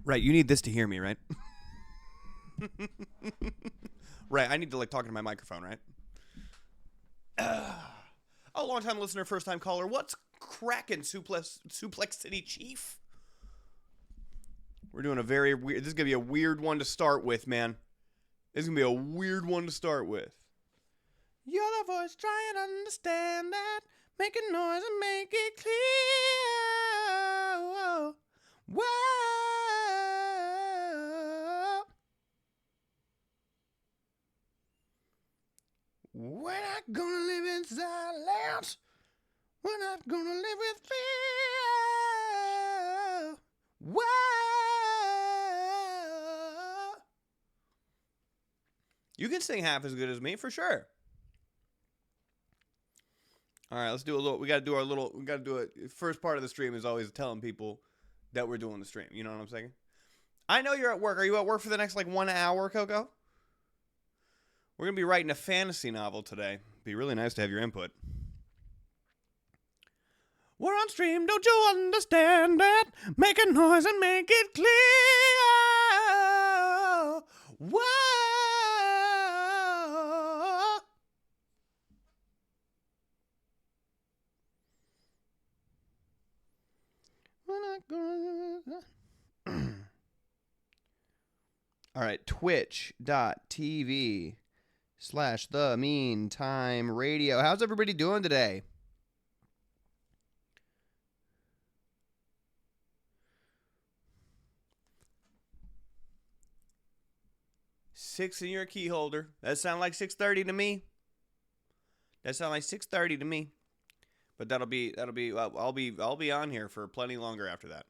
Right, you need this to hear me, right? Right, I need to, like, talk into my microphone, right? Oh, long-time listener, first-time caller. What's crackin', Suplex City Chief? We're doing a very weird... This is going to be a weird one to start with, man. This is going to be a weird one to start with. You're the voice, try and understand that. Make a noise and make it clear. Whoa. Whoa. We're not gonna live in silence. We're not gonna live with fear. Whoa. You can sing half as good as me for sure. All right, let's do a little. We got to do it. First part of the stream is always telling people that we're doing the stream. You know what I'm saying? I know you're at work. Are you at work for the next, like, 1 hour, Coco? We're going to be writing a fantasy novel today. It'd be really nice to have your input. We're on stream, don't you understand that? Make a noise and make it clear. Whoa. We're not gonna... All right, twitch.tv/The Meantime Radio. How's everybody doing today? Six in your key holder. That sound like 6:30 to me. That sound like 6:30 to me. But that'll be I'll be on here for plenty longer after that.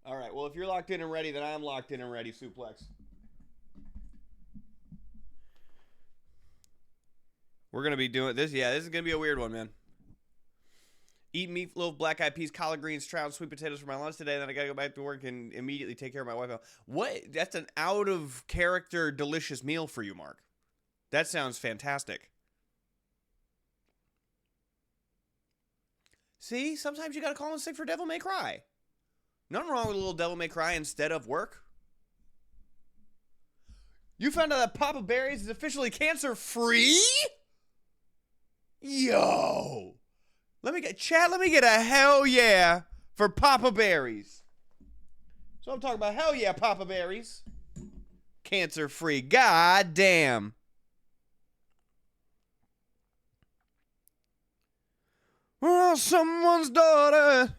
All right. Well, if you're locked in and ready, then I'm locked in and ready, Suplex. We're going to be doing this. Yeah, this is going to be a weird one, man. Eat meatloaf, black eyed peas, collard greens, trout, sweet potatoes for my lunch today. Then I got to go back to work and immediately take care of my wife. What? That's an out of character delicious meal for you, Mark. That sounds fantastic. See, sometimes you got to call in sick for Devil May Cry. Nothing wrong with a little Devil May Cry instead of work. You found out that Papa Berries is officially cancer-free? Yo! Let me get a hell yeah for Papa Berries. So I'm talking about hell yeah, Papa Berries. Cancer-free. God damn. We're on someone's daughter.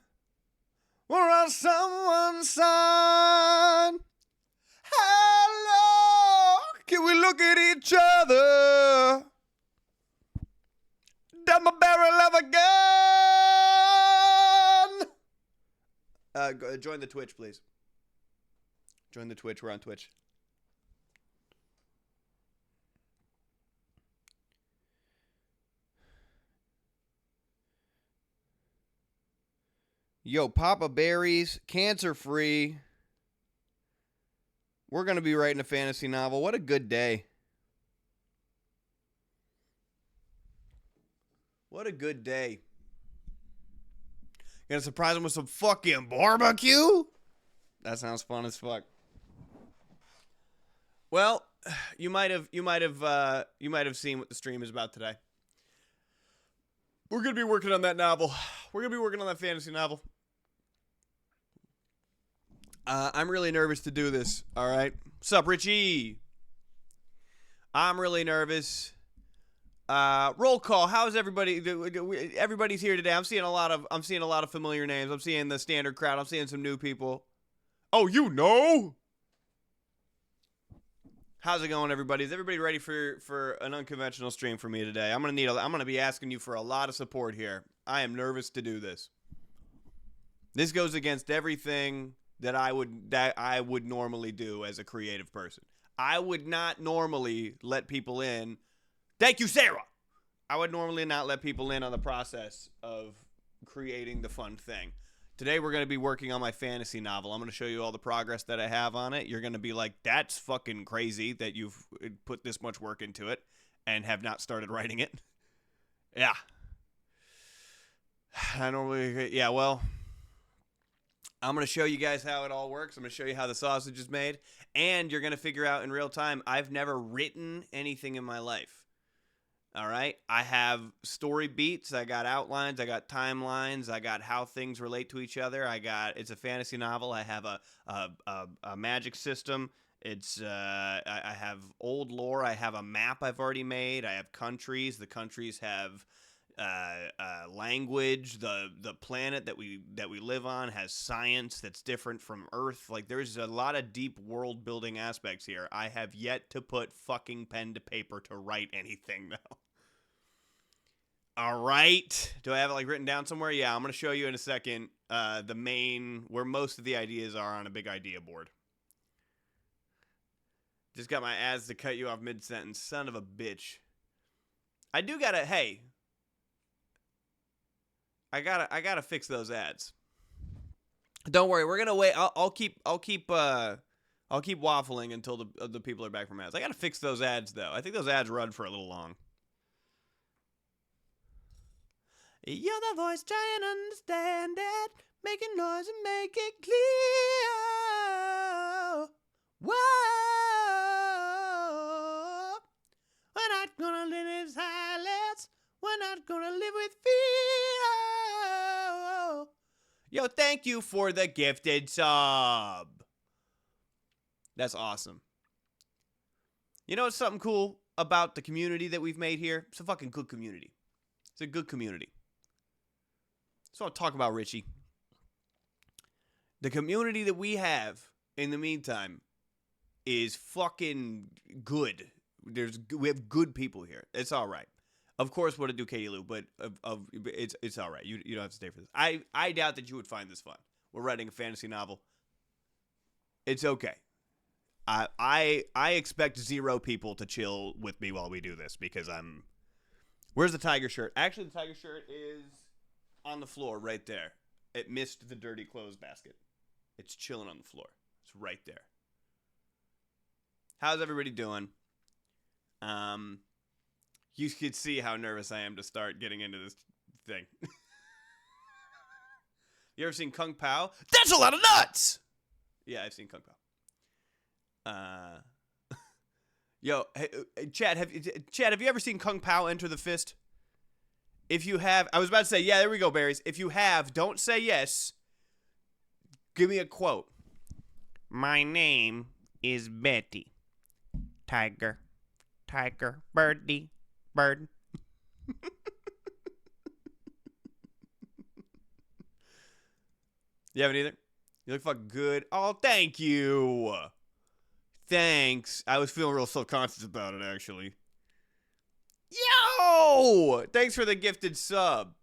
We're on someone's son. Hello, can we look at each other? Down my barrel of a gun. Join the Twitch, please. Join the Twitch. We're on Twitch. Yo, Papa Berries, cancer-free. We're going to be writing a fantasy novel. What a good day. What a good day. Gonna surprise him with some fucking barbecue? That sounds fun as fuck. Well, you might have seen what the stream is about today. We're gonna be working on that novel. We're gonna be working on that fantasy novel. I'm really nervous to do this. All right, what's up, Richie? I'm really nervous. Roll call. How's everybody? Everybody's here today. I'm seeing a lot of familiar names. I'm seeing the standard crowd. I'm seeing some new people. Oh, you know? How's it going, everybody? Is everybody ready for an unconventional stream for me today? I'm gonna be asking you for a lot of support here. I am nervous to do this. This goes against everything that I would normally do as a creative person. I would not normally let people in. Thank you, Sarah. I would normally not let people in on the process of creating the fun thing. Today, we're going to be working on my fantasy novel. I'm going to show you all the progress that I have on it. You're going to be like, that's fucking crazy that you've put this much work into it and have not started writing it. Yeah. I normally, yeah, well, I'm going to show you guys how it all works. I'm going to show you how the sausage is made. And you're going to figure out in real time, I've never written anything in my life. All right? I have story beats. I got outlines. I got timelines. I got how things relate to each other. It's a fantasy novel. I have a magic system. I have old lore. I have a map I've already made. I have countries. The countries have language. The planet that we live on has science that's different from Earth. Like, there's a lot of deep world building aspects here. I have yet to put fucking pen to paper to write anything though. All right. Do I have it like written down somewhere? Yeah, I'm gonna show you in a second. The main where most of the ideas are on a big idea board. Just got my ads to cut you off mid-sentence. Son of a bitch. I do gotta, hey. I gotta fix those ads. Don't worry, we're gonna wait. I'll keep waffling until the people are back from ads. I gotta fix those ads though. I think those ads run for a little long. You're the voice, try and understand it. Making noise and make it clear. Whoa. We're not gonna live in silence. We're not gonna live with fear. Yo, thank you for the gifted sub. That's awesome. You know what's something cool about the community that we've made here? It's a fucking good community. It's a good community. That's what I'm talking about, Richie. The community that we have in the meantime is fucking good. We have good people here. It's all right. Of course, what to do, Katie Lou, but it's all right. You don't have to stay for this. I doubt that you would find this fun. We're writing a fantasy novel. It's okay. I expect 0 people to chill with me while we do this because I'm. Where's the tiger shirt? Actually, the tiger shirt is on the floor right there. It missed the dirty clothes basket. It's chilling on the floor. It's right there. How's everybody doing? You could see how nervous I am to start getting into this thing. You ever seen Kung Pao? That's a lot of nuts! Yeah, I've seen Kung Pao. Yo, hey, Chad, have you ever seen Kung Pao Enter the Fist? If you have, I was about to say, yeah, there we go, Berries. If you have, don't say yes. Give me a quote. My name is Betty. Tiger, birdie, bird. You haven't either? You look fucking good. Oh, thank you. Thanks. I was feeling real self-conscious about it, actually. Yo! Thanks for the gifted sub.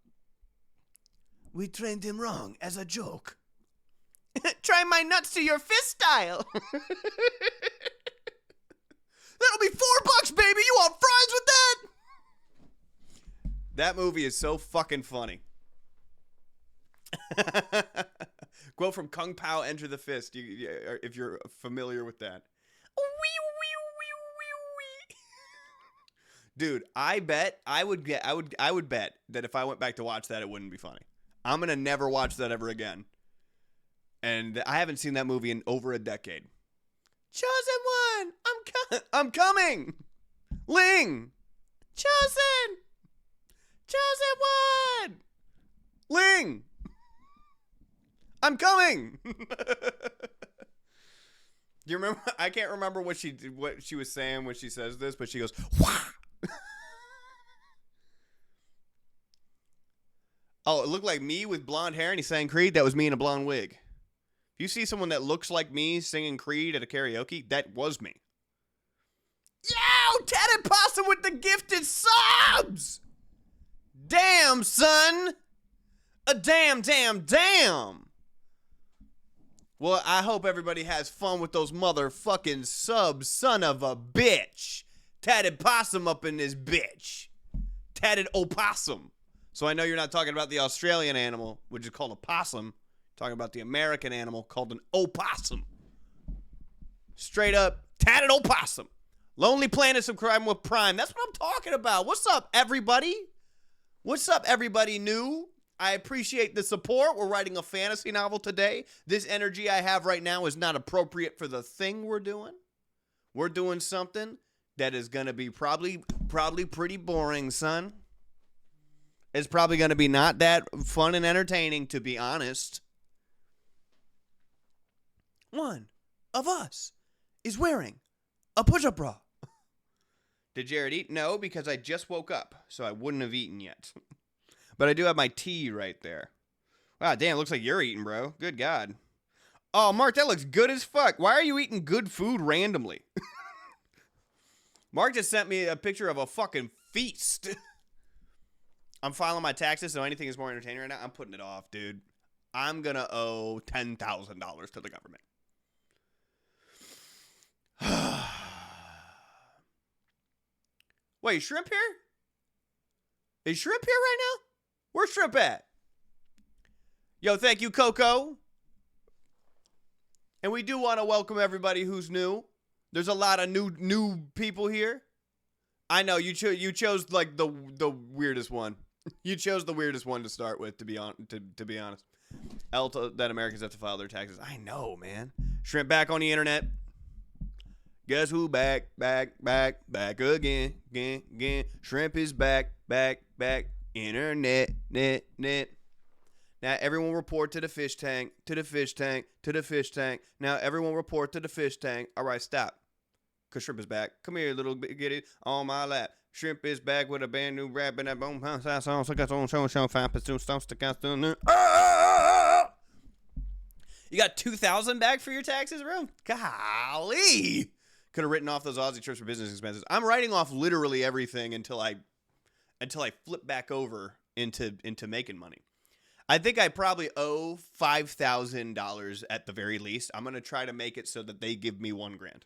We trained him wrong as a joke. Try my nuts to your fist style. That'll be $4, baby. You want fries with that? That movie is so fucking funny. Quote from Kung Pao Enter the Fist, if you're familiar with that. Dude, I would bet that if I went back to watch that, it wouldn't be funny. I'm gonna never watch that ever again. And I haven't seen that movie in over a decade. Chosen one, I'm coming. Ling, chosen one. Ling, I'm coming. Do you remember? I can't remember what she was saying when she says this, but she goes, "Wah!" Oh, it looked like me with blonde hair and he sang Creed. That was me in a blonde wig. If you see someone that looks like me singing Creed at a karaoke, that was me. Yo, Tatted Possum with the gifted subs! Damn, son! A damn. Well, I hope everybody has fun with those motherfucking subs, son of a bitch. Tatted Possum up in this bitch. Tatted opossum. So I know you're not talking about the Australian animal, which is called a possum. You're talking about the American animal called an opossum. Straight up, tatted opossum. Lonely Planet subscribing with Prime. That's what I'm talking about. What's up, everybody? What's up, everybody new? I appreciate the support. We're writing a fantasy novel today. This energy I have right now is not appropriate for the thing we're doing. We're doing something that is going to be probably pretty boring, son. It's probably going to be not that fun and entertaining, to be honest. One of us is wearing a push-up bra. Did Jared eat? No, because I just woke up, so I wouldn't have eaten yet. But I do have my tea right there. Wow, damn, looks like you're eating, bro. Good God. Oh, Mark, that looks good as fuck. Why are you eating good food randomly? Mark just sent me a picture of a fucking feast. I'm filing my taxes, so anything is more entertaining right now. I'm putting it off, dude. I'm going to owe $10,000 to the government. Wait, Shrimp here? Is Shrimp here right now? Where's Shrimp at? Yo, thank you, Coco. And we do want to welcome everybody who's new. There's a lot of new people here. I know you chose like the weirdest one. You chose the weirdest one to start with, to be honest. That Americans have to file their taxes. I know, man. Shrimp back on the internet. Guess who back again. Shrimp is back. Internet, net. Now everyone report to the fish tank. Now everyone report to the fish tank. All right, stop. Cause Shrimp is back. Come here, little giddy, on my lap. Shrimp is back with a brand new rap and that bone pound song. So got on show 5% stuff stick out there. You got 2,000 back for your taxes, bro? Golly. Could have written off those Aussie trips for business expenses. I'm writing off literally everything until I flip back over into making money. I think I probably owe $5,000 at the very least. I'm going to try to make it so that they give me $1,000.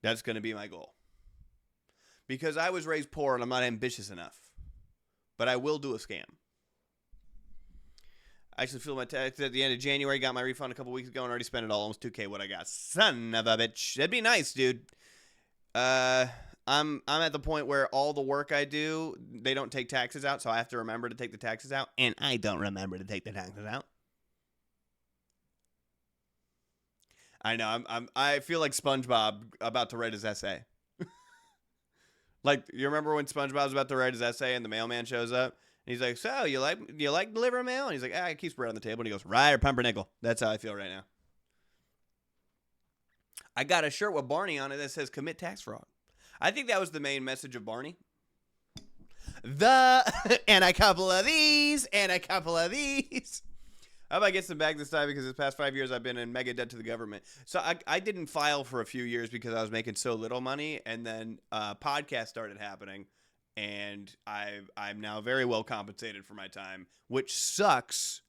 That's going to be my goal. Because I was raised poor and I'm not ambitious enough. But I will do a scam. I actually feel my tax at the end of January. Got my refund a couple weeks ago and already spent it all. Almost $2,000 what I got. Son of a bitch. That'd be nice, dude. I'm at the point where all the work I do, they don't take taxes out, so I have to remember to take the taxes out, and I don't remember to take the taxes out. I know, I feel like SpongeBob about to write his essay. Like, you remember when SpongeBob's about to write his essay and the mailman shows up? And he's like, so, you like delivering mail? And he's like, it keeps bread on the table. And he goes, rye or pumpernickel. That's how I feel right now. I got a shirt with Barney on it that says commit tax fraud. I think that was the main message of Barney. And a couple of these. How about I get some back this time, because the past 5 years I've been in mega debt to the government. So I didn't file for a few years because I was making so little money, and then podcasts started happening, and I'm now very well compensated for my time, which sucks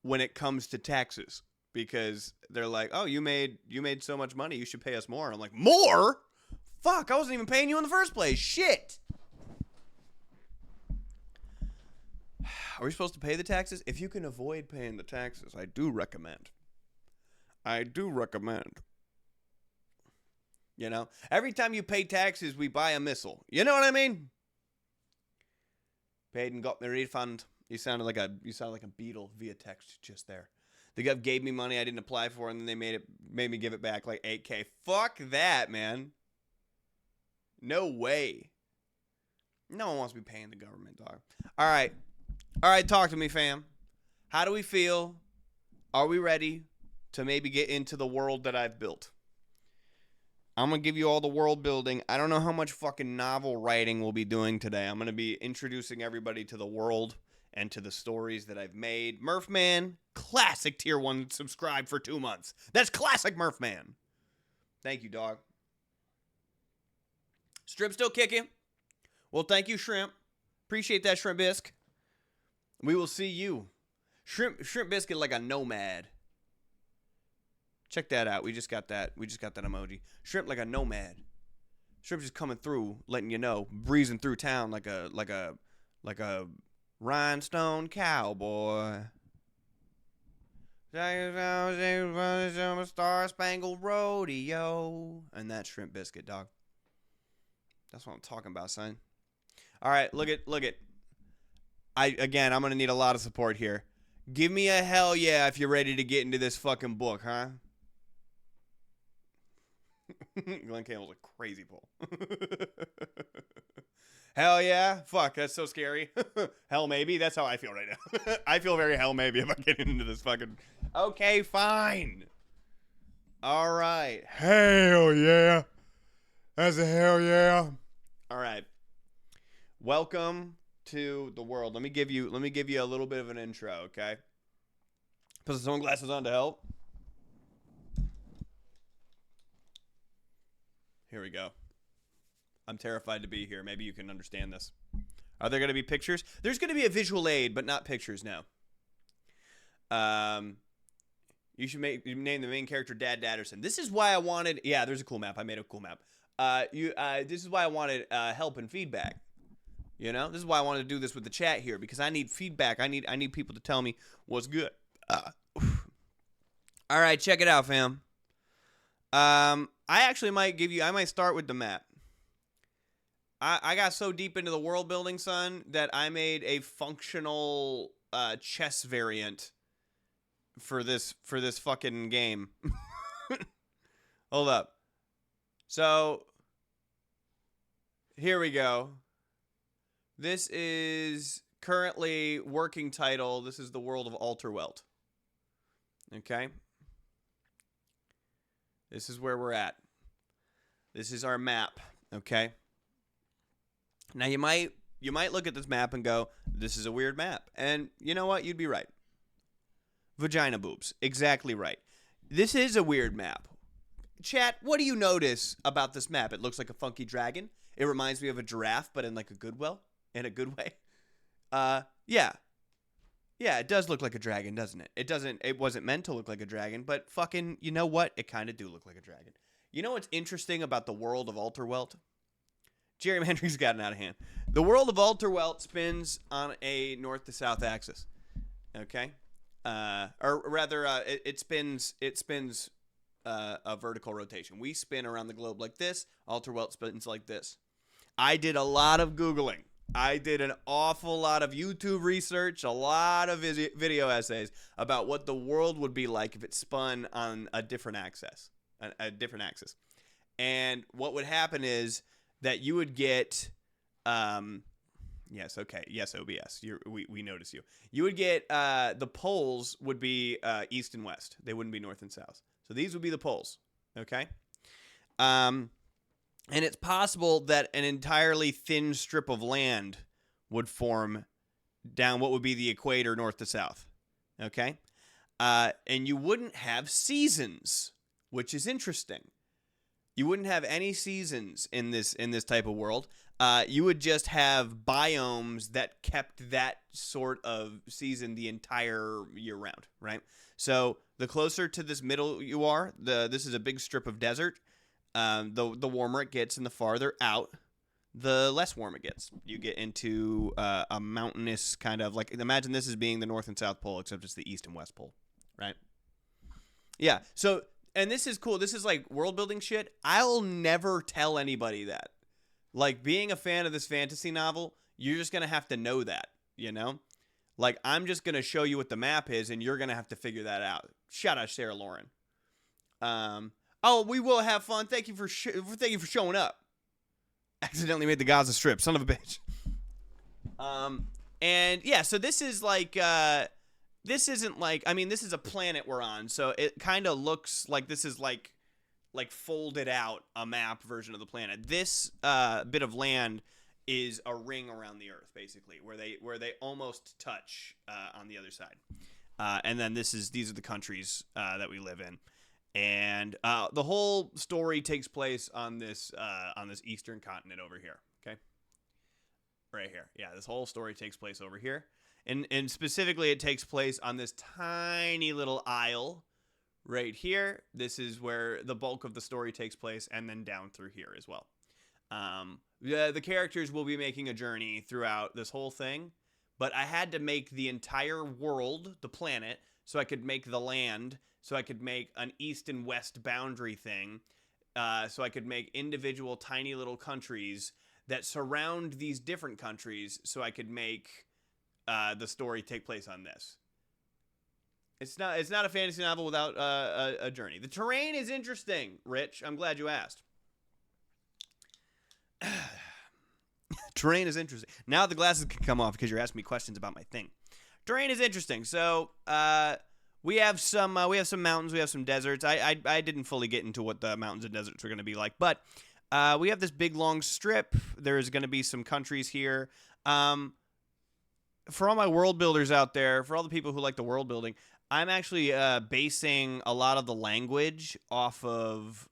when it comes to taxes, because they're like, oh, you made so much money, you should pay us more. And I'm like, more? Fuck, I wasn't even paying you in the first place. Shit. Are we supposed to pay the taxes? If you can avoid paying the taxes, I do recommend. You know, every time you pay taxes, we buy a missile. You know what I mean? Paid and got my refund. You sounded like a Beatle via text just there. The gov gave me money I didn't apply for, and then they made me give it back like $8,000. Fuck that, man. No way. No one wants to be paying the government, dog. All right, talk to me, fam. How do we feel? Are we ready to maybe get into the world that I've built? I'm going to give you all the world building. I don't know how much fucking novel writing we'll be doing today. I'm going to be introducing everybody to the world and to the stories that I've made. Murphman, classic tier 1 subscribe for 2 months. That's classic Murphman. Thank you, dog. Strip still kicking? Well, thank you, Shrimp. Appreciate that, Shrimp Bisque. We will see you. Shrimp Biscuit like a nomad. Check that out. We just got that emoji. Shrimp like a nomad. Shrimp just coming through, letting you know, breezing through town like a rhinestone cowboy. Star Spangled Rodeo. And that's Shrimp Biscuit, dog. That's what I'm talking about, son. All right, look it. I'm gonna need a lot of support here. Give me a hell yeah if you're ready to get into this fucking book, huh? Glenn Campbell's a crazy pull. Hell yeah. Fuck, that's so scary. Hell maybe. That's how I feel right now. I feel very hell maybe about getting into this fucking... Okay, fine. All right. Hell yeah. That's a hell yeah. All right. Welcome to the world. Let me give you a little bit of an intro, okay? Put some sunglasses on to help. Here we go. I'm terrified to be here. Maybe you can understand this. Are there going to be pictures? There's going to be a visual aid, but not pictures now. You should name the main character Dad Dadderson. This is why I wanted... Yeah, there's a cool map. I made a cool map. This is why I wanted help and feedback. You know? This is why I wanted to do this with the chat here, because I need feedback. I need people to tell me what's good. All right, check it out, fam. I actually I might start with the map. I got so deep into the world building, son, that I made a functional chess variant for this fucking game. Hold up. So here we go. This is currently working title. This is the world of Alterwelt. Okay. This is where we're at. This is our map, okay? Now you might look at this map and go, this is a weird map. And you know what? You'd be right. Vagina boobs. Exactly right. This is a weird map. Chat, what do you notice about this map? It looks like a funky dragon. It reminds me of a giraffe, but in like a good way. Yeah. Yeah, it does look like a dragon, doesn't it? It wasn't meant to look like a dragon, but fucking, you know what? It kind of do look like a dragon. You know what's interesting about the world of Alterwelt? Gerrymandering's gotten out of hand. The world of Alterwelt spins on a north to south axis. Okay? Or rather, it spins a vertical rotation. We spin around the globe like this. Alterwelt spins like this. I did a lot of Googling. I did an awful lot of YouTube research, a lot of video essays about what the world would be like if it spun on a different axis. And what would happen is that you would get, yes, okay, yes, OBS, we notice you. You would get, the poles would be east and west. They wouldn't be north and south. So these would be the poles, okay? And it's possible that an entirely thin strip of land would form down what would be the equator north to south. Okay? And you wouldn't have seasons, which is interesting. You wouldn't have any seasons in this type of world. You would just have biomes that kept that sort of season the entire year round, right? So the closer to this middle you are, this is a big strip of desert. The warmer it gets and the farther out, the less warm it gets. You get into a mountainous kind of, like, imagine this as being the North and South Pole, except it's the East and West Pole, right? Yeah, so, and this is cool. This is like world building shit. I'll never tell anybody that. Like, being a fan of this fantasy novel, you're just going to have to know that, you know? Like, I'm just going to show you what the map is, and you're going to have to figure that out. Shout out Sarah Lauren. Oh, we will have fun. Thank you for showing up. Accidentally made the Gaza Strip, son of a bitch. And yeah, so this is like this isn't like, I mean, this is a planet we're on, so it kind of looks like this is like folded out a map version of the planet. This bit of land is a ring around the Earth, basically, where they almost touch on the other side. And then these are the countries that we live in. And the whole story takes place on this eastern continent over here, okay? Right here. Yeah, this whole story takes place over here. And specifically, it takes place on this tiny little isle right here. This is where the bulk of the story takes place, and then down through here as well. The characters will be making a journey throughout this whole thing, but I had to make the entire world, the planet, so I could make the land, so I could make an east and west boundary thing, so I could make individual tiny little countries that surround these different countries, so I could make the story take place on this. It's not a fantasy novel without a journey. The terrain is interesting, Rich. I'm glad you asked. Terrain is interesting. Now the glasses can come off because you're asking me questions about my thing. Terrain is interesting. So we have some mountains. We have some deserts. I didn't fully get into what the mountains and deserts are going to be like, but we have this big long strip. There's going to be some countries here. For all my world builders out there, for all the people who like the world building, I'm actually basing a lot of the language off of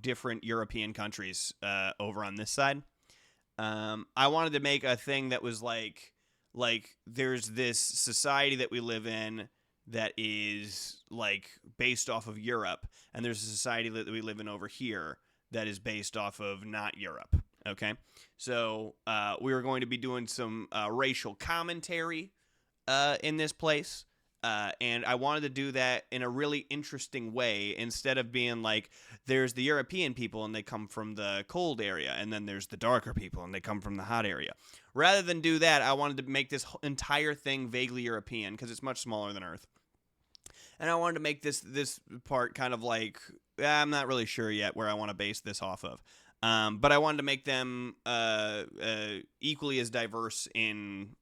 different European countries over on this side. I wanted to make a thing that was like there's this society that we live in that is like based off of Europe, and there's a society that we live in over here that is based off of not Europe. Okay, so we were going to be doing some racial commentary in this place. And I wanted to do that in a really interesting way, instead of being like, there's the European people and they come from the cold area, and then there's the darker people and they come from the hot area. Rather than do that, I wanted to make this entire thing vaguely European because it's much smaller than Earth. And I wanted to make this part kind of like, I'm not really sure yet where I want to base this off of. But I wanted to make them equally as diverse in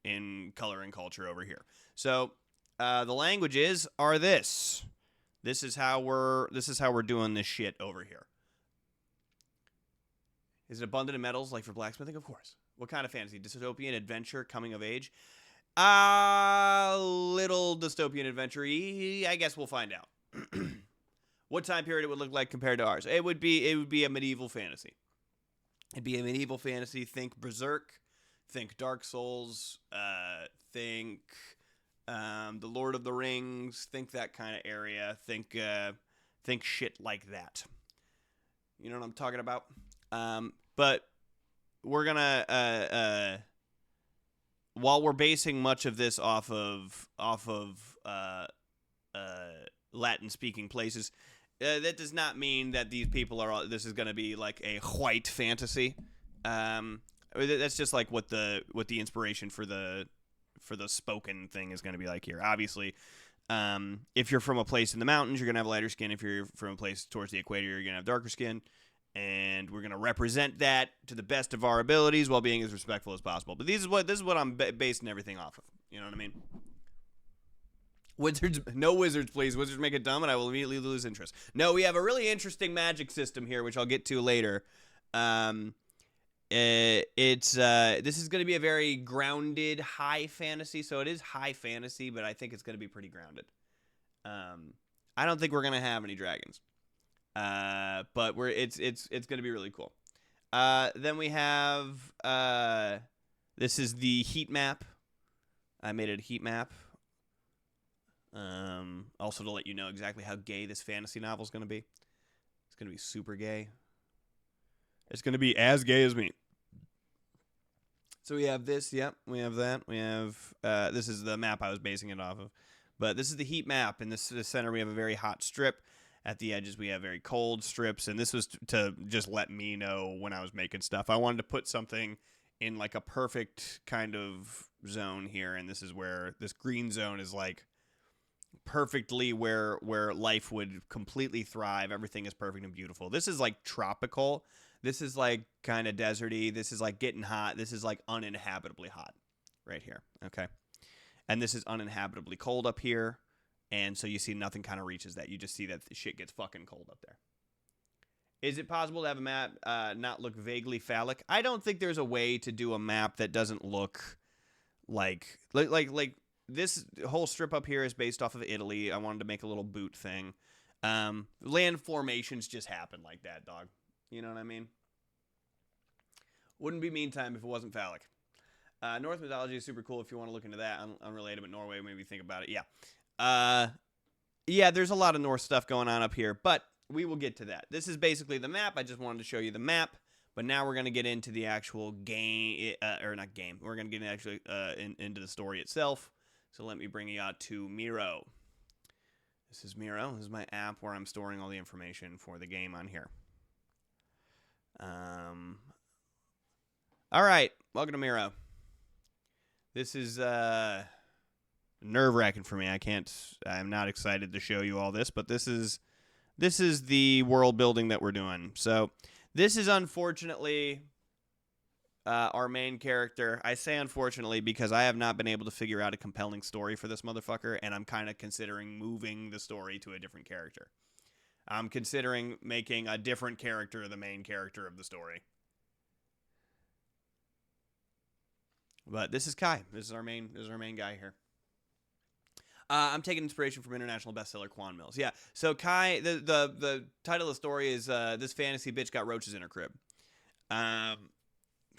color and culture over here. So the languages are this. This is how we're doing this shit over here. Is it abundant in metals like for blacksmithing? Of course. What kind of fantasy? Dystopian adventure, coming of age? Little dystopian adventure-y. I guess we'll find out. What time period it would look like compared to ours? It would be a medieval fantasy. It'd be a medieval fantasy. Think Berserk. Think Dark Souls. Think The Lord of the Rings. Think that kind of area. Think shit like that. You know what I'm talking about? But we're gonna while we're basing much of this off of Latin speaking places, that does not mean that these people are. This is going to be like a white fantasy. That's just like what the inspiration for the spoken thing is going to be like here. Obviously, if you're from a place in the mountains, you're going to have lighter skin. If you're from a place towards the equator, you're going to have darker skin. And we're going to represent that to the best of our abilities while being as respectful as possible. But this is what I'm basing everything off of. You know what I mean? Wizards, no wizards, please. Wizards make it dumb, and I will immediately lose interest. No, we have a really interesting magic system here, which I'll get to later. This is going to be a very grounded high fantasy. So it is high fantasy, but I think it's going to be pretty grounded. I don't think we're going to have any dragons. But it's going to be really cool. Then we have this is the heat map. I made it a heat map. Also to let you know exactly how gay this fantasy novel is going to be. It's going to be super gay. It's going to be as gay as me. So we have this. Yep, we have that. We have this is the map I was basing it off of. But this is the heat map. In the center, we have a very hot strip. At the edges, we have very cold strips, and this was to just let me know when I was making stuff. I wanted to put something in like a perfect kind of zone here, and this is where this green zone is like perfectly where life would completely thrive. Everything is perfect and beautiful. This is like tropical. This is like kind of deserty. This is like getting hot. This is like uninhabitably hot right here, okay? And this is uninhabitably cold up here. And so you see nothing kind of reaches that. You just see that the shit gets fucking cold up there. Is it possible to have a map not look vaguely phallic? I don't think there's a way to do a map that doesn't look like this whole strip up here is based off of Italy. I wanted to make a little boot thing. Land formations just happen like that, dog. You know what I mean? Wouldn't be meantime if it wasn't phallic. Norse mythology is super cool if you want to look into that. Unrelated, but Norway, maybe think about it. Yeah. Yeah, there's a lot of Norse stuff going on up here, but we will get to that. This is basically the map. I just wanted to show you the map, but now we're going to get into the actual game, or not game. We're going to get actually into the story itself. So let me bring you out to Miro. This is Miro. This is my app where I'm storing all the information for the game on here. All right, welcome to Miro. This is nerve-wracking for me. I'm not excited to show you all this, but this is the world building that we're doing. So this is unfortunately our main character. I say unfortunately because I have not been able to figure out a compelling story for this motherfucker, and I'm kind of considering moving the story to a different character. I'm considering making a different character the main character of the story. But this is Kai. This is our main guy here. I'm taking inspiration from international bestseller Quan Mills. Yeah. So Kai, the title of the story is "This Fantasy Bitch Got Roaches in Her Crib."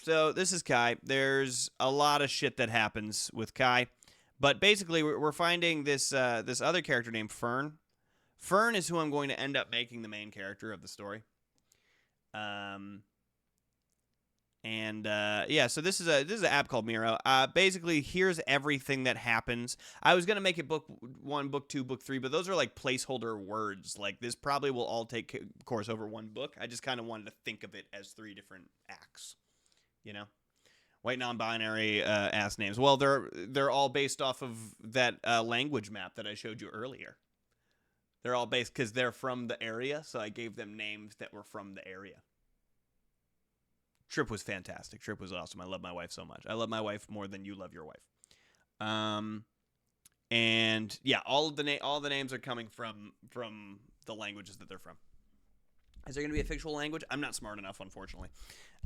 So this is Kai. There's a lot of shit that happens with Kai, but basically we're finding this other character named Fern. Fern is who I'm going to end up making the main character of the story. Yeah, so this is an app called Miro. Basically, here's everything that happens. I was gonna make it book 1, book 2, book 3, but those are like placeholder words. Like this probably will all take course over one book. I just kind of wanted to think of it as 3 different acts. You know, white non-binary ass names. Well, they're all based off of that language map that I showed you earlier. They're all based because they're from the area, so I gave them names that were from the area. Trip was fantastic. Trip was awesome. I love my wife so much. I love my wife more than you love your wife. And yeah, all the names are coming from the languages that they're from. Is there going to be a fictional language? I'm not smart enough, unfortunately.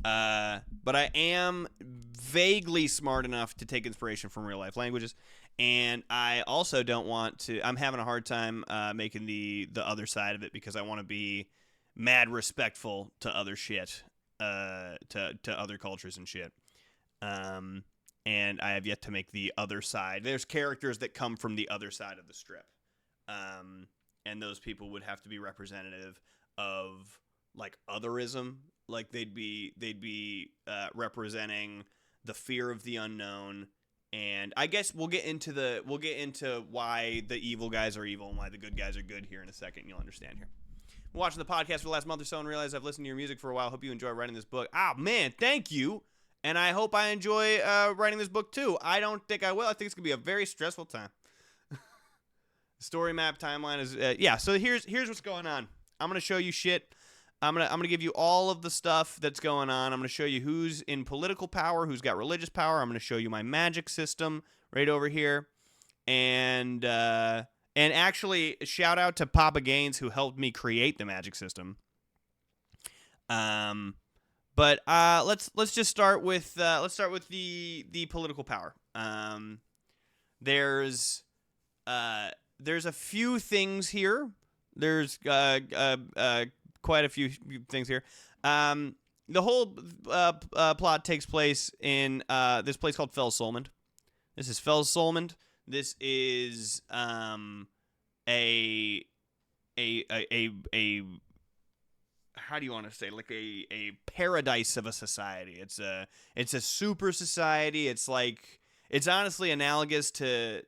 But I am vaguely smart enough to take inspiration from real life languages. And I also don't want to. I'm having a hard time making the other side of it because I want to be mad respectful to other shit. To other cultures and shit. And I have yet to make the other side. There's characters that come from the other side of the strip. And those people would have to be representative of like otherism. Like they'd be representing the fear of the unknown. And I guess we'll get into why the evil guys are evil and why the good guys are good here in a second. You'll understand here. Been watching the podcast for the last month or so and realized I've listened to your music for a while. Hope you enjoy writing this book. Oh, man, thank you. And I hope I enjoy writing this book, too. I don't think I will. I think it's going to be a very stressful time. Story map timeline is... yeah, so here's what's going on. I'm going to show you shit. I'm gonna give you all of the stuff that's going on. I'm going to show you who's in political power, who's got religious power. I'm going to show you my magic system right over here. And actually, shout out to Papa Gaines who helped me create the magic system. But let's just start with the political power. There's a few things here. There's quite a few things here. The whole plot takes place in this place called Fels Solmond. This is Fels Solmond. This is a how do you want to say, like a paradise of a society. It's a super society. It's like it's honestly analogous to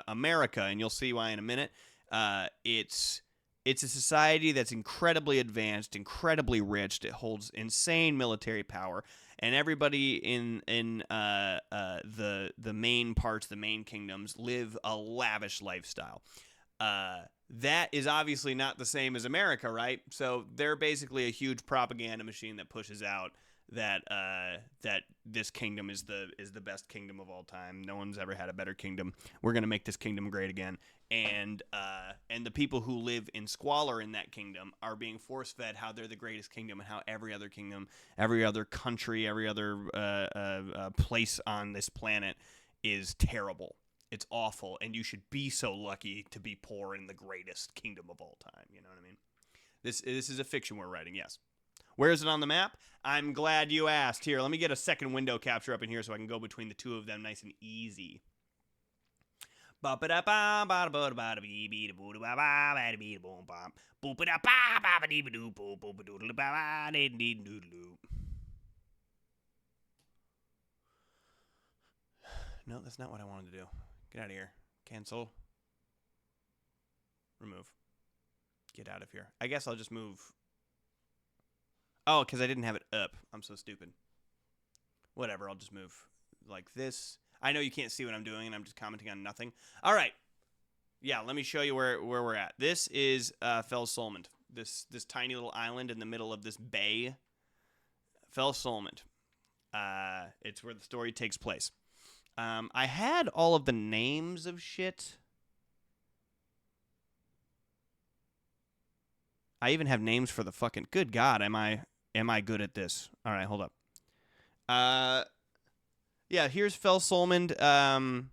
America, and you'll see why in a minute. It's a society that's incredibly advanced, incredibly rich. It holds insane military power, and everybody in the main parts, the main kingdoms, live a lavish lifestyle. That is obviously not the same as America, right? So they're basically a huge propaganda machine that pushes out that this kingdom is the best kingdom of all time. No one's ever had a better kingdom. We're gonna make this kingdom great again. And the people who live in squalor in that kingdom are being force-fed how they're the greatest kingdom and how every other kingdom, every other country, every other place on this planet is terrible. It's awful, and you should be so lucky to be poor in the greatest kingdom of all time. You know what I mean? This is a fiction we're writing, yes. Where is it on the map? I'm glad you asked. Here, let me get a second window capture up in here so I can go between the two of them nice and easy. No, that's not what I wanted to do. Get out of here. Cancel. Remove. Get out of here. I guess I'll just move. Oh, because I didn't have it up. I'm so stupid. Whatever, I'll just move like this. I know you can't see what I'm doing, and I'm just commenting on nothing. All right. Yeah, let me show you where we're at. This is Fel Solmond, this tiny little island in the middle of this bay. Fel Solmond. It's where the story takes place. I had all of the names of shit. I even have names for the fucking... Good God, am I good at this? All right, hold up. Yeah, here's Fel Solmond. Hold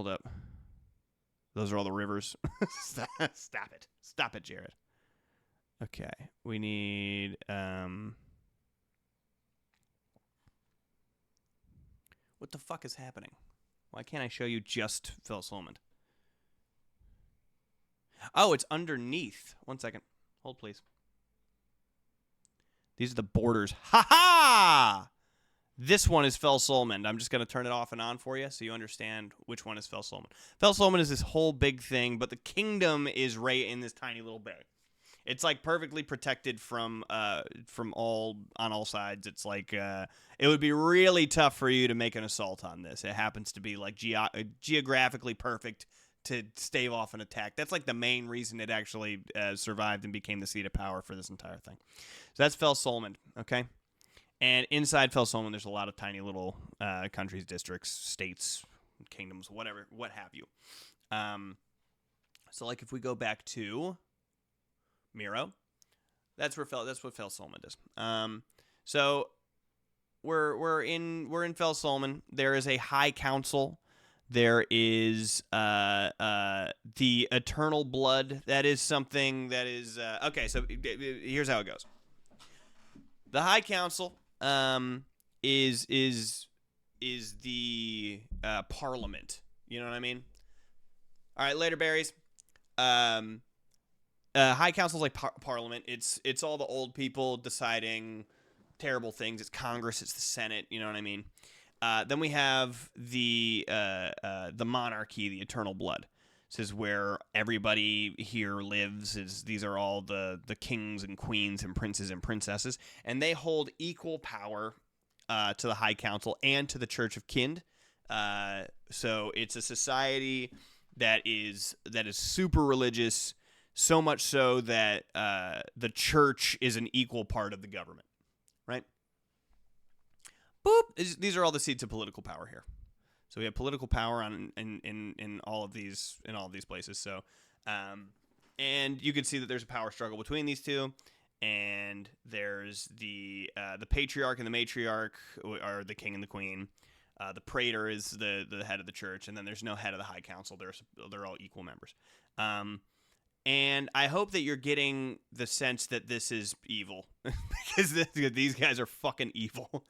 up. Those are all the rivers. Stop it. Stop it, Jared. Okay, we need, what the fuck is happening? Why can't I show you just Fel Solmond? Oh, it's underneath. 1 second. Hold, please. These are the borders. Ha-ha! This one is Fel Solmond. I'm just going to turn it off and on for you so you understand which one is Fel Solmond. Fel Solmond is this whole big thing, but the kingdom is right in this tiny little bay. It's like perfectly protected from all sides. It's like it would be really tough for you to make an assault on this. It happens to be like geographically perfect to stave off an attack. That's like the main reason it actually survived and became the seat of power for this entire thing. So that's Fel Solmond, okay? And inside Fel Solmond, there's a lot of tiny little countries, districts, states, kingdoms, whatever, what have you. So like if we go back to Miro, that's what Fel Solmond is. So we're in Fel Solmond. There is a high council. There is the eternal blood. That is something that is okay. So here's how it goes. The high council is the parliament. You know what I mean? All right, later berries. High council's like parliament. It's all the old people deciding terrible things. It's Congress. It's the Senate. You know what I mean? Then we have the monarchy, the eternal blood. This is where everybody here lives. These are all the kings and queens and princes and princesses, and they hold equal power to the High Council and to the Church of Kind. So it's a society that is super religious, so much so that the church is an equal part of the government, right? Boop. These are all the seats of political power here. So we have political power in all of these places. So, and you can see that there's a power struggle between these two, and there's the patriarch and the matriarch are the king and the queen. The praetor is the head of the church, and then there's no head of the high council. They're all equal members. And I hope that you're getting the sense that this is evil because these guys are fucking evil.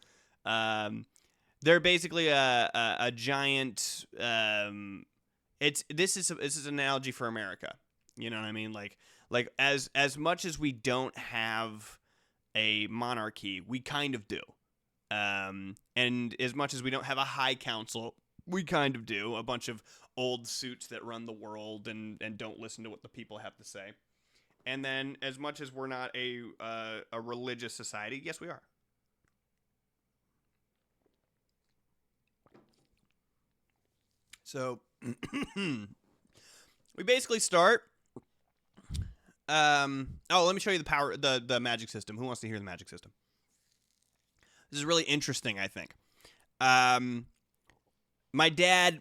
They're basically a giant. This is an analogy for America. You know what I mean? Like as much as we don't have a monarchy, we kind of do. And as much as we don't have a high council, we kind of do. A bunch of old suits that run the world and don't listen to what the people have to say. And then as much as we're not a religious society, yes, we are. So we basically start. Let me show you the magic system. Who wants to hear the magic system? This is really interesting, I think. My dad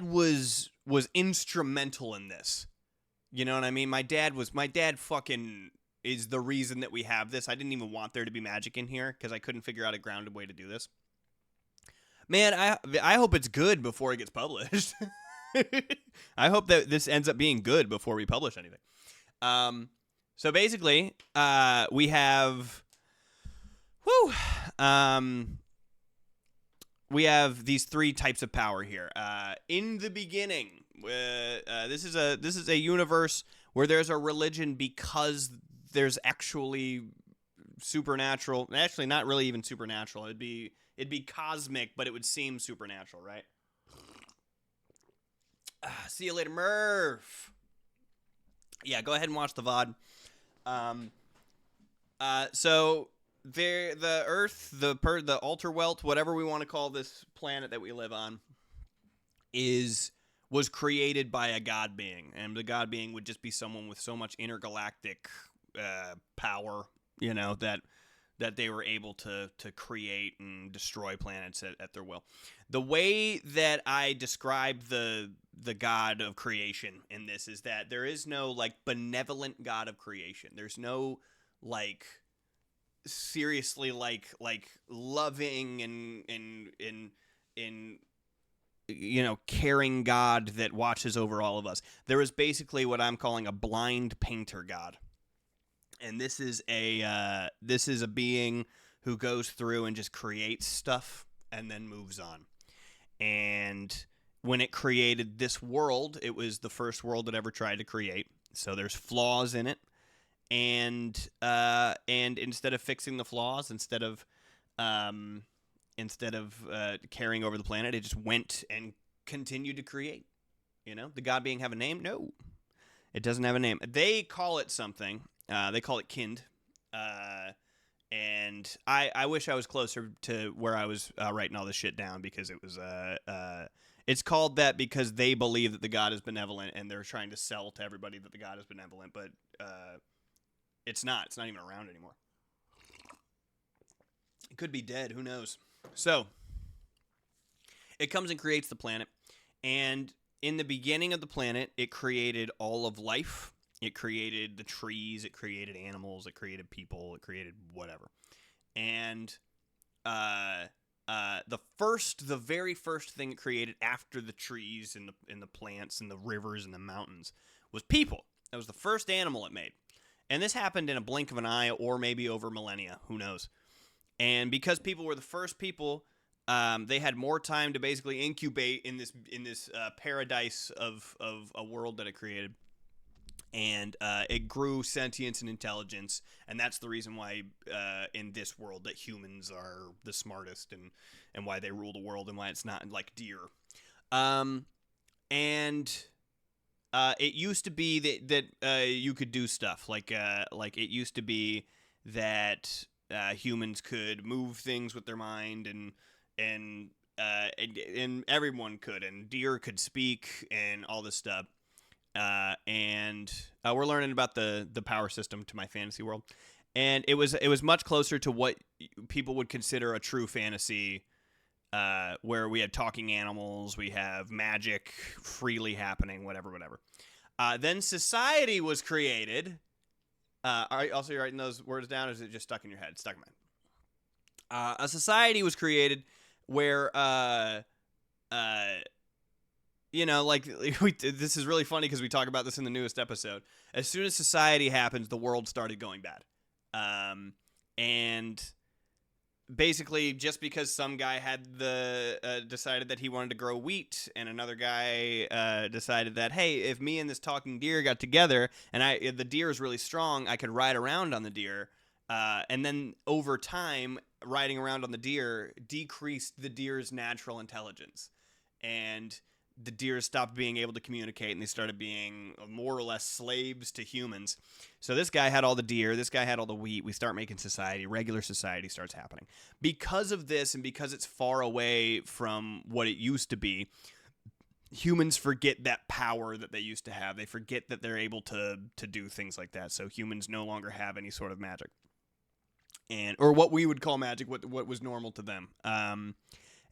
was instrumental in this. You know what I mean? My dad fucking is the reason that we have this. I didn't even want there to be magic in here because I couldn't figure out a grounded way to do this. Man, I hope it's good before it gets published. I hope that this ends up being good before we publish anything. So basically, we have, we have these three types of power here. In the beginning, this is a universe where there's a religion because there's actually supernatural. Actually, not really even supernatural. It'd be cosmic, but it would seem supernatural, right? See you later, Murph. Yeah, go ahead and watch the VOD. So the Earth, the Alterwelt, whatever we want to call this planet that we live on, was created by a god being, and the god being would just be someone with so much intergalactic power, that they were able to create and destroy planets at their will. The way that I describe the god of creation in this is that there is no like benevolent god of creation. There's no like seriously like loving and caring god that watches over all of us. There is basically what I'm calling a blind painter god. And this is a being who goes through and just creates stuff and then moves on. And when it created this world, it was the first world it ever tried to create. So there's flaws in it, and instead of fixing the flaws, instead of carrying over the planet, it just went and continued to create. The god being have a name? No, it doesn't have a name. They call it something. They call it kind. And I wish I was closer to where I was writing all this shit down, because it was it's called that because they believe that the god is benevolent, and they're trying to sell to everybody that the god is benevolent, but it's not even around anymore. It could be dead, who knows. So it comes and creates the planet, and in the beginning of the planet, it created all of life. It created the trees, it created animals, it created people, it created whatever. And the very first thing it created after the trees and the plants and the rivers and the mountains was people. That was the first animal it made. And this happened in a blink of an eye, or maybe over millennia, who knows. And because people were the first people, they had more time to basically incubate in this paradise of a world that it created. And it grew sentience and intelligence, and that's the reason why in this world that humans are the smartest, and why they rule the world, and why it's not like deer. And it used to be that you could do stuff like it used to be that humans could move things with their mind, and everyone could, and deer could speak, and all this stuff. And we're learning about the power system to my fantasy world, and it was much closer to what people would consider a true fantasy, where we had talking animals, we have magic freely happening, whatever. Then society was created. Also, you're writing those words down, or is it just stuck in your head? Stuck in my head. A society was created where this is really funny because we talk about this in the newest episode. As soon as society happens, the world started going bad. And basically, just because some guy had decided that he wanted to grow wheat, and another guy decided that, hey, if me and this talking deer got together, and the deer is really strong, I could ride around on the deer. And then over time, riding around on the deer decreased the deer's natural intelligence. And the deer stopped being able to communicate, and they started being more or less slaves to humans. So this guy had all the deer, this guy had all the wheat. We start making society, regular society starts happening. Because of this, and because it's far away from what it used to be, humans forget that power that they used to have. They forget that they're able to do things like that. So humans no longer have any sort of magic, or what we would call magic, what was normal to them.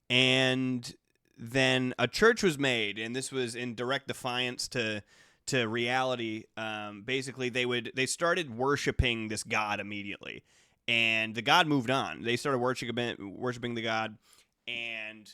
And then a church was made, and this was in direct defiance to reality. Basically, they started worshiping this god immediately, and the god moved on. They started worshiping the god, and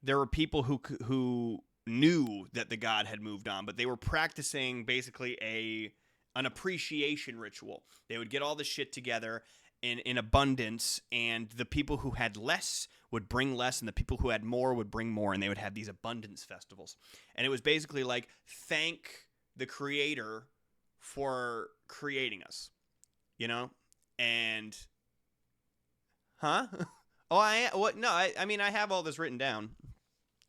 there were people who knew that the god had moved on, but they were practicing basically an appreciation ritual. They would get all this shit together in abundance, and the people who had less would bring less, and the people who had more would bring more, and they would have these abundance festivals. And it was basically like, thank the creator for creating us, and huh? I mean, I have all this written down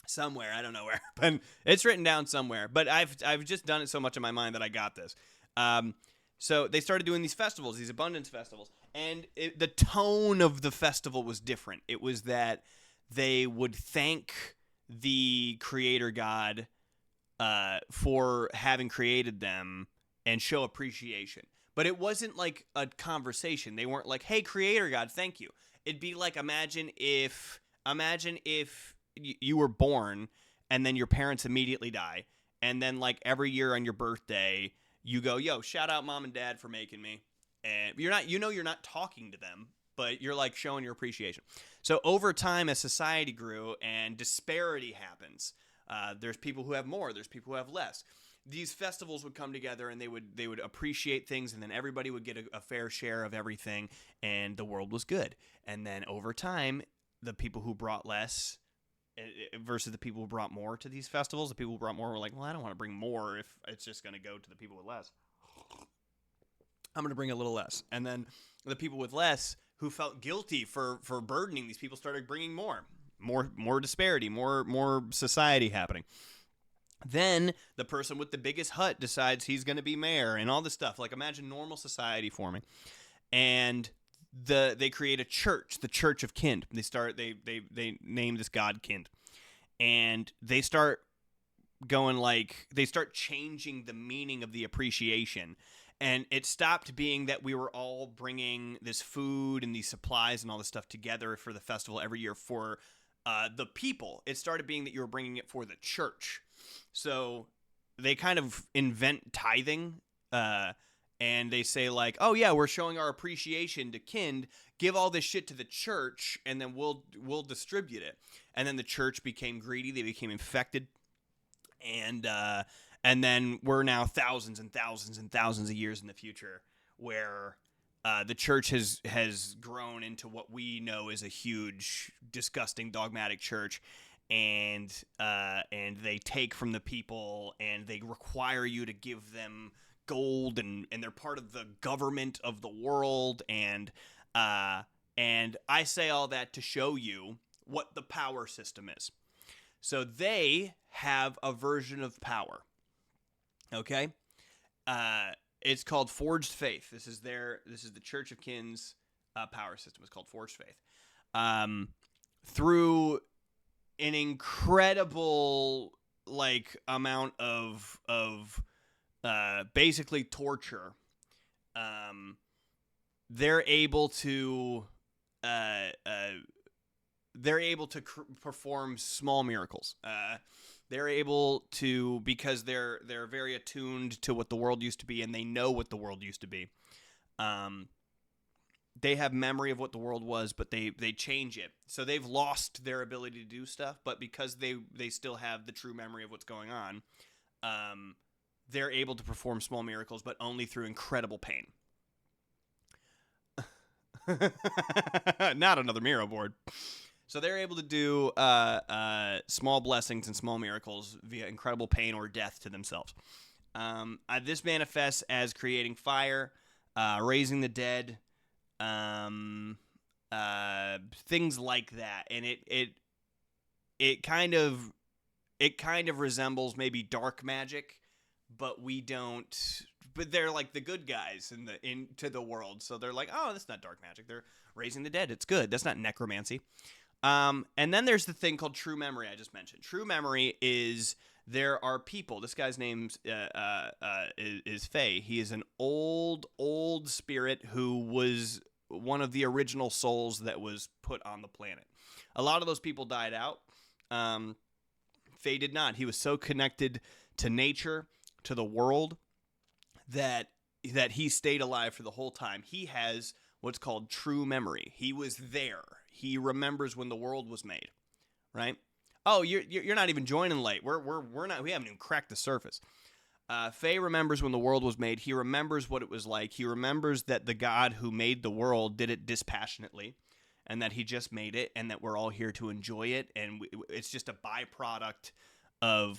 somewhere. I don't know where, but it's written down somewhere, but I've just done it so much in my mind that I got this. So they started doing these festivals, these abundance festivals. And the tone of the festival was different. It was that they would thank the creator god for having created them and show appreciation. But it wasn't like a conversation. They weren't like, "Hey, creator god, thank you." It'd be like, imagine if you were born and then your parents immediately die, and then like every year on your birthday you go, "Yo, shout out mom and dad for making me." And you're not talking to them, but you're like showing your appreciation. So over time, as society grew and disparity happens, there's people who have more, there's people who have less. These festivals would come together and they would appreciate things, and then everybody would get a fair share of everything, and the world was good. And then over time, the people who brought less versus the people who brought more to these festivals, the people who brought more were like, well, I don't want to bring more if it's just going to go to the people with less. I'm going to bring a little less. And then the people with less who felt guilty for burdening these people started bringing more disparity, more society happening. Then the person with the biggest hut decides he's going to be mayor and all this stuff. Like, imagine normal society forming. And they create a church, the Church of Kind. They name this god Kind. And they start changing the meaning of the appreciation. And it stopped being that we were all bringing this food and these supplies and all this stuff together for the festival every year for the people. It started being that you were bringing it for the church. So they kind of invent tithing, and they say like, oh yeah, we're showing our appreciation to Kind. Give all this shit to the church, and then we'll distribute it. And then the church became greedy. They became infected, and then we're now thousands and thousands and thousands of years in the future, where the church has grown into what we know is a huge, disgusting, dogmatic church. And they take from the people, and they require you to give them gold, and they're part of the government of the world. And I say all that to show you what the power system is. So they have a version of power. Okay, it's called Forged Faith. This is the Church of Kind's power system. It's called Forged Faith. Through an incredible amount of basically torture, they're able to perform small miracles. They're able to, because they're very attuned to what the world used to be, and they know what the world used to be. They have memory of what the world was, but they change it. So they've lost their ability to do stuff, but because they still have the true memory of what's going on, they're able to perform small miracles, but only through incredible pain. Not another Miro board. So they're able to do small blessings and small miracles via incredible pain or death to themselves. This manifests as creating fire, raising the dead, things like that, and it kind of resembles maybe dark magic, but we don't. But they're like the good guys into the world, so they're like, oh, that's not dark magic. They're raising the dead. It's good. That's not necromancy. And then there's the thing called true memory I just mentioned. True memory is there are people. This guy's name is Faye. He is an old spirit who was one of the original souls that was put on the planet. A lot of those people died out. Faye did not. He was so connected to nature, to the world, that he stayed alive for the whole time. He has what's called true memory. He was there. He remembers when the world was made, right? Oh, you're not even joining late. We're not. We haven't even cracked the surface. Faye remembers when the world was made. He remembers what it was like. He remembers that the God who made the world did it dispassionately, and that he just made it, and that we're all here to enjoy it, and it's just a byproduct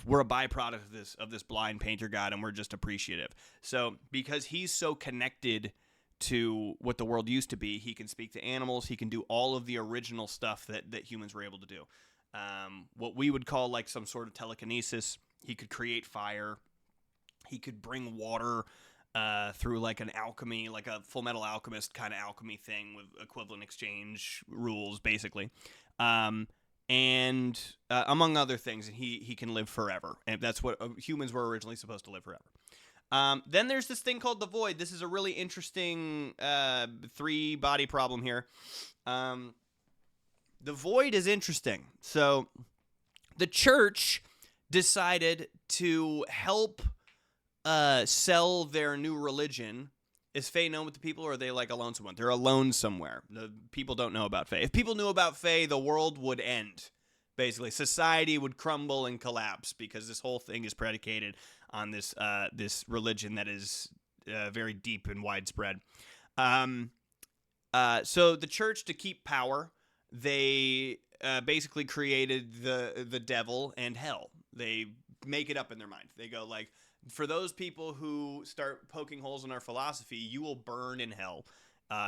we're a byproduct of this blind painter God, and we're just appreciative. So because he's so connected to what the world used to be, he can speak to animals. He can do all of the original stuff that humans were able to do. What we would call like some sort of telekinesis. He could create fire. He could bring water through like an alchemy, like a Full Metal Alchemist kind of alchemy thing with equivalent exchange rules, basically. And among other things, he can live forever. And that's what humans were originally supposed to live forever. Then there's this thing called the Void. This is a really interesting 3-body problem here. The Void is interesting. So the church decided to help sell their new religion. Is Fae known with the people, or are they like alone somewhere? They're alone somewhere. The people don't know about Fae. If people knew about Fae, the world would end. Basically, society would crumble and collapse because this whole thing is predicated on this religion that is very deep and widespread. So the church, to keep power, they basically created the devil and hell. They make it up in their mind. They go like, for those people who start poking holes in our philosophy, you will burn in hell.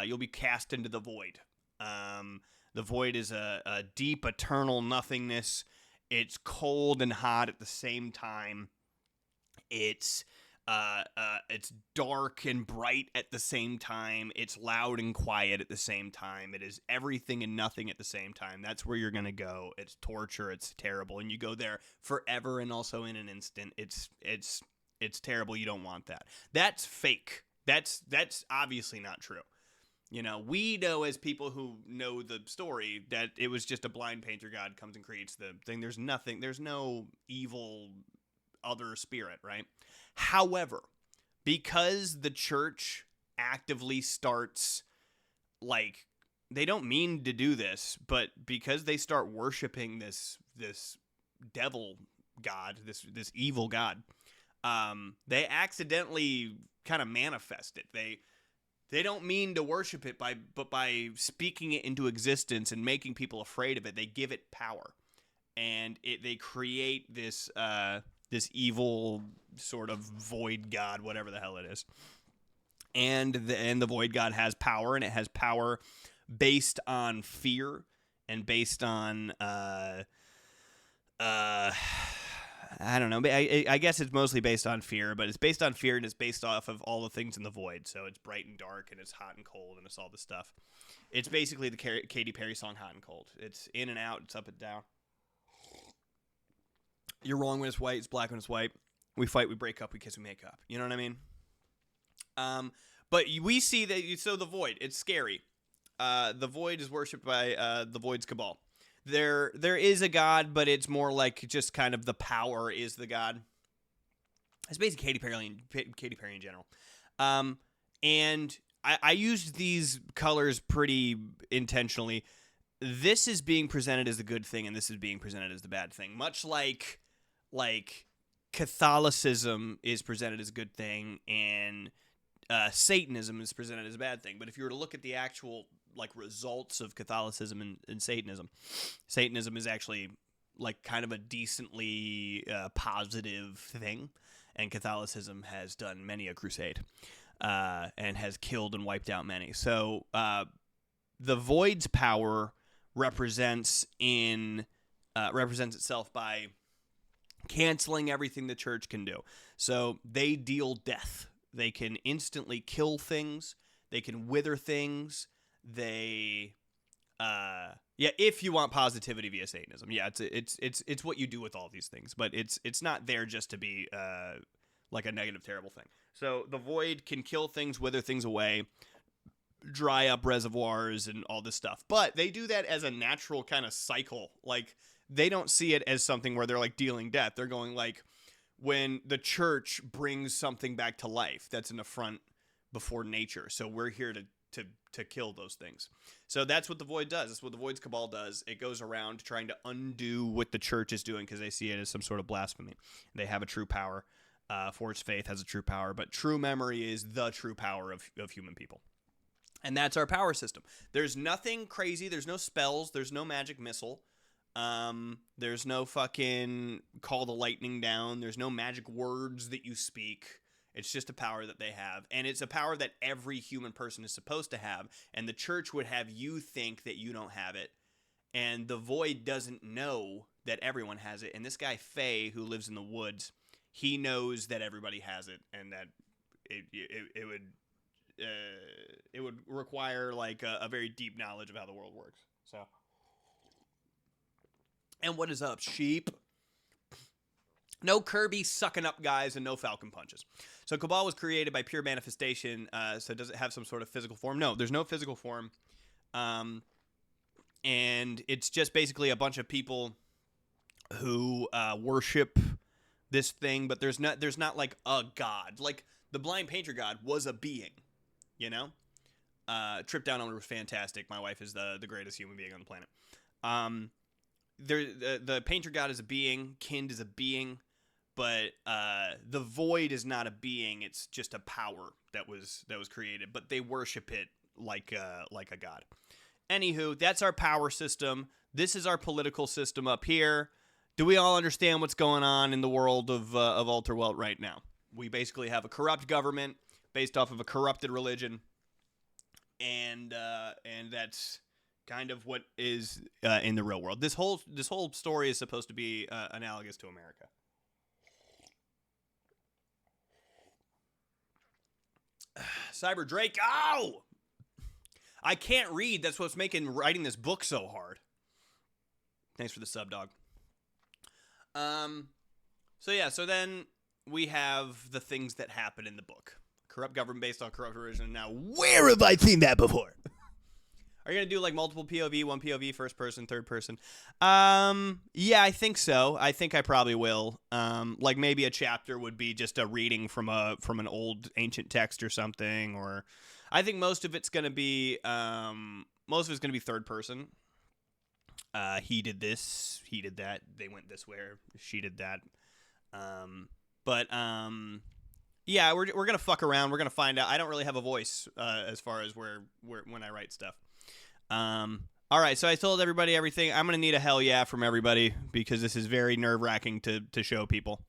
You'll be cast into the void. The void is a deep, eternal nothingness. It's cold and hot at the same time. It's dark and bright at the same time. It's loud and quiet at the same time. It is everything and nothing at the same time. That's where you're going to go. It's torture. It's terrible. And you go there forever and also in an instant. It's terrible. You don't want that. That's fake. That's obviously not true. You know, we know as people who know the story that it was just a blind painter god comes and creates the thing. There's no evil other spirit, right? However, because the church actively starts, like, they don't mean to do this, but because they start worshiping this devil god, this evil god, they accidentally kind of manifest it. They don't mean to worship it but by speaking it into existence and making people afraid of it, they give it power, and they create this evil sort of void god, whatever the hell it is. And the void god has power, and it has power based on fear and based on I don't know. I guess it's mostly based on fear, but it's based on fear, and it's based off of all the things in the void. So it's bright and dark, and it's hot and cold, and it's all this stuff. It's basically the Katy Perry song "Hot and Cold." It's in and out. It's up and down. You're wrong when it's white. It's black when it's white. We fight. We break up. We kiss. We make up. You know what I mean? But we see that. So the void. It's scary. The void is worshipped by the void's cabal. There is a god, but it's more like just kind of the power is the god. It's basically Katy Perry in general. And I used these colors pretty intentionally. This is being presented as the good thing, and this is being presented as the bad thing. Much like Catholicism is presented as a good thing, and Satanism is presented as a bad thing. But if you were to look at the actual results of Catholicism and Satanism is actually like kind of a decently positive thing, and Catholicism has done many a crusade and has killed and wiped out many. So the void's power represents itself by canceling everything the church can do. So they deal death. They can instantly kill things. They can wither things. If you want positivity via Satanism, it's what you do with all these things, but it's not there just to be like a negative, terrible thing. So the void can kill things, wither things away, dry up reservoirs, and all this stuff. But they do that as a natural kind of cycle. Like, they don't see it as something where they're like dealing death. They're going like, when the church brings something back to life, that's an affront before nature. So we're here to kill those things. So that's what the void does. That's what the void's cabal does. It goes around trying to undo what the church is doing because they see it as some sort of blasphemy. They have a true power. Forged faith has a true power, but true memory is the true power of human people. And that's our power system. There's nothing crazy. There's no spells. There's no magic missile. There's no fucking call the lightning down. There's no magic words that you speak. It's just a power that they have. And it's a power that every human person is supposed to have. And the church would have you think that you don't have it. And the void doesn't know that everyone has it. And this guy, Faye, who lives in the woods, he knows that everybody has it. And that it would require like a very deep knowledge of how the world works. So, and what is up, sheep? No Kirby sucking up guys and no Falcon punches. So Cabal was created by pure manifestation. So does it have some sort of physical form? No, there's no physical form. And it's just basically a bunch of people who worship this thing, but there's not like a god. Like the Blind Painter god was a being, you know. Trip Down Under was fantastic. My wife is the greatest human being on the planet. The Painter god is a being. Kind is a being, but the Void is not a being. It's just a power that was created. But they worship it like a god. Anywho, that's our power system. This is our political system up here. Do we all understand what's going on in the world of Alterwelt right now? We basically have a corrupt government based off of a corrupted religion, and that's kind of what is in the real world. This whole story is supposed to be analogous to America. Cyber Drake, ow! I can't read. That's what's making writing this book so hard. Thanks for the sub, dog. So then we have the things that happen in the book. Corrupt government based on corrupt religion. Now, where have I seen that before? Are you going to do like multiple POV, one POV, first person, third person? Yeah, I think so. I think I probably will. Like maybe a chapter would be just a reading from an old ancient text or something, or I think most of it's going to be third person. He did this, he did that, they went this way, she did that. Yeah, we're gonna fuck around. We're gonna find out. I don't really have a voice as far as where when I write stuff. All right, so I told everybody everything. I'm gonna need a hell yeah from everybody because this is very nerve-wracking to show people.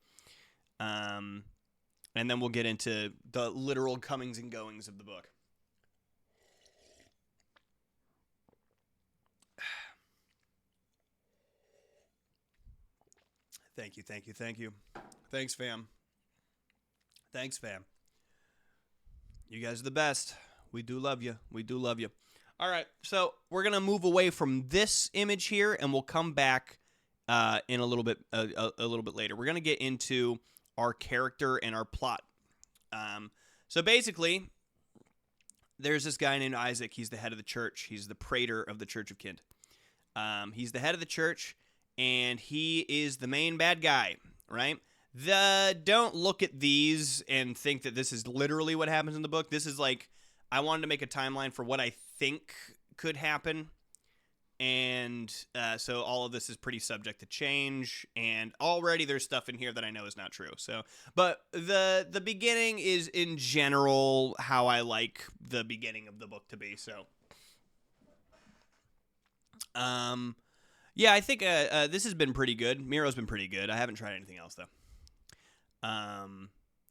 And then we'll get into the literal comings and goings of the book. Thank you. Thanks, fam. You guys are the best. We do love you. All right, so we're going to move away from this image here, and we'll come back in a little bit later. We're going to get into our character and our plot. So basically, there's this guy named Isaac. He's the head of the church. He's the praetor of the Church of Kind. He's the head of the church, and he is the main bad guy, right? Don't look at these and think that this is literally what happens in the book. This is like, I wanted to make a timeline for what I think could happen. And so all of this is pretty subject to change. And already there's stuff in here that I know is not true. So, but the beginning is in general how I like the beginning of the book to be. So, yeah, I think this has been pretty good. Miro's been pretty good. I haven't tried anything else, though.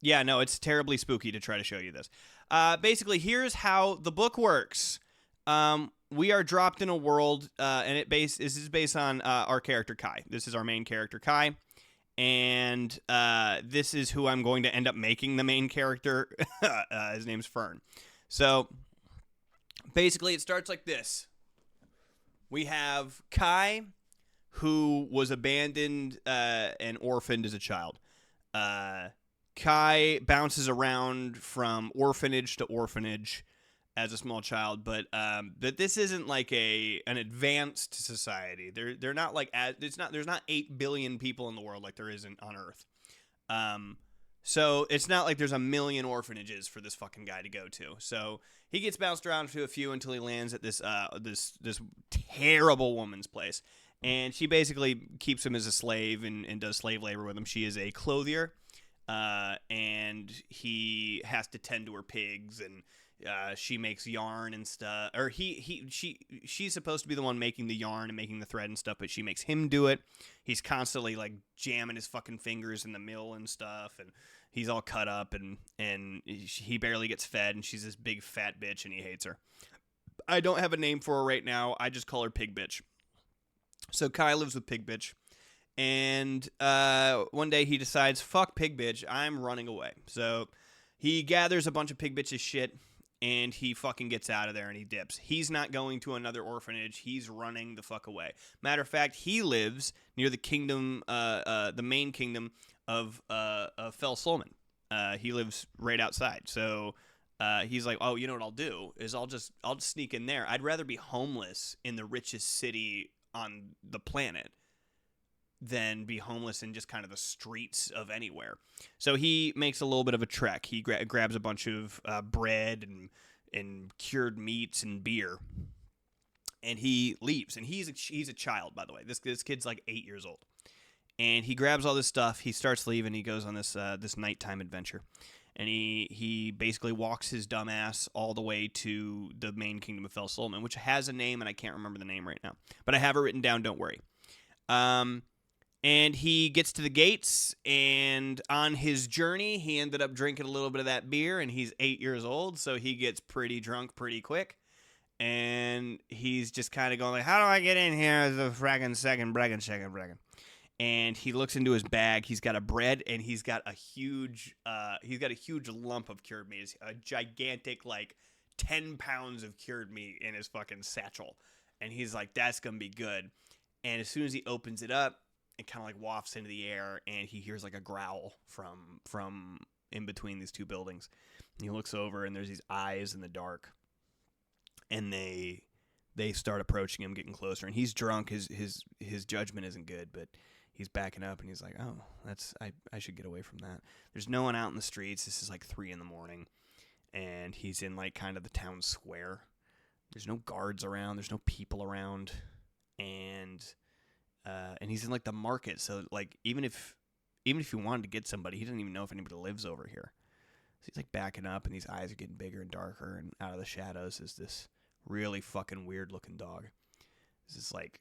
Yeah, no, it's terribly spooky to try to show you this. Basically, here's how the book works. We are dropped in a world, and this is based on our character, Kai. This is our main character, Kai. And this is who I'm going to end up making the main character. His name's Fern. So, basically, it starts like this. We have Kai, who was abandoned and orphaned as a child. Kai bounces around from orphanage to orphanage as a small child, but this isn't like an advanced society. They're not like there's not 8 billion people in the world like there isn't on Earth. So it's not like there's a million orphanages for this fucking guy to go to. So he gets bounced around to a few until he lands at this terrible woman's place. And she basically keeps him as a slave and does slave labor with him. She is a clothier, and he has to tend to her pigs, and she makes yarn and stuff. Or she's supposed to be the one making the yarn and making the thread and stuff, but she makes him do it. He's constantly like jamming his fucking fingers in the mill and stuff, and he's all cut up, and he barely gets fed, and she's this big fat bitch, and he hates her. I don't have a name for her right now. I just call her Pig Bitch. So Kai lives with Pig Bitch, and one day he decides, fuck Pig Bitch, I'm running away. So He gathers a bunch of pig bitches shit, and he fucking gets out of there and he dips. He's not going to another orphanage. He's running the fuck away. Matter of fact, he lives near the kingdom, the main kingdom of Fel Solman. He lives right outside. So he's like, oh, you know what I'll do is I'll just sneak in there. I'd rather be homeless in the richest city on the planet than be homeless in just kind of the streets of anywhere. So he makes a little bit of a trek. He grabs a bunch of bread and cured meats and beer, and he leaves. And he's a child, by the way. This kid's like 8 years old, and he grabs all this stuff. He starts leaving. He goes on this nighttime adventure, and he basically walks his dumb ass all the way to the main kingdom of Fel Solman, which has a name, and I can't remember the name right now, but I have it written down. Don't worry. And he gets to the gates, and on his journey, he ended up drinking a little bit of that beer, and he's 8 years old, so he gets pretty drunk pretty quick. And he's just kind of going like, how do I get in here as a fraggin' second braggin'? And he looks into his bag. He's got a bread, and he's got a huge lump of cured meat. It's a gigantic, like, 10 pounds of cured meat in his fucking satchel. And he's like, that's going to be good. And as soon as he opens it up, it kind of like wafts into the air, and he hears like a growl from in between these two buildings. And he looks over, and there's these eyes in the dark, and they start approaching him, getting closer. And he's drunk. His judgment isn't good, but he's backing up, and he's like, oh, I should get away from that. There's no one out in the streets. This is like 3 a.m, and he's in like kind of the town square. There's no guards around. There's no people around, and he's in like the market, so like even if he wanted to get somebody, he doesn't even know if anybody lives over here. So he's like backing up, and these eyes are getting bigger and darker, and out of the shadows is this really fucking weird looking dog. It's this like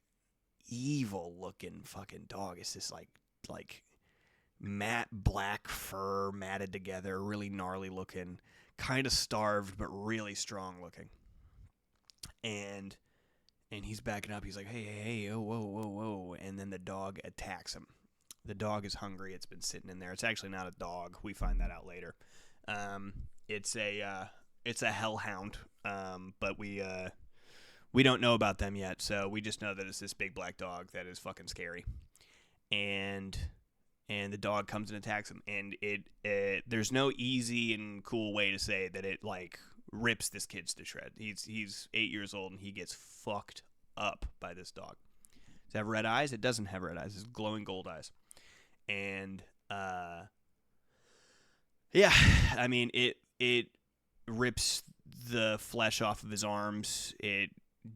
evil looking fucking dog. It's this like matte black fur matted together, really gnarly looking, kind of starved but really strong looking. And he's backing up. He's like, hey, oh, whoa. And then the dog attacks him. The dog is hungry. It's been sitting in there. It's actually not a dog. We find that out later. It's a hellhound, but we don't know about them yet. So we just know that it's this big black dog that is fucking scary. And the dog comes and attacks him. And there's no easy and cool way to say that it like rips this kid to shred. He's 8 years old, and he gets fucked up by this dog. Does it have red eyes? It doesn't have red eyes. It's glowing gold eyes. And yeah, I mean it rips the flesh off of his arms. It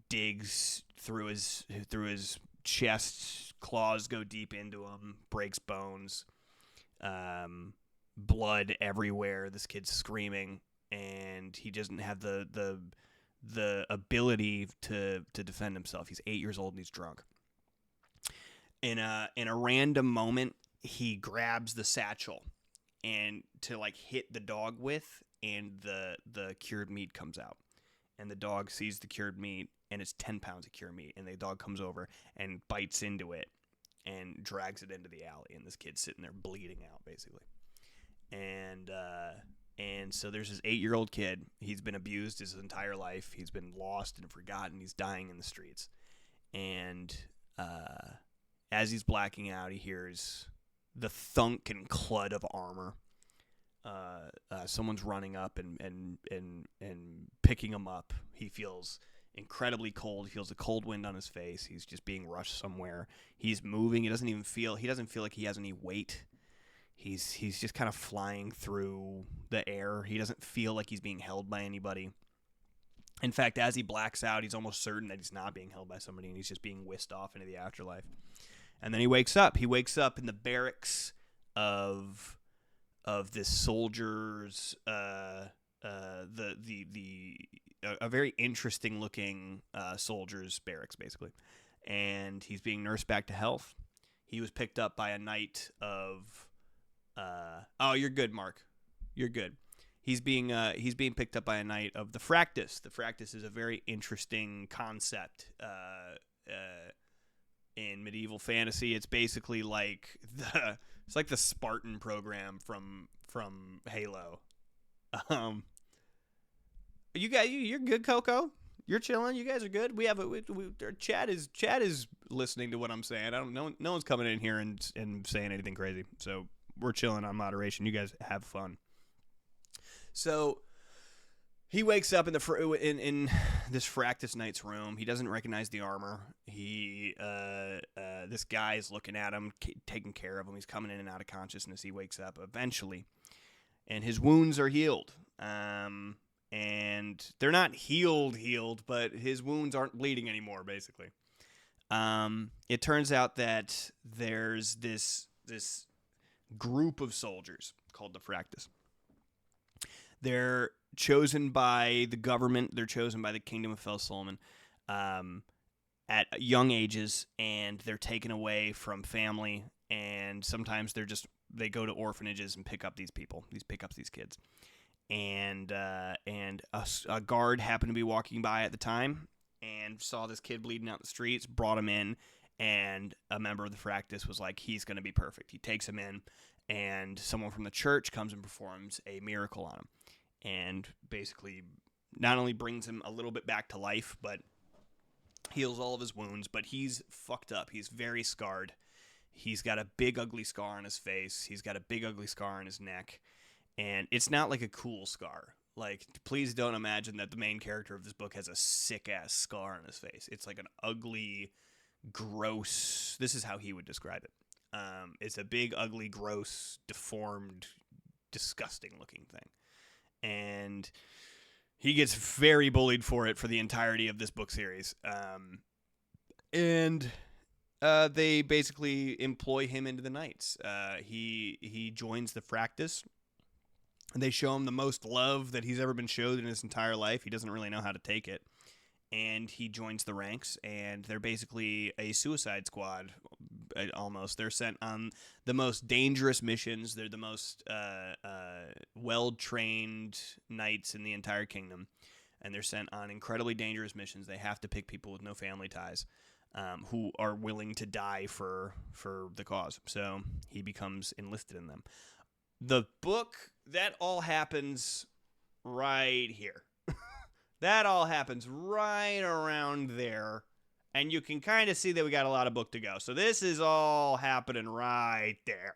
digs through his chest. Claws go deep into him. Breaks bones. Blood everywhere. This kid's screaming. And he doesn't have the ability to defend himself. He's 8 years old and he's drunk. In a random moment, he grabs the satchel and to like hit the dog with, and the cured meat comes out. And the dog sees the cured meat, and it's 10 pounds of cured meat. And the dog comes over and bites into it and drags it into the alley. And this kid's sitting there bleeding out, basically. And so there's this 8-year-old kid. He's been abused his entire life. He's been lost and forgotten. He's dying in the streets. And as he's blacking out, he hears the thunk and clud of armor. Someone's running up and picking him up. He feels incredibly cold. He feels the cold wind on his face. He's just being rushed somewhere. He's moving. He doesn't feel like he has any weight. He's just kind of flying through the air. He doesn't feel like he's being held by anybody. In fact, as he blacks out, he's almost certain that he's not being held by somebody, and he's just being whisked off into the afterlife. And then he wakes up. He wakes up in the barracks of this soldier's a very interesting looking soldier's barracks, basically. And he's being nursed back to health. He was picked up by a knight of oh, you're good, Mark. You're good. He's being picked up by a knight of the Fractus. The Fractus is a very interesting concept in medieval fantasy. It's basically like the Spartan program from Halo. Um, you guys, you're good, Coco. You're chilling. You guys are good. We have Chad is listening to what I'm saying. I don't know. No one's coming in here and saying anything crazy. So we're chilling on moderation. You guys have fun. So he wakes up in this Fractus Knight's room. He doesn't recognize the armor. This guy is looking at him, taking care of him. He's coming in and out of consciousness. He wakes up eventually, and his wounds are healed. And they're not healed, but his wounds aren't bleeding anymore, basically. It turns out that there's this group of soldiers called the Fractus. They're chosen by the government. They're chosen by the Kingdom of Fel Solomon at young ages, and they're taken away from family. And sometimes they go to orphanages and pick up these people. Pick up these kids. And a guard happened to be walking by at the time and saw this kid bleeding out in the streets, brought him in, and a member of the Fractus was like, he's going to be perfect. He takes him in, and someone from the church comes and performs a miracle on him, and basically not only brings him a little bit back to life, but heals all of his wounds. But he's fucked up. He's very scarred. He's got a big, ugly scar on his face. He's got a big, ugly scar on his neck. And it's not like a cool scar. Like, please don't imagine that the main character of this book has a sick-ass scar on his face. It's like an ugly, gross... This is how he would describe it. It's a big, ugly, gross, deformed, disgusting-looking thing. And he gets very bullied for it for the entirety of this book series. And they basically employ him into the Knights. He joins the Fractus. They show him the most love that he's ever been showed in his entire life. He doesn't really know how to take it. And he joins the ranks, and they're basically a suicide squad, almost. They're sent on the most dangerous missions. They're the most well-trained knights in the entire kingdom. And they're sent on incredibly dangerous missions. They have to pick people with no family ties who are willing to die for the cause. So he becomes enlisted in them. The book, that all happens right here. That all happens right around there. And you can kind of see that we got a lot of book to go. So this is all happening right there.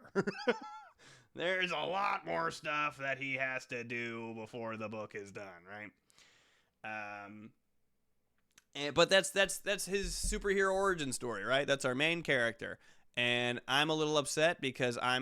There's a lot more stuff that he has to do before the book is done, right? But that's his superhero origin story, right? That's our main character. And I'm a little upset because I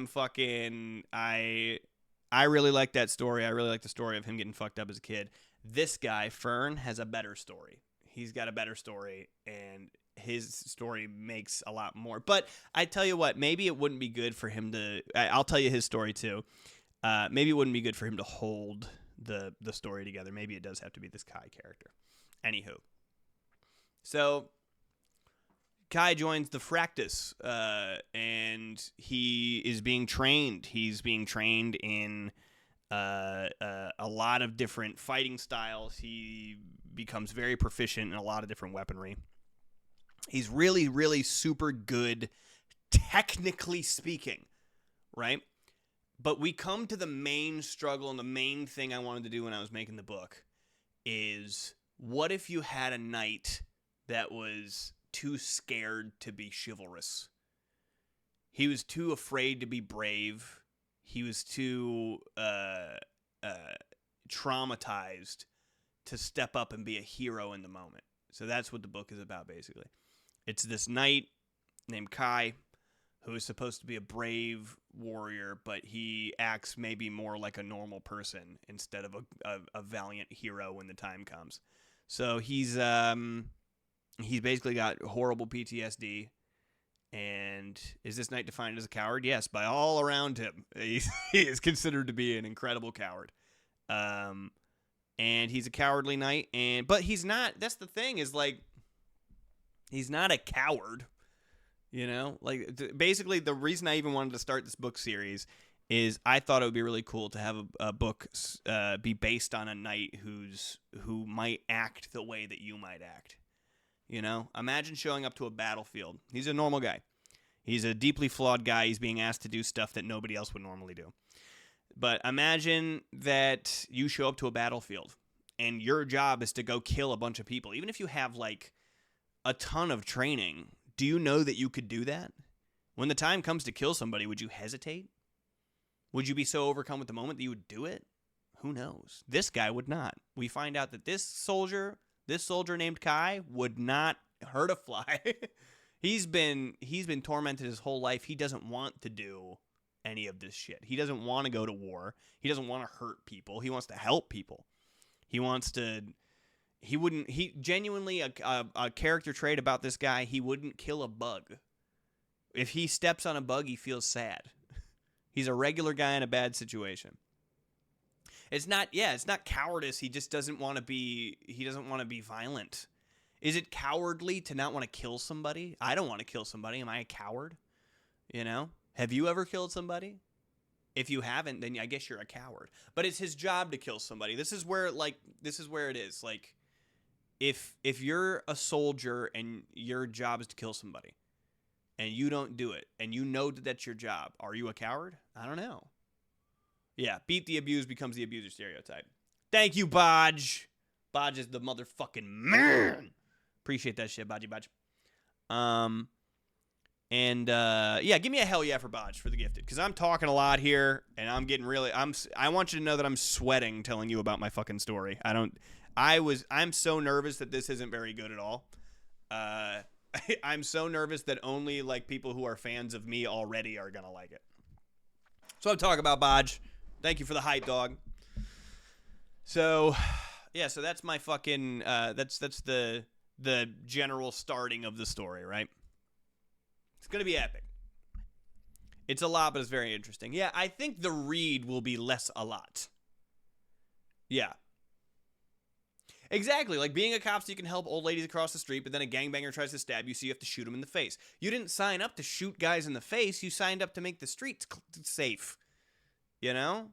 really like that story. I really like the story of him getting fucked up as a kid. This guy, Fern, has a better story. He's got a better story, and his story makes a lot more. But I tell you what, maybe it wouldn't be good for him to... I'll tell you his story, too. Maybe it wouldn't be good for him to hold the story together. Maybe it does have to be this Kai character. Anywho. So... Kai joins the Fractus, and he is being trained. He's being trained in a lot of different fighting styles. He becomes very proficient in a lot of different weaponry. He's really, really super good, technically speaking, right? But we come to the main struggle, and the main thing I wanted to do when I was making the book is, what if you had a knight that was... too scared to be chivalrous? He was too afraid to be brave. He was too traumatized to step up and be a hero in the moment. So that's what the book is about, basically. It's this knight named Kai who is supposed to be a brave warrior, but he acts maybe more like a normal person instead of a valiant hero when the time comes. So he's basically got horrible PTSD, and is this knight defined as a coward? Yes, by all around him. He is considered to be an incredible coward. And he's a cowardly knight, but he's not, that's the thing, is like, he's not a coward, you know? Like, basically, the reason I even wanted to start this book series is I thought it would be really cool to have a book be based on a knight who might act the way that you might act. You know, imagine showing up to a battlefield. He's a normal guy. He's a deeply flawed guy. He's being asked to do stuff that nobody else would normally do. But imagine that you show up to a battlefield and your job is to go kill a bunch of people. Even if you have like a ton of training, do you know that you could do that? When the time comes to kill somebody, would you hesitate? Would you be so overcome with the moment that you would do it? Who knows? This guy would not. We find out that this soldier named Kai, would not hurt a fly. He's been tormented his whole life. He doesn't want to do any of this shit. He doesn't want to go to war. He doesn't want to hurt people. He wants to help people. He genuinely, a character trait about this guy, he wouldn't kill a bug. If he steps on a bug, he feels sad. He's a regular guy in a bad situation. It's not cowardice. He just doesn't want to be violent. Is it cowardly to not want to kill somebody? I don't want to kill somebody. Am I a coward? You know? Have you ever killed somebody? If you haven't, then I guess you're a coward. But it's his job to kill somebody. This is where it is. Like, if you're a soldier and your job is to kill somebody, and you don't do it, and you know that that's your job, are you a coward? I don't know. Yeah, beat the abused becomes the abuser stereotype. Thank you, Bodge. Bodge is the motherfucking man. Appreciate that shit, Bodgy Bodge. Yeah, give me a hell yeah for Bodge for the gifted, because I'm talking a lot here, and I'm getting really, I want you to know that I'm sweating telling you about my fucking story. I'm so nervous that this isn't very good at all. I'm so nervous that only like people who are fans of me already are gonna like it. So I'm talking about Bodge. Thank you for the hype, dog. So, yeah, so that's my fucking that's the general starting of the story, right? It's gonna be epic. It's a lot, but it's very interesting. Yeah, I think the read will be less a lot. Yeah. Exactly, like being a cop so you can help old ladies across the street, but then a gangbanger tries to stab you, so you have to shoot him in the face. You didn't sign up to shoot guys in the face. You signed up to make the streets safe. You know?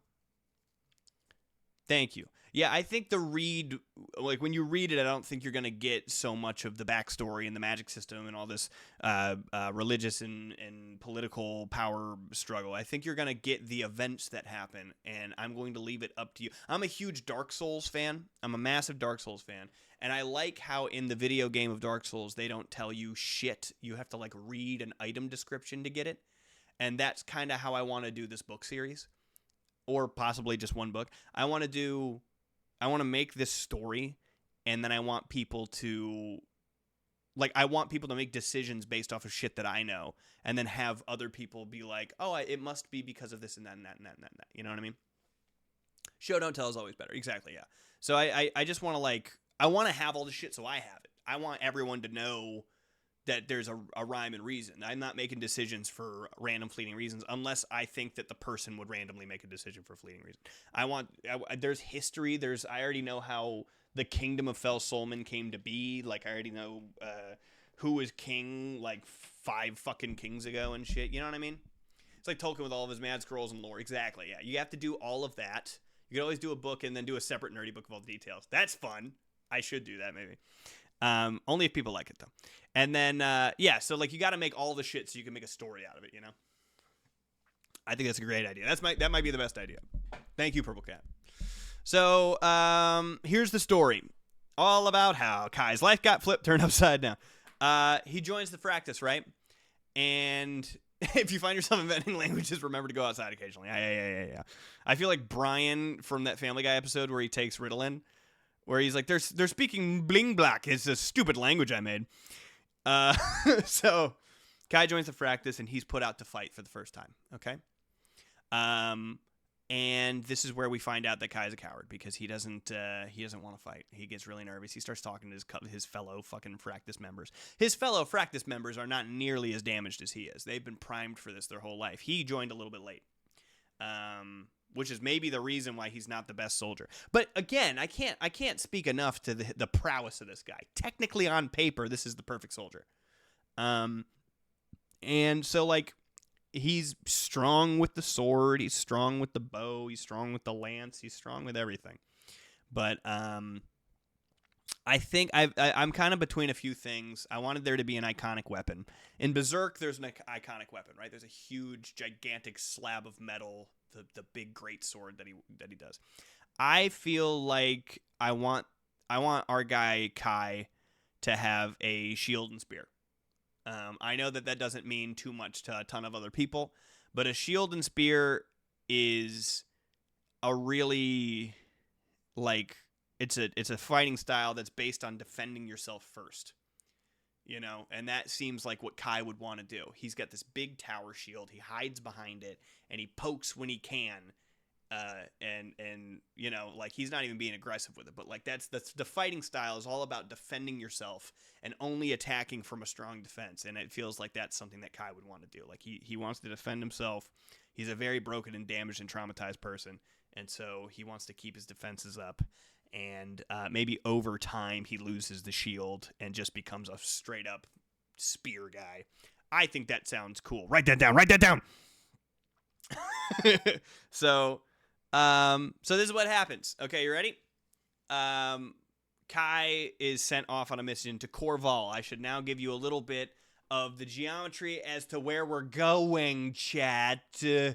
Thank you. Yeah, I think the read, like when you read it, I don't think you're going to get so much of the backstory and the magic system and all this religious and political power struggle. I think you're going to get the events that happen, and I'm going to leave it up to you. I'm a huge Dark Souls fan. I'm a massive Dark Souls fan, and I like how in the video game of Dark Souls, they don't tell you shit. You have to like read an item description to get it, and that's kind of how I want to do this book series, or possibly just one book. I want to make this story, and then I want people to make decisions based off of shit that I know, and then have other people be like, oh, it must be because of this and that and that and that and that. And that. You know what I mean? Show, don't tell is always better. Exactly, yeah. So I just want to I want to have all the shit so I have it. I want everyone to know that there's a rhyme and reason. I'm not making decisions for random fleeting reasons unless I think that the person would randomly make a decision for a fleeting reason. There's history. I already know how the kingdom of Fel Solman came to be. Like, I already know who was king like 5 fucking kings ago and shit. You know what I mean? It's like Tolkien with all of his mad scrolls and lore. Exactly, yeah. You have to do all of that. You can always do a book and then do a separate nerdy book of all the details. That's fun. I should do that maybe. Only if people like it though. And then so like you got to make all the shit so you can make a story out of it, you know? I think that's a great idea. That might be the best idea. Thank you, Purple Cat. So, here's the story. All about how Kai's life got turned upside down. He joins the Fractus, right? And if you find yourself inventing languages, remember to go outside occasionally. Yeah. I feel like Brian from that Family Guy episode where he takes Ritalin, where he's like, they're speaking bling black. It's a stupid language I made. So Kai joins the Fractus, and he's put out to fight for the first time. Okay. And this is where we find out that Kai's a coward because he doesn't want to fight. He gets really nervous. He starts talking to his fellow fucking Fractus members. His fellow Fractus members are not nearly as damaged as he is. They've been primed for this their whole life. He joined a little bit late. Which is maybe the reason why he's not the best soldier. But again, I can't speak enough to the prowess of this guy. Technically, on paper, this is the perfect soldier. And so like he's strong with the sword, he's strong with the bow, he's strong with the lance, he's strong with everything. But I think I'm kind of between a few things. I wanted there to be an iconic weapon. In Berserk, there's an iconic weapon, right? There's a huge, gigantic slab of metal the big great sword that he does. I feel like I want our guy Kai to have a shield and spear. I know that doesn't mean too much to a ton of other people, but a shield and spear is a really, like, it's a fighting style that's based on defending yourself first. You know, and that seems like what Kai would want to do. He's got this big tower shield. He hides behind it, and he pokes when he can. And you know, like, he's not even being aggressive with it. But, like, that's the fighting style is all about defending yourself and only attacking from a strong defense. And it feels like that's something that Kai would want to do. Like, he wants to defend himself. He's a very broken and damaged and traumatized person. And so he wants to keep his defenses up. And maybe over time he loses the shield and just becomes a straight up spear guy. I think that sounds cool. Write that down. So this is what happens. Okay, you ready? Kai is sent off on a mission to Corval. I should now give you a little bit of the geometry as to where we're going, chat. So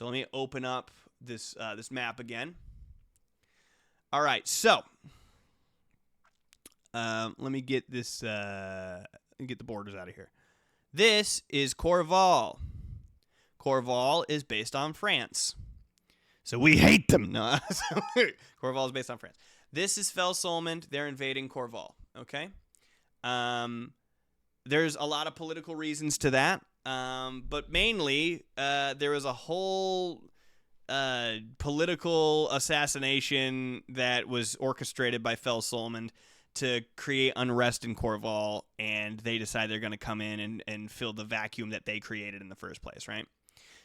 let me open up this map again. All right, so let me get this. Get the borders out of here. This is Corval. Corval is based on France, so we hate them. No, Corval is based on France. This is Felsolmond. They're invading Corval. Okay. There's a lot of political reasons to that, but mainly there was a whole political assassination that was orchestrated by Felsolmond to create unrest in Corval, and they decide they're going to come in and fill the vacuum that they created in the first place, right?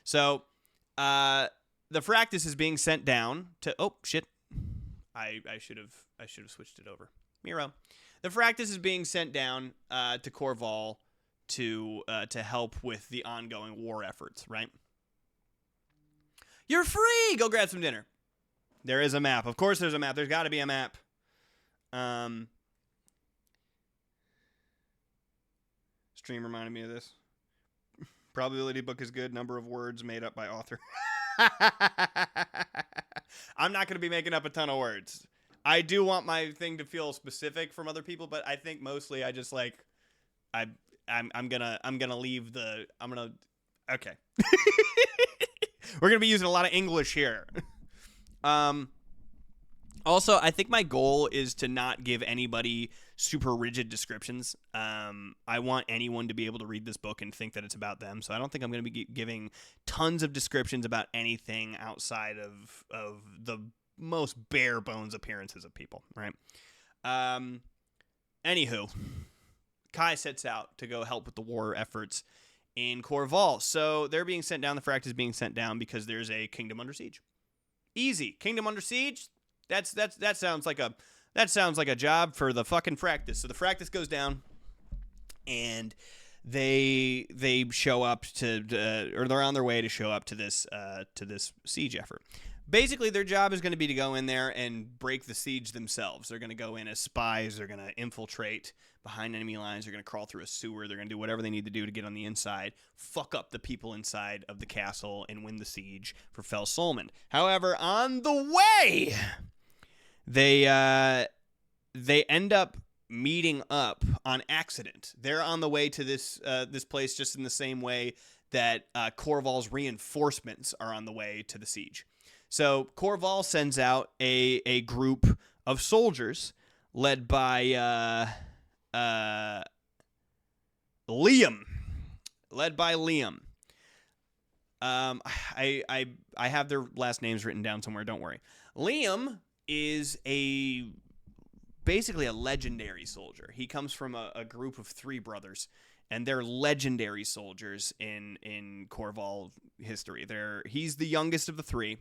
So the Fractus is being sent down to... Oh, shit. I should have switched it over. Miro. The Fractus is being sent down to Corval to help with the ongoing war efforts, right? You're free! Go grab some dinner. There is a map. Of course there's a map. There's got to be a map. Stream reminded me of this. Probability book is good. Number of words made up by author. I'm not going to be making up a ton of words. I do want my thing to feel specific from other people, but I think mostly I just like... I'm gonna leave the... Okay. We're going to be using a lot of English here. Also, I think my goal is to not give anybody super rigid descriptions. I want anyone to be able to read this book and think that it's about them. So I don't think I'm going to be giving tons of descriptions about anything outside of the most bare bones appearances of people, right? Anywho, Kai sets out to go help with the war efforts in Corval. So they're being sent down. The Fractus is being sent down because there's a kingdom under siege. Easy. Kingdom under siege. That sounds like a job for the fucking Fractus. So the Fractus goes down, and they show up or they're on their way to show up to this siege effort. Basically, their job is going to be to go in there and break the siege themselves. They're going to go in as spies. They're going to infiltrate behind enemy lines. They're going to crawl through a sewer. They're going to do whatever they need to do to get on the inside, fuck up the people inside of the castle, and win the siege for Felsolmond. However, on the way, they end up meeting up on accident. They're on the way to this place just in the same way that Corval's reinforcements are on the way to the siege. So Corval sends out a group of soldiers led by Liam. I have their last names written down somewhere. Don't worry. Liam is basically a legendary soldier. He comes from a group of three brothers, and they're legendary soldiers in Corval history. He's the youngest of the three.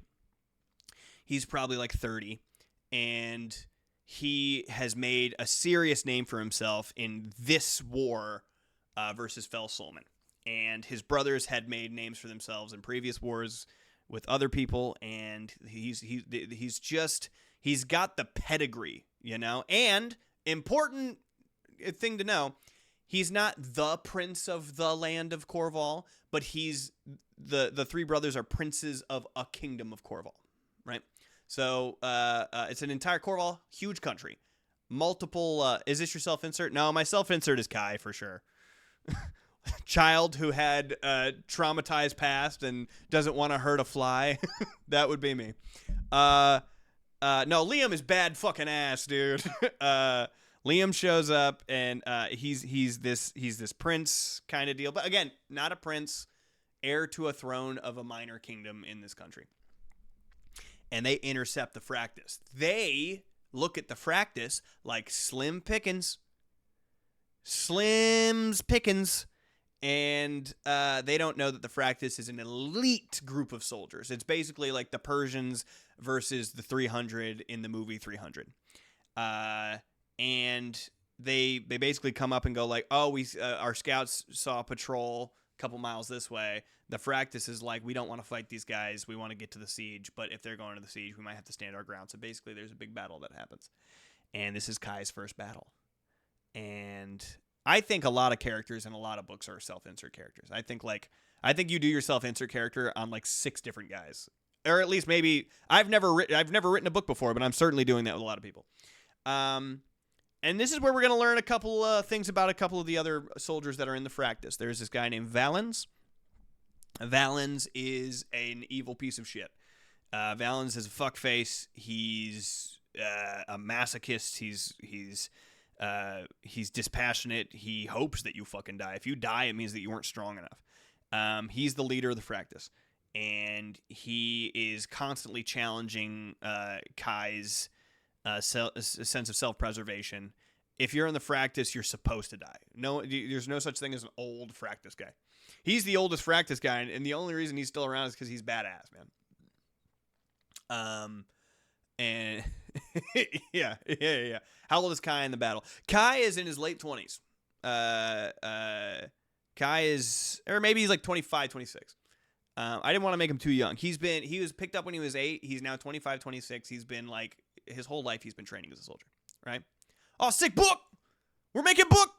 He's probably like 30, and he has made a serious name for himself in this war versus Felsolmond. And his brothers had made names for themselves in previous wars with other people, and he's got the pedigree, you know. And important thing to know, He's not the prince of the land of Corval, but he's the three brothers are princes of a kingdom of Corval, right? So it's an entire Corval, huge country, multiple. Is this your self insert? No, my self insert is Kai for sure. Child who had traumatized past and doesn't want to hurt a fly. That would be me. No, Liam is bad fucking ass, dude. Liam shows up and he's this prince kind of deal, but again, not a prince, heir to a throne of a minor kingdom in this country. And they intercept the Fractus. They look at the Fractus like Slim Pickens. Slim's Pickens. And they don't know that the Fractus is an elite group of soldiers. It's basically like the Persians versus the 300 in the movie 300. And they basically come up and go like, oh, our scouts saw a patrol a couple miles this way. The Fractus is like, we don't want to fight these guys. We want to get to the siege. But if they're going to the siege, we might have to stand our ground. So basically there's a big battle that happens. And this is Kai's first battle. And I think a lot of characters in a lot of books are self-insert characters. I think you do your self-insert character on like 6 different guys, or at least maybe I've never written a book before, but I'm certainly doing that with a lot of people. And this is where we're going to learn a couple things about a couple of the other soldiers that are in the Fractus. There's this guy named Valens. Valens is an evil piece of shit. Valens is a fuckface. He's a masochist. He's dispassionate. He hopes that you fucking die. If you die, it means that you weren't strong enough. He's the leader of the Fractus, and he is constantly challenging Kai's sense of self-preservation. If you're in the Fractus, you're supposed to die. No, there's no such thing as an old Fractus guy. He's the oldest Fractus guy, and the only reason he's still around is because he's badass, man. And yeah. How old is Kai in the battle? Kai is in his late 20s. Kai is, or maybe he's like 25, 26. I didn't want to make him too young. He was picked up when he was 8. He's now 25, 26. He's been like, his whole life he's been training as a soldier, right? Oh, sick book! We're making book!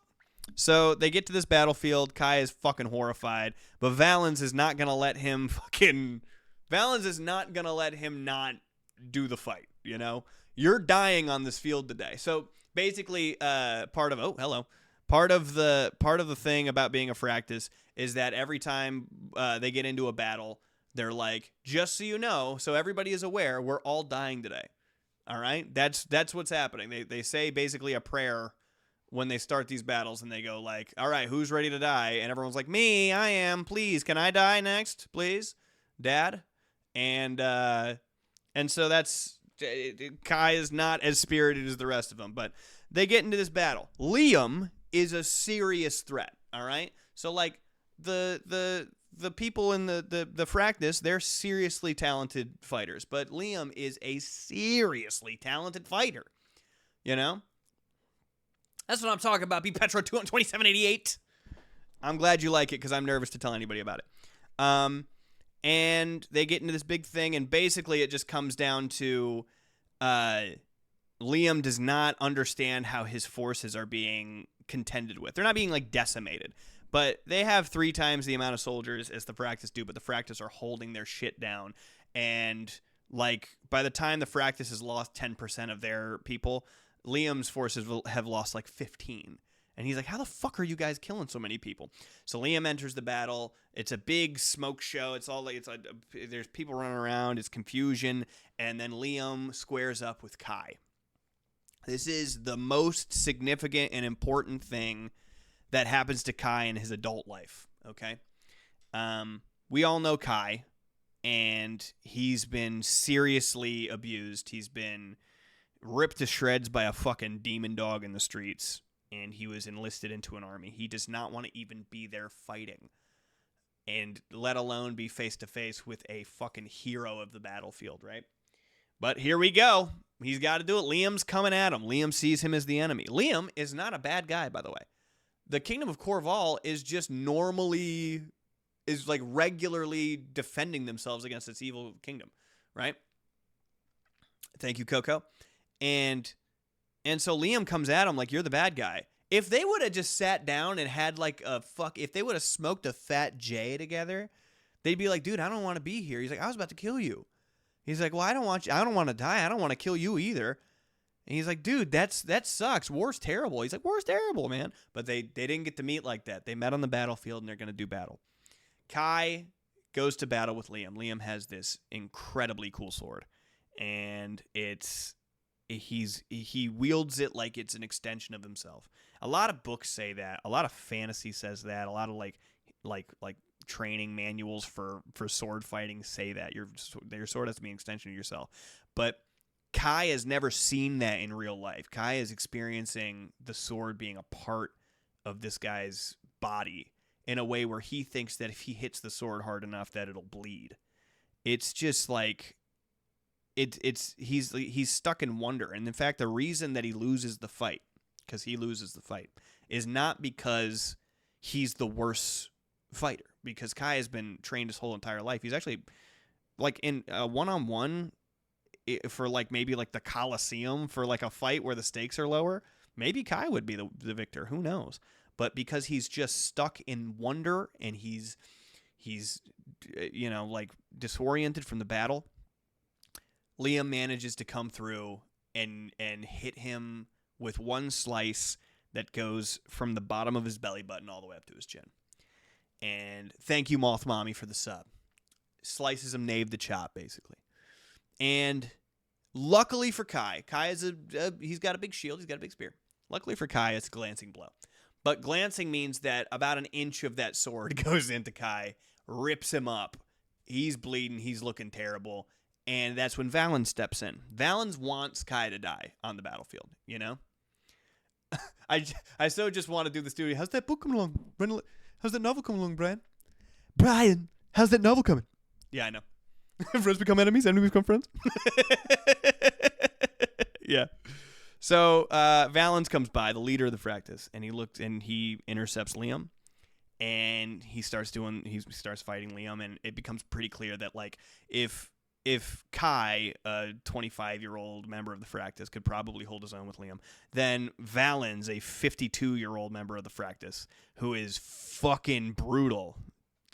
So they get to this battlefield. Kai is fucking horrified, but Valens is not gonna let him not do the fight, you know? You're dying on this field today. So basically, part of the thing about being a Fractus is that every time they get into a battle, they're like, just so you know, so everybody is aware, we're all dying today. All right? That's what's happening. They say basically a prayer when they start these battles, and they go like, all right, who's ready to die? And everyone's like, me, I am. Please, can I die next, please, Dad? And so that's Kai is not as spirited as the rest of them, but they get into this battle. Liam is a serious threat. All right, so like the people in the Fractus, they're seriously talented fighters, but Liam is a seriously talented fighter. You know, that's what I'm talking about. B Petro 2788. I'm glad you like it because I'm nervous to tell anybody about it. And they get into this big thing, and basically it just comes down to Liam does not understand how his forces are being contended with. They're not being, like, decimated, but they have 3 times the amount of soldiers as the Fractus do, but the Fractus are holding their shit down, and, like, by the time the Fractus has lost 10% of their people, Liam's forces will have lost, like, 15. And he's like, how the fuck are you guys killing so many people? So Liam enters the battle. It's a big smoke show. It's all like, there's people running around. It's confusion. And then Liam squares up with Kai. This is the most significant and important thing that happens to Kai in his adult life. Okay. We all know Kai, and he's been seriously abused. He's been ripped to shreds by a fucking demon dog in the streets. And he was enlisted into an army. He does not want to even be there fighting, and let alone be face-to-face with a fucking hero of the battlefield, right? But here we go. He's got to do it. Liam's coming at him. Liam sees him as the enemy. Liam is not a bad guy, by the way. The Kingdom of Corval is just regularly defending themselves against its evil kingdom, right? Thank you, Coco. And so Liam comes at him like, you're the bad guy. If they would have just sat down and had like if they would have smoked a fat J together, they'd be like, dude, I don't want to be here. He's like, I was about to kill you. He's like, well, I don't want to die. I don't want to kill you either. And he's like, dude, that sucks. War's terrible. He's like, war's terrible, man. But they didn't get to meet like that. They met on the battlefield, and they're going to do battle. Kai goes to battle with Liam. Liam has this incredibly cool sword, and he wields it like it's an extension of himself. A lot of books say that. A lot of fantasy says that. A lot of like training manuals for sword fighting say that your sword has to be an extension of yourself. But Kai has never seen that in real life. Kai is experiencing the sword being a part of this guy's body in a way where he thinks that if he hits the sword hard enough that it'll bleed. It's just like he's stuck in wonder. And in fact, the reason that he loses the fight, is not because he's the worst fighter, because Kai has been trained his whole entire life. He's actually like in a one-on-one for like maybe like the Coliseum for like a fight where the stakes are lower, maybe Kai would be the victor. Who knows? But because he's just stuck in wonder and he's like disoriented from the battle, Liam manages to come through and hit him with one slice that goes from the bottom of his belly button all the way up to his chin. And thank you, Moth Mommy, for the sub. Slices him nave the chop, basically. And luckily for Kai is he's got a big shield, he's got a big spear. Luckily for Kai, it's a glancing blow. But glancing means that about an inch of that sword goes into Kai, rips him up. He's bleeding, he's looking terrible. And that's when Valens steps in. Valens wants Kai to die on the battlefield, you know? I so just want to do the studio. How's that book coming along? How's that novel coming along, Brian? Brian, how's that novel coming? Yeah, I know. Friends become enemies, enemies become friends. Yeah. So Valens comes by, the leader of the Fractus, and he intercepts Liam, and he starts fighting Liam, and it becomes pretty clear that like if Kai, a 25-year-old member of the Fractus, could probably hold his own with Liam, then Valens, a 52-year-old member of the Fractus, who is fucking brutal,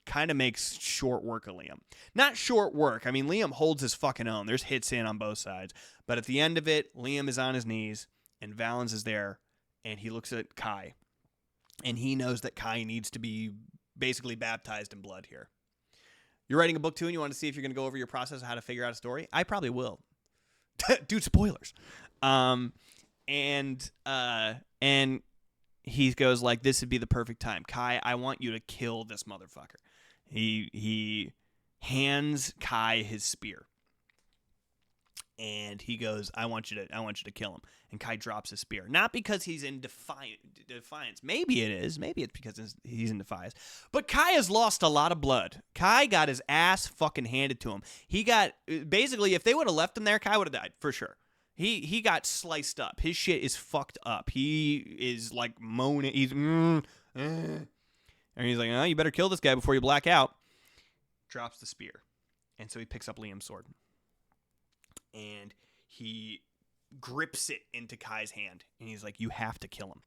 kind of makes short work of Liam. Not short work. I mean, Liam holds his fucking own. There's hits in on both sides. But at the end of it, Liam is on his knees, and Valens is there, and he looks at Kai, and he knows that Kai needs to be basically baptized in blood here. You're writing a book too, and you want to see if you're going to go over your process of how to figure out a story? I probably will. Dude, spoilers. And he goes like, this would be the perfect time. Kai, I want you to kill this motherfucker. He hands Kai his spear. And he goes, I want you to kill him. And Kai drops his spear. Not because he's in defiance. Maybe it is. Maybe it's because he's in defiance. But Kai has lost a lot of blood. Kai got his ass fucking handed to him. He got, basically, if they would have left him there, Kai would have died, for sure. He got sliced up. His shit is fucked up. He is like moaning. He's, and he's like, oh, you better kill this guy before you black out. Drops the spear. And so he picks up Liam's sword. And he grips it into Kai's hand. And he's like, you have to kill him.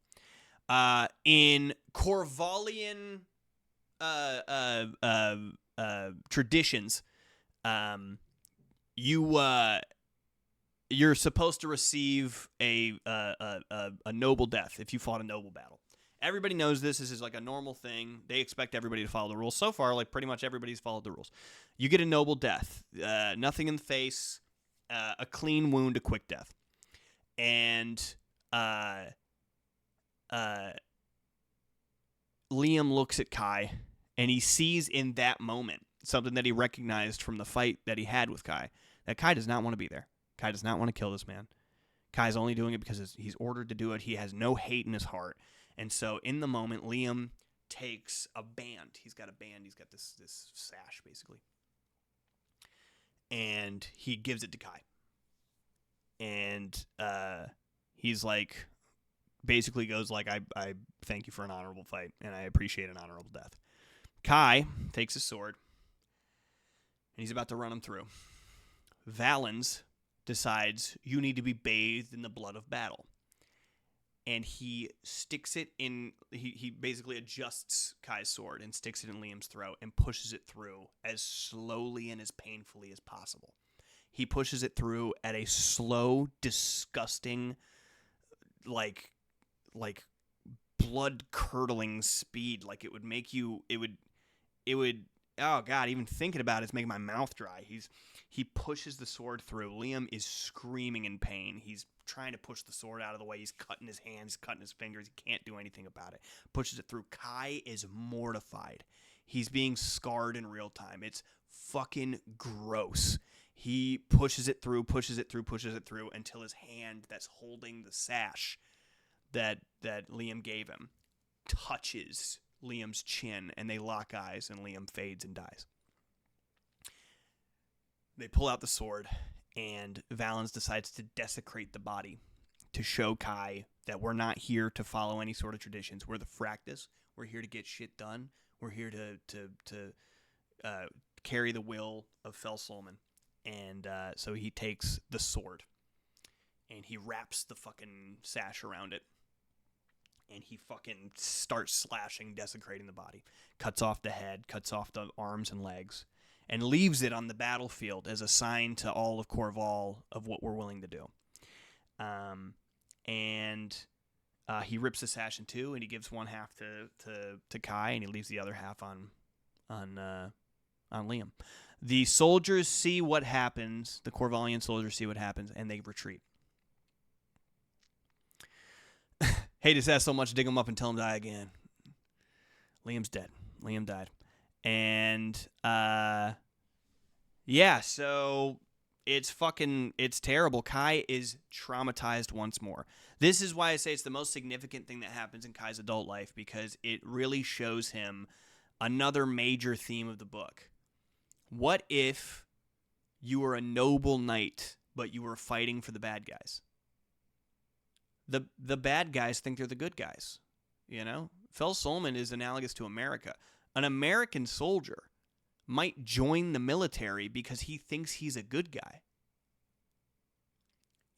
In Corvallian traditions, you're supposed to receive a noble death if you fought a noble battle. Everybody knows this. This is like a normal thing. They expect everybody to follow the rules. So far, like pretty much everybody's followed the rules. You get a noble death. Nothing in the face. A clean wound, a quick death. And Liam looks at Kai, and he sees in that moment something that he recognized from the fight that he had with Kai, that Kai does not want to be there. Kai does not want to kill this man. Kai's only doing it because he's ordered to do it. He has no hate in his heart. And so in the moment, Liam takes a band. He's got a band. He's got this sash, basically. And he gives it to Kai. And he's like, basically goes like, I thank you for an honorable fight, and I appreciate an honorable death. Kai takes his sword, and he's about to run him through. Valens decides, you need to be bathed in the blood of battle. and he sticks it in. He basically adjusts Kai's sword and sticks it in Liam's throat and pushes it through as slowly and as painfully as possible. He pushes it through at a slow, disgusting, like blood curdling speed. Like it would make you. It would. Oh God! Even thinking about it's making my mouth dry. He pushes the sword through. Liam is screaming in pain. He's trying to push the sword out of the way. He's cutting his hands, cutting his fingers. He can't do anything about it. Pushes it through. Kai is mortified. He's being scarred in real time. It's fucking gross. He pushes it through until his hand that's holding the sash that Liam gave him touches Liam's chin, and they lock eyes, and Liam fades and dies. They pull out the sword, and Valens decides to desecrate the body to show Kai that we're not here to follow any sort of traditions. We're the Fractus. We're here to get shit done. We're here to carry the will of Felsolman. And so he takes the sword, and he wraps the fucking sash around it. And he fucking starts slashing, desecrating the body. Cuts off the head, cuts off the arms and legs, and leaves it on the battlefield as a sign to all of Corval of what we're willing to do. He rips the sash in two, and he gives one half to Kai, and he leaves the other half on Liam. The soldiers see what happens. The Corvallian soldiers see what happens, and they retreat. Hate his ass so much, dig him up and tell him to die again. Liam's dead. Liam died. And, so it's terrible. Kai is traumatized once more. This is why I say it's the most significant thing that happens in Kai's adult life, because it really shows him another major theme of the book. What if you were a noble knight, but you were fighting for the bad guys? The bad guys think they're the good guys, you know? Felsolman is analogous to America. An American soldier might join the military because he thinks he's a good guy.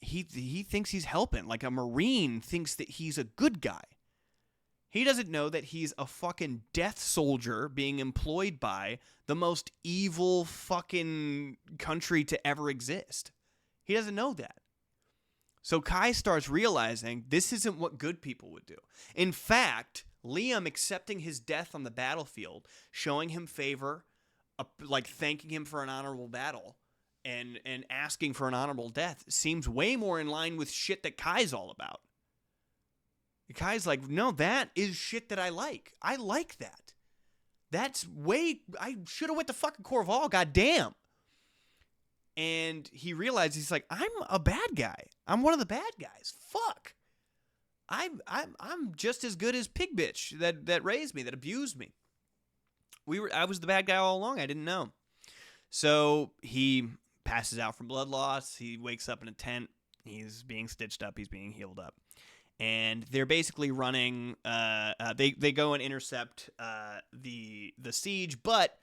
He thinks he's helping. Like a Marine thinks that he's a good guy. He doesn't know that he's a fucking death soldier being employed by the most evil fucking country to ever exist. He doesn't know that. So Kai starts realizing this isn't what good people would do. In fact, Liam accepting his death on the battlefield, showing him favor, like thanking him for an honorable battle, and asking for an honorable death seems way more in line with shit that Kai's all about. Kai's like, no, that is shit that I like. I like that. I should have went to fucking Corval, goddamn. And he realizes, he's like, I'm a bad guy. I'm one of the bad guys. Fuck. I'm just as good as Pig Bitch that raised me, that abused me. I was the bad guy all along. I didn't know. So he passes out from blood loss. He wakes up in a tent. He's being stitched up. He's being healed up. And they're basically running. They go and intercept the siege, but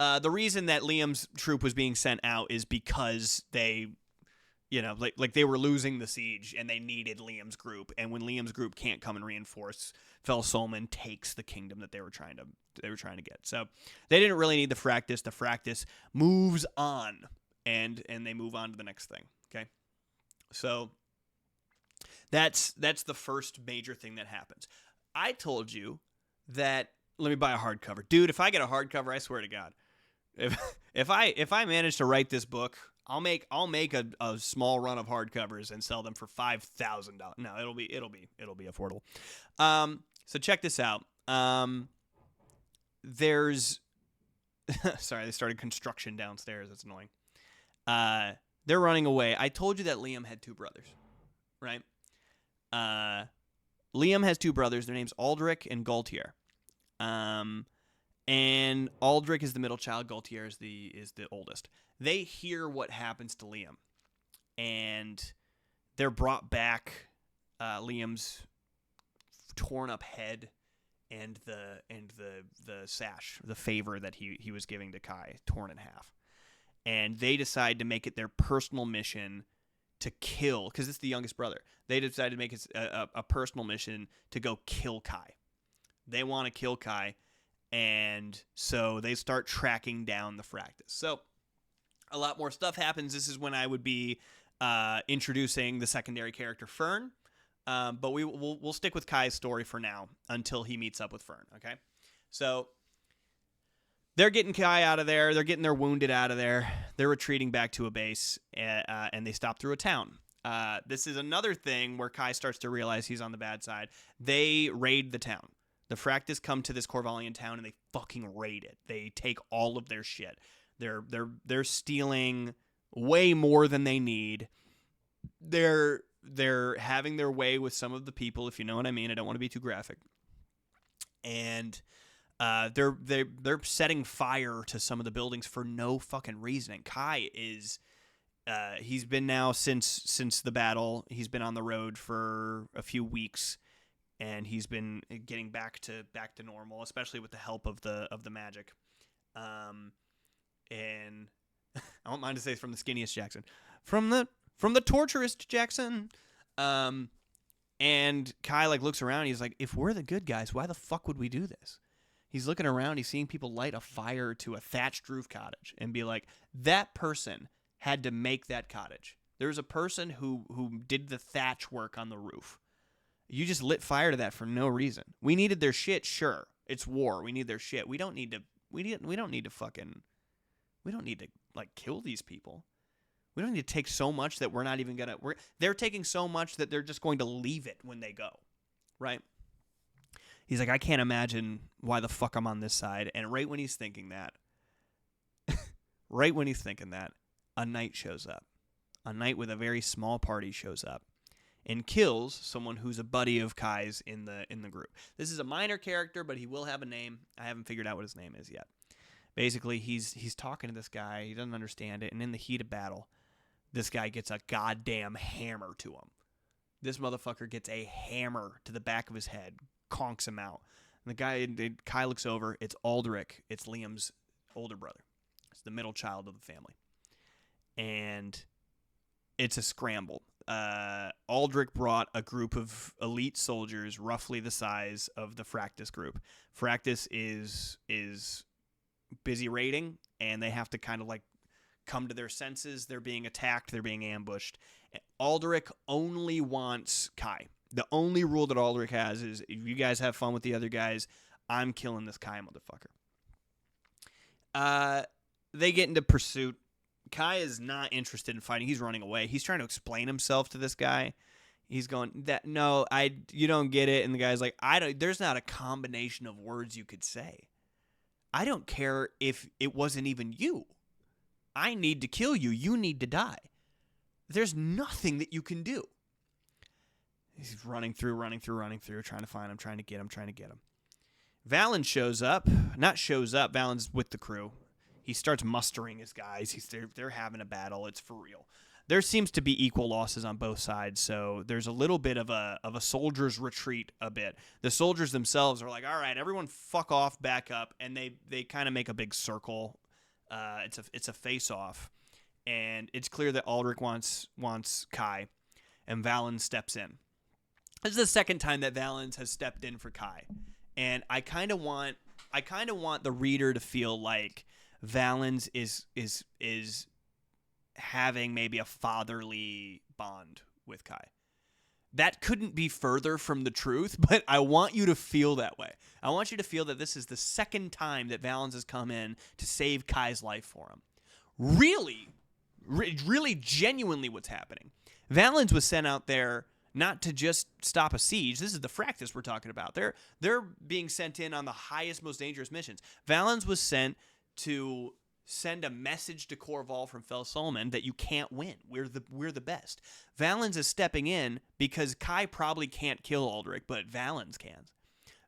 the reason that Liam's troop was being sent out is because they, like they were losing the siege and they needed Liam's group. And when Liam's group can't come and reinforce, Felsolman takes the kingdom that they were trying to get. So they didn't really need the Fractus. The Fractus moves on, and they move on to the next thing. Okay, so that's the first major thing that happens. I told you that. Let me buy a hardcover, dude. If I get a hardcover, I swear to God. If I manage to write this book, I'll make a small run of hardcovers and sell them for $5,000. No, it'll be affordable. So check this out. There's sorry, they started construction downstairs. That's annoying. They're running away. I told you that Liam had two brothers, right? Liam has two brothers. Their names Aldrich and Gaultier. And Aldrich is the middle child. Gaultier is the oldest. They hear what happens to Liam, and they're brought back. Liam's torn up head and the sash, the favor that he was giving to Kai, torn in half. And they decide to make it their personal mission to kill, because it's the youngest brother. They decided to make it a personal mission to go kill Kai. They want to kill Kai, and so they start tracking down the Fractus. So a lot more stuff happens. This is when I would be introducing the secondary character Fern, but we'll stick with Kai's story for now until he meets up with Fern. Okay, so they're getting Kai out of there. They're getting their wounded out of there. They're retreating back to a base, and they stop through a town. This is another thing where Kai starts to realize he's on the bad side. They raid the town. The Fractus come to this Corvallian town, and they fucking raid it. They take all of their shit. They're stealing way more than they need. They're having their way with some of the people, if you know what I mean. I don't want to be too graphic. And they're setting fire to some of the buildings for no fucking reason. And Kai is he's been now since the battle. He's been on the road for a few weeks, and he's been getting back to normal, especially with the help of the magic. And I won't mind to say from the skinniest Jackson, from the torturist Jackson. And Kai looks around. He's like, if we're the good guys, why the fuck would we do this? He's looking around. He's seeing people light a fire to a thatched roof cottage and be like, that person had to make that cottage. There's a person who did the thatch work on the roof. You just lit fire to that for no reason. We needed their shit. Sure, it's war. We need their shit. We don't need to kill these people. We don't need to take so much that we're not even gonna. They're taking so much that they're just going to leave it when they go, right? He's like, I can't imagine why the fuck I'm on this side. And right when he's thinking that, a knight shows up. A knight with a very small party shows up and kills someone who's a buddy of Kai's in the group. This is a minor character, but he will have a name. I haven't figured out what his name is yet. Basically, he's talking to this guy. He doesn't understand it. And in the heat of battle, this guy gets a goddamn hammer to him. This motherfucker gets a hammer to the back of his head, conks him out. And Kai looks over. It's Aldrich. It's Liam's older brother. It's the middle child of the family. And it's a scramble. Aldrich brought a group of elite soldiers roughly the size of the Fractus group. Fractus is busy raiding, and they have to kind of come to their senses. They're being attacked. They're being ambushed. Aldrich only wants Kai. The only rule that Aldrich has is, if you guys have fun with the other guys, I'm killing this Kai motherfucker. They get into pursuit. Kai is not interested in fighting. He's running away. He's trying to explain himself to this guy. He's going, you don't get it. And the guy's like, there's not a combination of words you could say. I don't care if it wasn't even you. I need to kill you. You need to die. There's nothing that you can do. He's running through, trying to find him, trying to get him. Valen shows up. Valen's with the crew. He starts mustering his guys. They're having a battle. It's for real. There seems to be equal losses on both sides, so there's a little bit of a soldier's retreat a bit. The soldiers themselves are like, all right, everyone fuck off, back up, and they kind of make a big circle. It's a face-off, and it's clear that Aldrich wants Kai, and Valen steps in. This is the second time that Valen has stepped in for Kai, and I kind of want the reader to feel like Valens is having maybe a fatherly bond with Kai. That couldn't be further from the truth, but I want you to feel that way. I want you to feel that this is the second time that Valens has come in to save Kai's life for him. Really genuinely what's happening. Valens was sent out there not to just stop a siege. This is the Fractus we're talking about. They're being sent in on the highest, most dangerous missions. Valens was sent to send a message to Corval from Fel Solomon that you can't win. We're the best. Valens is stepping in because Kai probably can't kill Aldrich, but Valens can.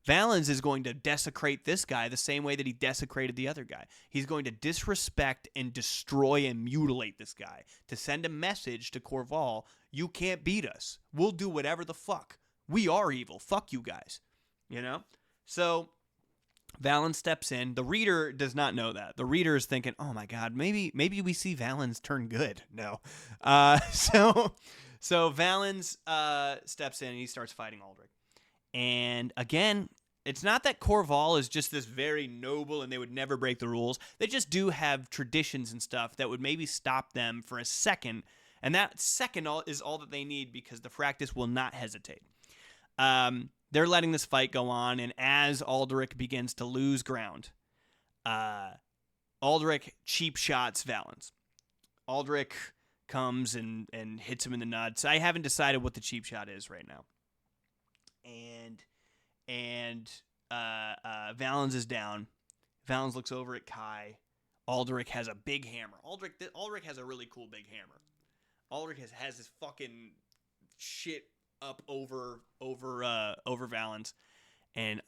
Valens is going to desecrate this guy the same way that he desecrated the other guy. He's going to disrespect and destroy and mutilate this guy to send a message to Corval, you can't beat us. We'll do whatever the fuck. We are evil. Fuck you guys. You know? So Valens steps in. The reader does not know that. The reader is thinking, "Oh my God, maybe we see Valens turn good." No, so Valens steps in and he starts fighting Aldrich. And again, it's not that Corval is just this very noble and they would never break the rules. They just do have traditions and stuff that would maybe stop them for a second, and that second is all that they need because the Fractus will not hesitate. They're letting this fight go on, and as Aldrich begins to lose ground, Aldrich cheap shots Valens. Aldrich comes and hits him in the nuts. I haven't decided what the cheap shot is right now. And Valens is down. Valens looks over at Kai. Aldrich has a big hammer. Aldrich has a really cool big hammer. Aldrich has this fucking shit up over Valens, and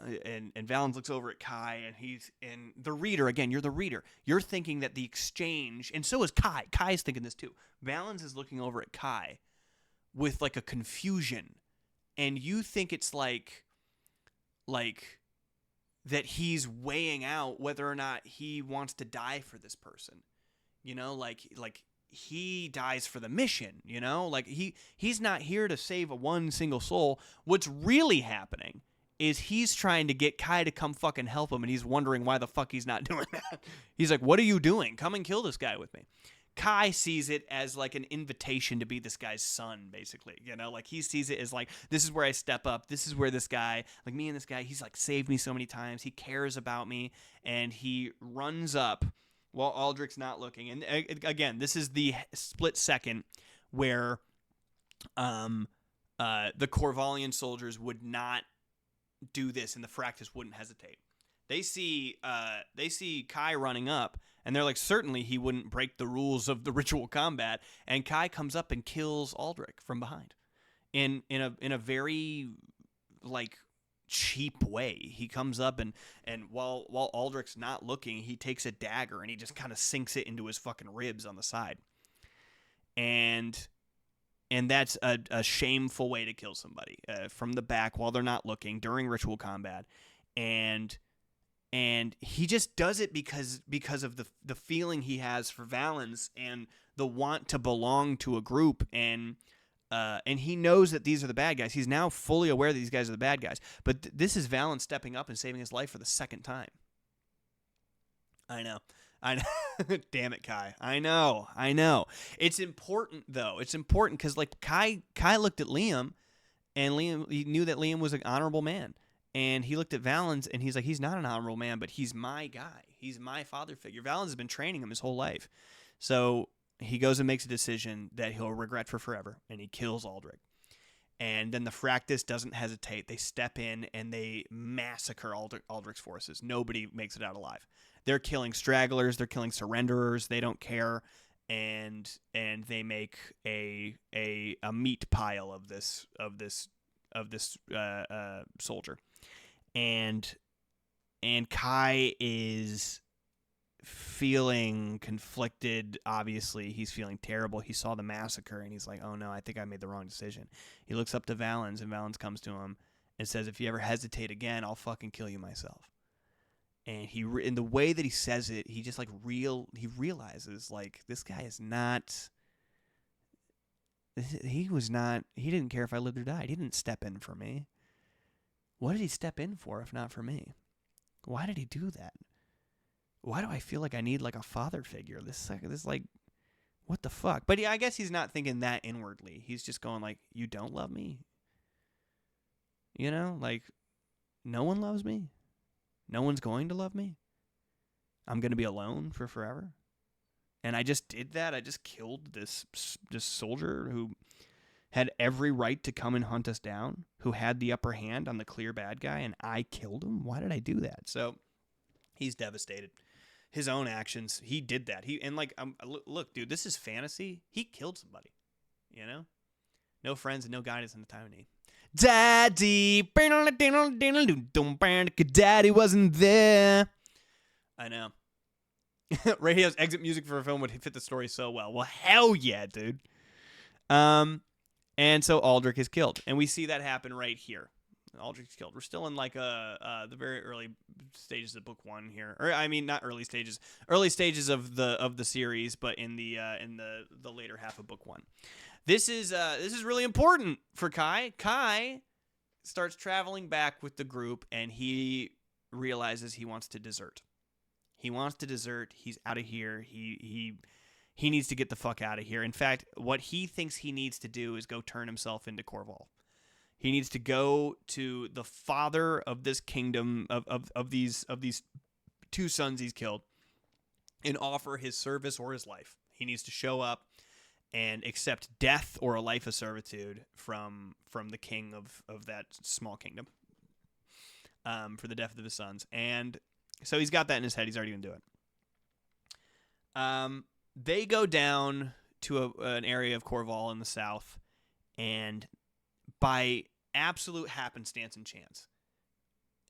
Valens looks over at Kai, and the reader again. You're the reader. You're thinking that the exchange, and so is Kai. Kai's thinking this too. Valens is looking over at Kai with like a confusion, and you think it's like that he's weighing out whether or not he wants to die for this person. You know, like he dies for the mission, you know? Like he's not here to save one single soul. What's really happening is he's trying to get Kai to come fucking help him, and he's wondering why the fuck he's not doing that. He's like, "What are you doing? Come and kill this guy with me." Kai sees it as like an invitation to be this guy's son, basically. You know, like he sees it as like, this is where I step up. This is where this guy, like me and this guy, he's like saved me so many times. He cares about me, and he runs up while Aldrich's not looking. And again, this is the split second where the Corvalian soldiers would not do this, and the Fractus wouldn't hesitate. They see Kai running up, and they're like, certainly he wouldn't break the rules of the ritual combat. And Kai comes up and kills Aldrich from behind, in a very like cheap way. He comes up and while Aldrich's not looking, he takes a dagger and he just kind of sinks it into his fucking ribs on the side. And that's a shameful way to kill somebody from the back while they're not looking during ritual combat. And he just does it because of the feeling he has for Valens and the want to belong to a group, and he knows that these are the bad guys. He's now fully aware that these guys are the bad guys. But this is Valens stepping up and saving his life for the second time. I know. Damn it, Kai. I know. It's important, though. It's important because, like, Kai looked at Liam, and he knew that Liam was an honorable man. And he looked at Valens, and he's like, he's not an honorable man, but he's my guy. He's my father figure. Valens has been training him his whole life. So he goes and makes a decision that he'll regret for forever, and he kills Aldrich. And then the Fractus doesn't hesitate. They step in, and they massacre Aldrich's forces. Nobody makes it out alive. They're killing stragglers. They're killing surrenderers. They don't care. And they make a meat pile of this soldier. And Kai is feeling conflicted. Obviously, he's feeling terrible. He saw the massacre, and he's like, "Oh no, I think I made the wrong decision." He looks up to Valens, and Valens comes to him and says, "If you ever hesitate again, I'll fucking kill you myself." And in the way that he says it, he just like he realizes like this guy is not. He didn't care if I lived or died. He didn't step in for me. What did he step in for if not for me? Why did he do that? Why do I feel like I need like a father figure? This like, what the fuck? But yeah, I guess he's not thinking that inwardly. He's just going like, you don't love me? You know, like, no one loves me? No one's going to love me? I'm going to be alone for forever? And I just did that. I just killed this soldier who had every right to come and hunt us down, who had the upper hand on the clear bad guy, and I killed him? Why did I do that? So he's devastated. His own actions, he did that. Look, dude, this is fantasy. He killed somebody, you know? No friends and no guidance in the time of need. Daddy wasn't there. I know. Radio's exit music for a film would fit the story so well. Well, hell yeah, dude. And so Aldrich is killed, and we see that happen right here. Aldrich's killed. We're still in like the very early stages of book 1 here, or I mean not early stages of the series, but in the later half of book 1. This is really important for Kai. Kai starts traveling back with the group, and he realizes he wants to desert. He wants to desert. He's out of here. He needs to get the fuck out of here. In fact, what he thinks he needs to do is go turn himself into Corval. He needs to go to the father of this kingdom of these 2 sons he's killed and offer his service or his life. He needs to show up and accept death or a life of servitude from the king of that small kingdom for the death of his sons. And so he's got that in his head. He's already going to do it. They go down to an area of Corval in the south, and by absolute happenstance and chance,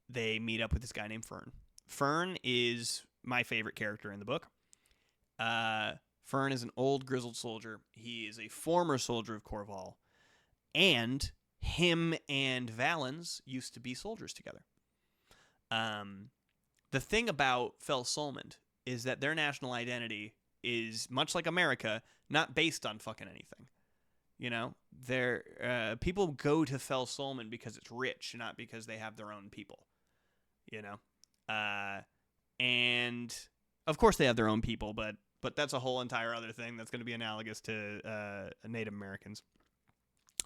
they meet up with this guy named Fern. Fern is my favorite character in the book. Fern is an old grizzled soldier. He is a former soldier of Corval, and him and Valens used to be soldiers together. The thing about Fel Solmond is that their national identity is, much like America, not based on fucking anything. You know, people go to Fel Solmond because it's rich, not because they have their own people. You know, and of course they have their own people, but that's a whole entire other thing that's going to be analogous to Native Americans.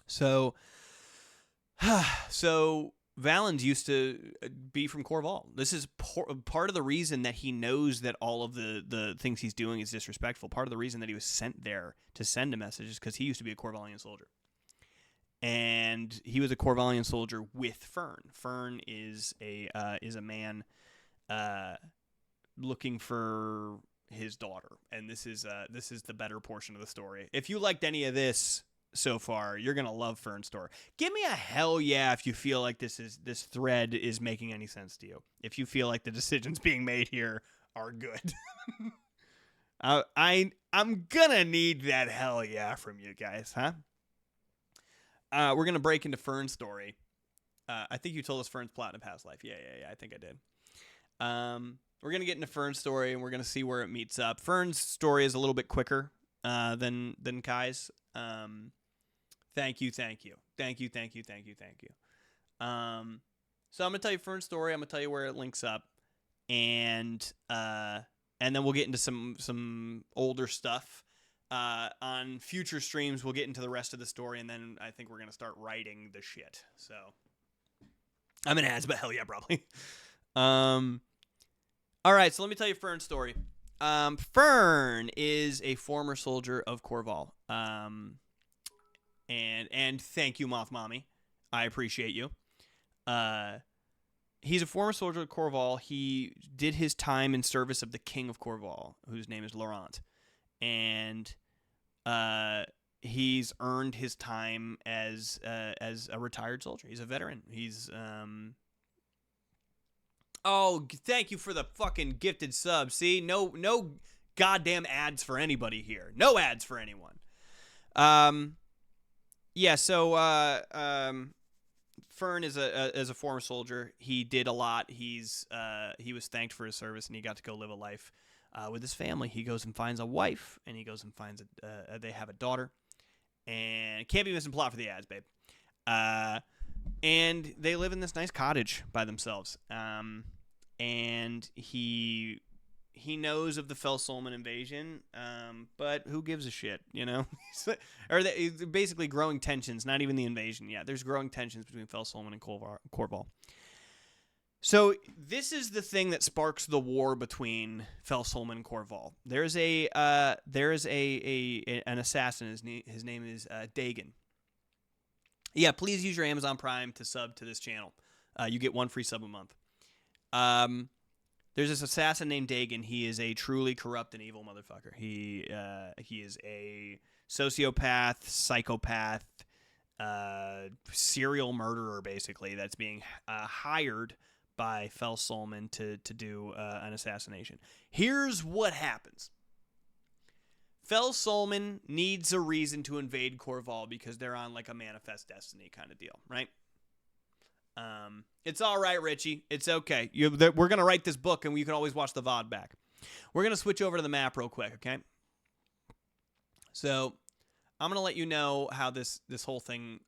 So Valens used to be from Corval. This is part of the reason that he knows that all of the things he's doing is disrespectful. Part of the reason that he was sent there to send a message is because he used to be a Corvallian soldier. And he was a Corvallian soldier with Fern. Fern is a man looking for his daughter, and this is the better portion of the story. If you liked any of this so far, you're gonna love Fern's story. Give me a hell yeah if you feel like this thread is making any sense to you. If you feel like the decisions being made here are good. I'm gonna need that hell yeah from you guys, huh? We're gonna break into Fern's story. I think you told us Fern's plot in a past life. Yeah, I think I did. We're going to get into Fern's story, and we're going to see where it meets up. Fern's story is a little bit quicker than Kai's. Thank you. So I'm going to tell you Fern's story. I'm going to tell you where it links up. And then we'll get into some older stuff. On future streams, we'll get into the rest of the story, and then I think we're going to start writing the shit. So I'm an ass, but hell yeah, probably. All right, so let me tell you Fern's story. Fern is a former soldier of Corval. And thank you, Moth Mommy. I appreciate you. He's a former soldier of Corval. He did his time in service of the king of Corval, whose name is Laurent. And he's earned his time as a retired soldier. He's a veteran. He's Oh, thank you for the fucking gifted sub. See, no goddamn ads for anybody here. No ads for anyone. Yeah. So, Fern is a former soldier. He did a lot. He was thanked for his service, and he got to go live a life with his family. He goes and finds a wife, and he goes and finds they have a daughter, and can't be missing plot for the ads, babe. And they live in this nice cottage by themselves. And he knows of the Fel Solmond invasion, but who gives a shit, you know? Basically growing tensions, not even the invasion yet. There's growing tensions between Fel Solmond and Corval. So this is the thing that sparks the war between Fel Solmond and Corval. There's an assassin. His name is Dagon. Yeah, please use your Amazon Prime to sub to this channel. You get 1 free sub a month. There's this assassin named Dagon. He is a truly corrupt and evil motherfucker. He is a sociopath, psychopath, serial murderer, basically, that's being hired by Fel Solmond to do an assassination. Here's what happens. Fel Solmond needs a reason to invade Corval because they're on like a manifest destiny kind of deal, right? It's all right, Richie. It's okay. We're going to write this book, and you can always watch the VOD back. We're going to switch over to the map real quick, okay? So I'm going to let you know how this whole thing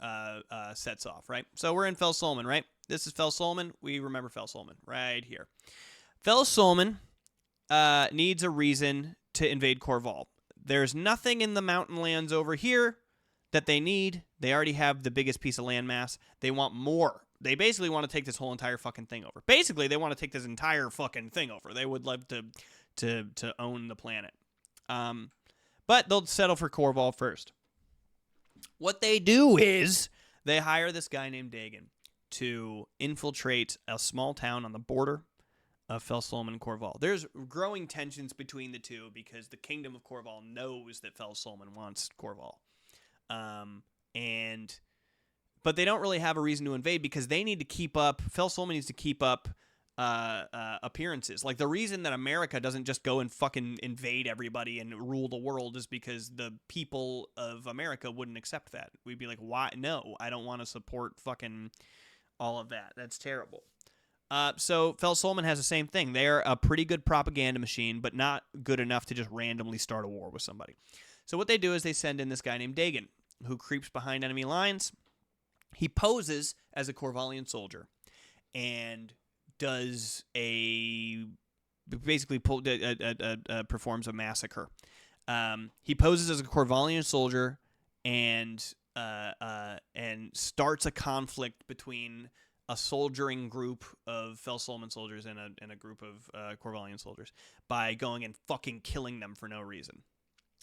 sets off, right? So we're in Fel Solman, right? This is Fel Solman. We remember Fel Solman right here. Fel Solman needs a reason to invade Corval. There's nothing in the mountain lands over here that they need. They already have the biggest piece of landmass. They want more. They basically want to take this whole entire fucking thing over. Basically, they want to take this entire fucking thing over. They would love to own the planet. But they'll settle for Corval first. What they do is they hire this guy named Dagon to infiltrate a small town on the border of Fel Solman and Corval. There's growing tensions between the two because the kingdom of Corval knows that Fel Solman wants Corval. But they don't really have a reason to invade because they need to keep up. Fel Solman needs to keep up appearances. Like the reason that America doesn't just go and fucking invade everybody and rule the world is because the people of America wouldn't accept that. We'd be like, why? No, I don't want to support fucking all of that. That's terrible. So Fel Solman has the same thing. They're a pretty good propaganda machine, but not good enough to just randomly start a war with somebody. So what they do is they send in this guy named Dagon, who creeps behind enemy lines. He poses as a Corvallian soldier and does performs a massacre. He poses as a Corvallian soldier and starts a conflict between a soldiering group of Fel Solman soldiers and a group of Corvallian soldiers by going and fucking killing them for no reason.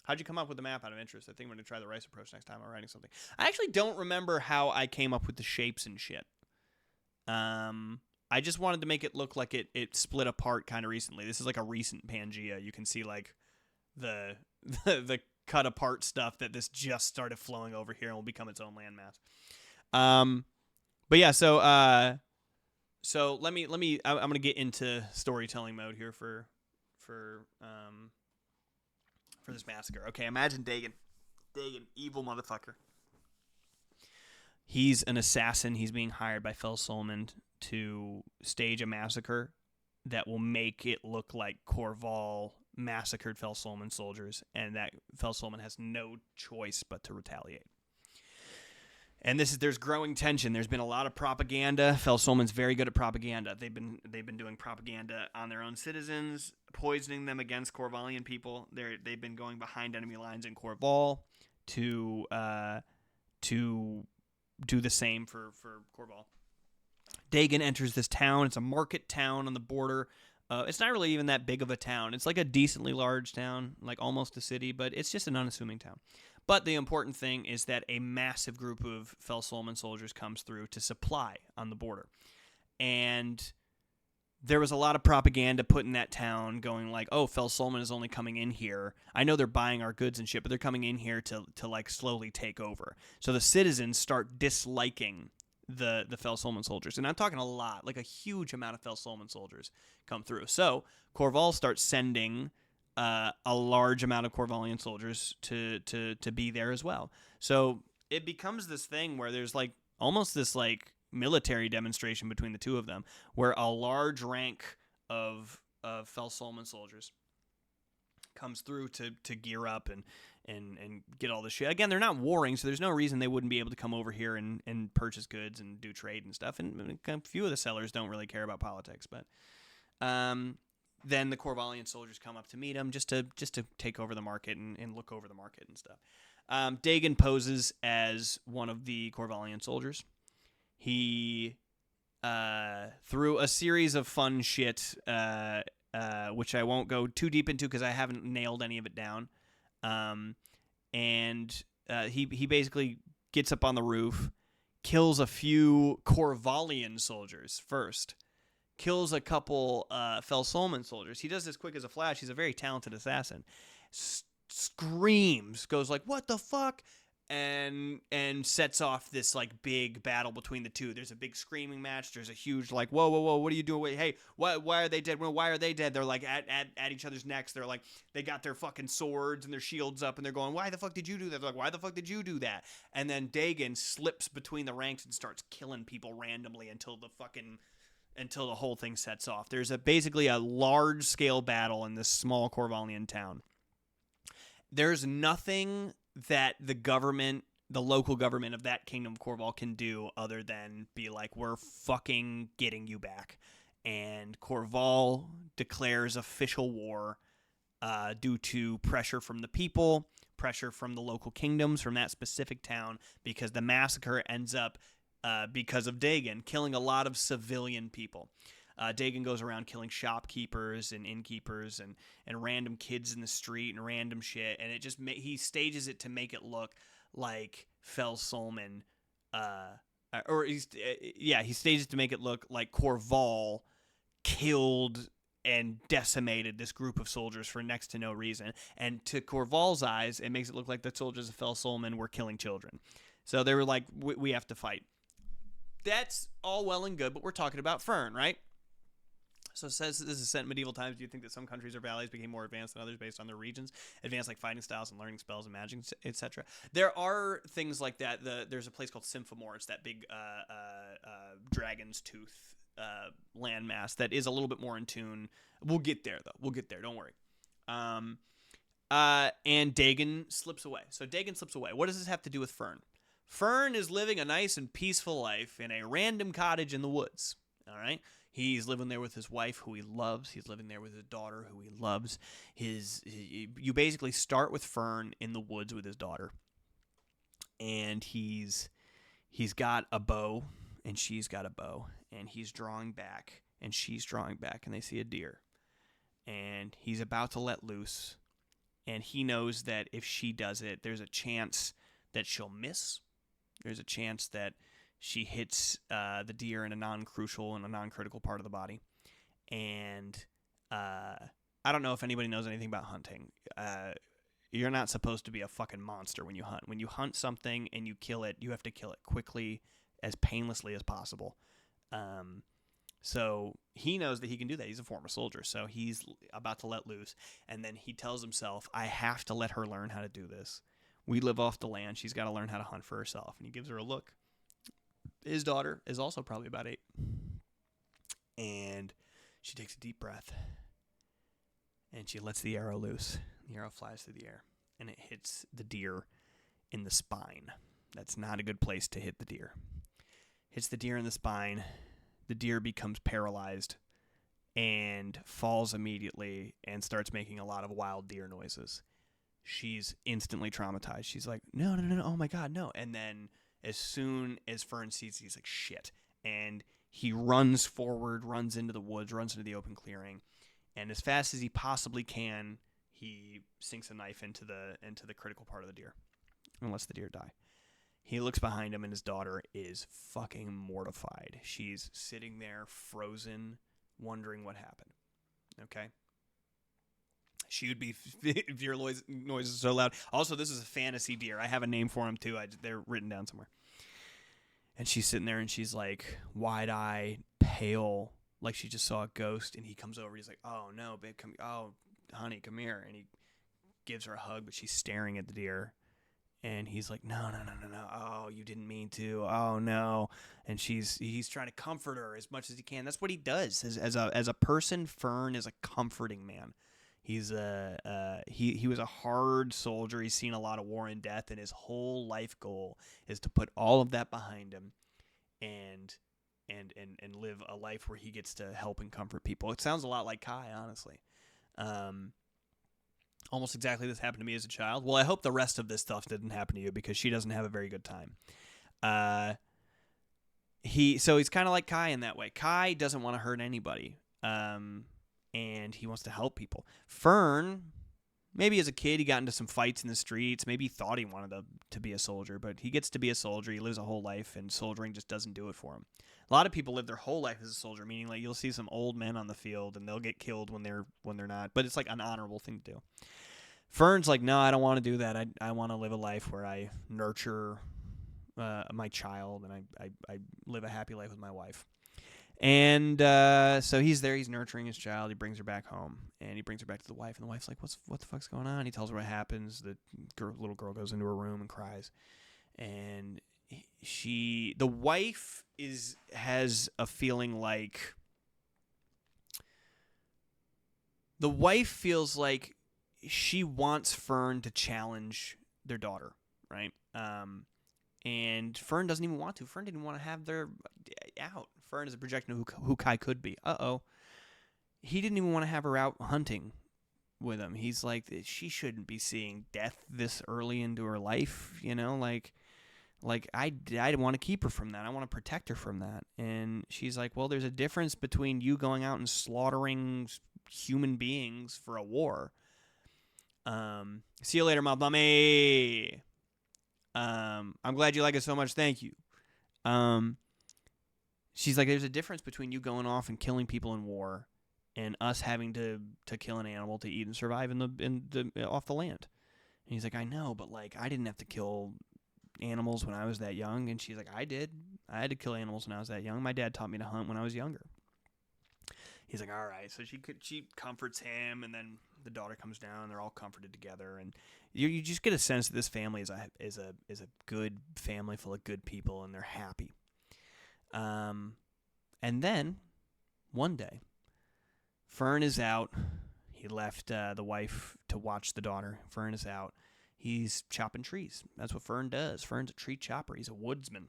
How'd you come up with the map out of interest? I think I'm going to try the rice approach next time I'm writing something. I actually don't remember how I came up with the shapes and shit. I just wanted to make it look like it split apart kind of recently. This is like a recent Pangea. You can see like the cut apart stuff that this just started flowing over here and will become its own landmass. But yeah, so let me I'm going to get into storytelling mode here for this massacre. Okay, imagine Dagon, evil motherfucker. He's an assassin. He's being hired by Fel Solman to stage a massacre that will make it look like Corval massacred Fel Solman soldiers, and that Fel Solman has no choice but to retaliate. And there's growing tension. There's been a lot of propaganda. Fel Solman's very good at propaganda. They've been doing propaganda on their own citizens, poisoning them against Corvallian people. They've been going behind enemy lines in Corval to do the same for Corval. Dagon enters this town. It's a market town on the border. It's not really even that big of a town. It's like a decently large town, like almost a city, but it's just an unassuming town. But the important thing is that a massive group of Fel Solman soldiers comes through to supply on the border. And there was a lot of propaganda put in that town going like, oh, Fel Solman is only coming in here. I know they're buying our goods and shit, but they're coming in here to like slowly take over. So the citizens start disliking the Fel Solman soldiers. And I'm talking a lot, like a huge amount of Fel Solman soldiers come through. So Corval starts sending a large amount of Corvallian soldiers to be there as well. So it becomes this thing where there's like almost this like military demonstration between the two of them, where a large rank of Fel Solman soldiers comes through to gear up and get all this shit. Again, they're not warring, so there's no reason they wouldn't be able to come over here and purchase goods and do trade and stuff. And a few of the sellers don't really care about politics, but then the Corvallian soldiers come up to meet him just to take over the market and look over the market and stuff. Dagon poses as one of the Corvallian soldiers. He, through a series of fun shit, which I won't go too deep into because I haven't nailed any of it down, he basically gets up on the roof, kills a few Corvallian soldiers first, kills a couple Fel Solman soldiers. He does this quick as a flash. He's a very talented assassin. Screams, goes like, what the fuck? and sets off this like big battle between the two. There's a big screaming match. There's a huge like whoa, what are you doing? Wait, hey, why are they dead? Well, why are they dead? They're like at each other's necks. They're like they got their fucking swords and their shields up and they're going, why the fuck did you do that? They're like, why the fuck did you do that? And then Dagon slips between the ranks and starts killing people randomly until the whole thing sets off. There's basically a large scale battle in this small Corvallian town. There's nothing that the local government of that kingdom of Corval can do other than be like, we're fucking getting you back. And Corval declares official war due to pressure from the people, pressure from the local kingdoms, from that specific town, because the massacre ends up, because of Dagon, killing a lot of civilian people. Dagon goes around killing shopkeepers and innkeepers and random kids in the street and random shit, and it just he stages it to make it look like Fel Solman, he stages it to make it look like Corval killed and decimated this group of soldiers for next to no reason, and to Corval's eyes, it makes it look like the soldiers of Fel Solman were killing children. So they were like, we have to fight. That's all well and good, but we're talking about Fern, right? So it says this is set in medieval times. Do you think that some countries or valleys became more advanced than others based on their regions? Advanced like fighting styles and learning spells and magic, etc. There are things like that. There's a place called Symphomore. It's that big dragon's tooth landmass that is a little bit more in tune. We'll get there, though. We'll get there. Don't worry. And Dagon slips away. So Dagon slips away. What does this have to do with Fern? Fern is living a nice and peaceful life in a random cottage in the woods. All right? He's living there with his wife, who he loves. He's living there with his daughter, who he loves. You basically start with Fern in the woods with his daughter, and he's got a bow, and she's got a bow, and he's drawing back, and she's drawing back, and they see a deer, and he's about to let loose, and he knows that if she does it, there's a chance that she'll miss. There's a chance that she hits the deer in a non-crucial and a non-critical part of the body. And I don't know if anybody knows anything about hunting. You're not supposed to be a fucking monster when you hunt. When you hunt something and you kill it, you have to kill it quickly, as painlessly as possible. So he knows that he can do that. He's a former soldier. So he's about to let loose. And then he tells himself, I have to let her learn how to do this. We live off the land. She's got to learn how to hunt for herself. And he gives her a look. His daughter is also probably about 8. And she takes a deep breath. And she lets the arrow loose. The arrow flies through the air. And it hits the deer in the spine. That's not a good place to hit the deer. Hits the deer in the spine. The deer becomes paralyzed and falls immediately and starts making a lot of wild deer noises. She's instantly traumatized. She's like, no, oh my God, no. And then as soon as Fern sees, he's like, shit. And he runs forward, runs into the woods, runs into the open clearing. And as fast as he possibly can, he sinks a knife into the critical part of the deer and lets the deer die. He looks behind him, and his daughter is fucking mortified. She's sitting there frozen, wondering what happened. Okay? She would be if your noise is so loud. Also, this is a fantasy deer. I have a name for him, too. They're written down somewhere. And she's sitting there, and she's like wide-eyed, pale, like she just saw a ghost. And he comes over. He's like, oh, no, babe, come. Oh, honey, come here. And he gives her a hug, but she's staring at the deer. And he's like, no. Oh, you didn't mean to. Oh, no. And he's trying to comfort her as much as he can. That's what he does. As a person, Fern is a comforting man. He's he was a hard soldier. He's seen a lot of war and death, and his whole life goal is to put all of that behind him and live a life where he gets to help and comfort people. It sounds a lot like Kai, honestly. Almost exactly this happened to me as a child. Well, I hope the rest of this stuff didn't happen to you, because she doesn't have a very good time. He's kind of like Kai in that way. Kai doesn't want to hurt anybody. And he wants to help people. Fern, maybe as a kid, he got into some fights in the streets. Maybe he thought he wanted to be a soldier, but he gets to be a soldier. He lives a whole life, and soldiering just doesn't do it for him. A lot of people live their whole life as a soldier, meaning like you'll see some old men on the field, and they'll get killed when they're not. But it's like an honorable thing to do. Fern's like, no, I don't want to do that. I want to live a life where I nurture my child and I live a happy life with my wife. And so he's there. He's nurturing his child. He brings her back home, and he brings her back to the wife. And the wife's like, what the fuck's going on? He tells her what happens. The little girl goes into her room and cries. And the wife has a feeling like, the wife feels like she wants Fern to challenge their daughter, right? And Fern doesn't even want to. Fern didn't want to have their out. Fern is a projection of who Kai could be. He didn't even want to have her out hunting with him. He's like, she shouldn't be seeing death this early into her life, like I want to keep her from that. I want to protect her from that. And she's like, well, there's a difference between you going out and slaughtering human beings for a war. See you later, my bummy. I'm glad you like it so much. Thank you. She's like, there's a difference between you going off and killing people in war and us having to kill an animal to eat and survive off the land. And he's like, I know, but like I didn't have to kill animals when I was that young. And she's like, I did. I had to kill animals when I was that young. My dad taught me to hunt when I was younger. He's like, all right. So she comforts him, and then the daughter comes down, and they're all comforted together. And you just get a sense that this family is a good family full of good people, and they're happy. And then one day, Fern is out. He left the wife to watch the daughter. Fern is out. He's chopping trees. That's what Fern does. Fern's a tree chopper. He's a woodsman.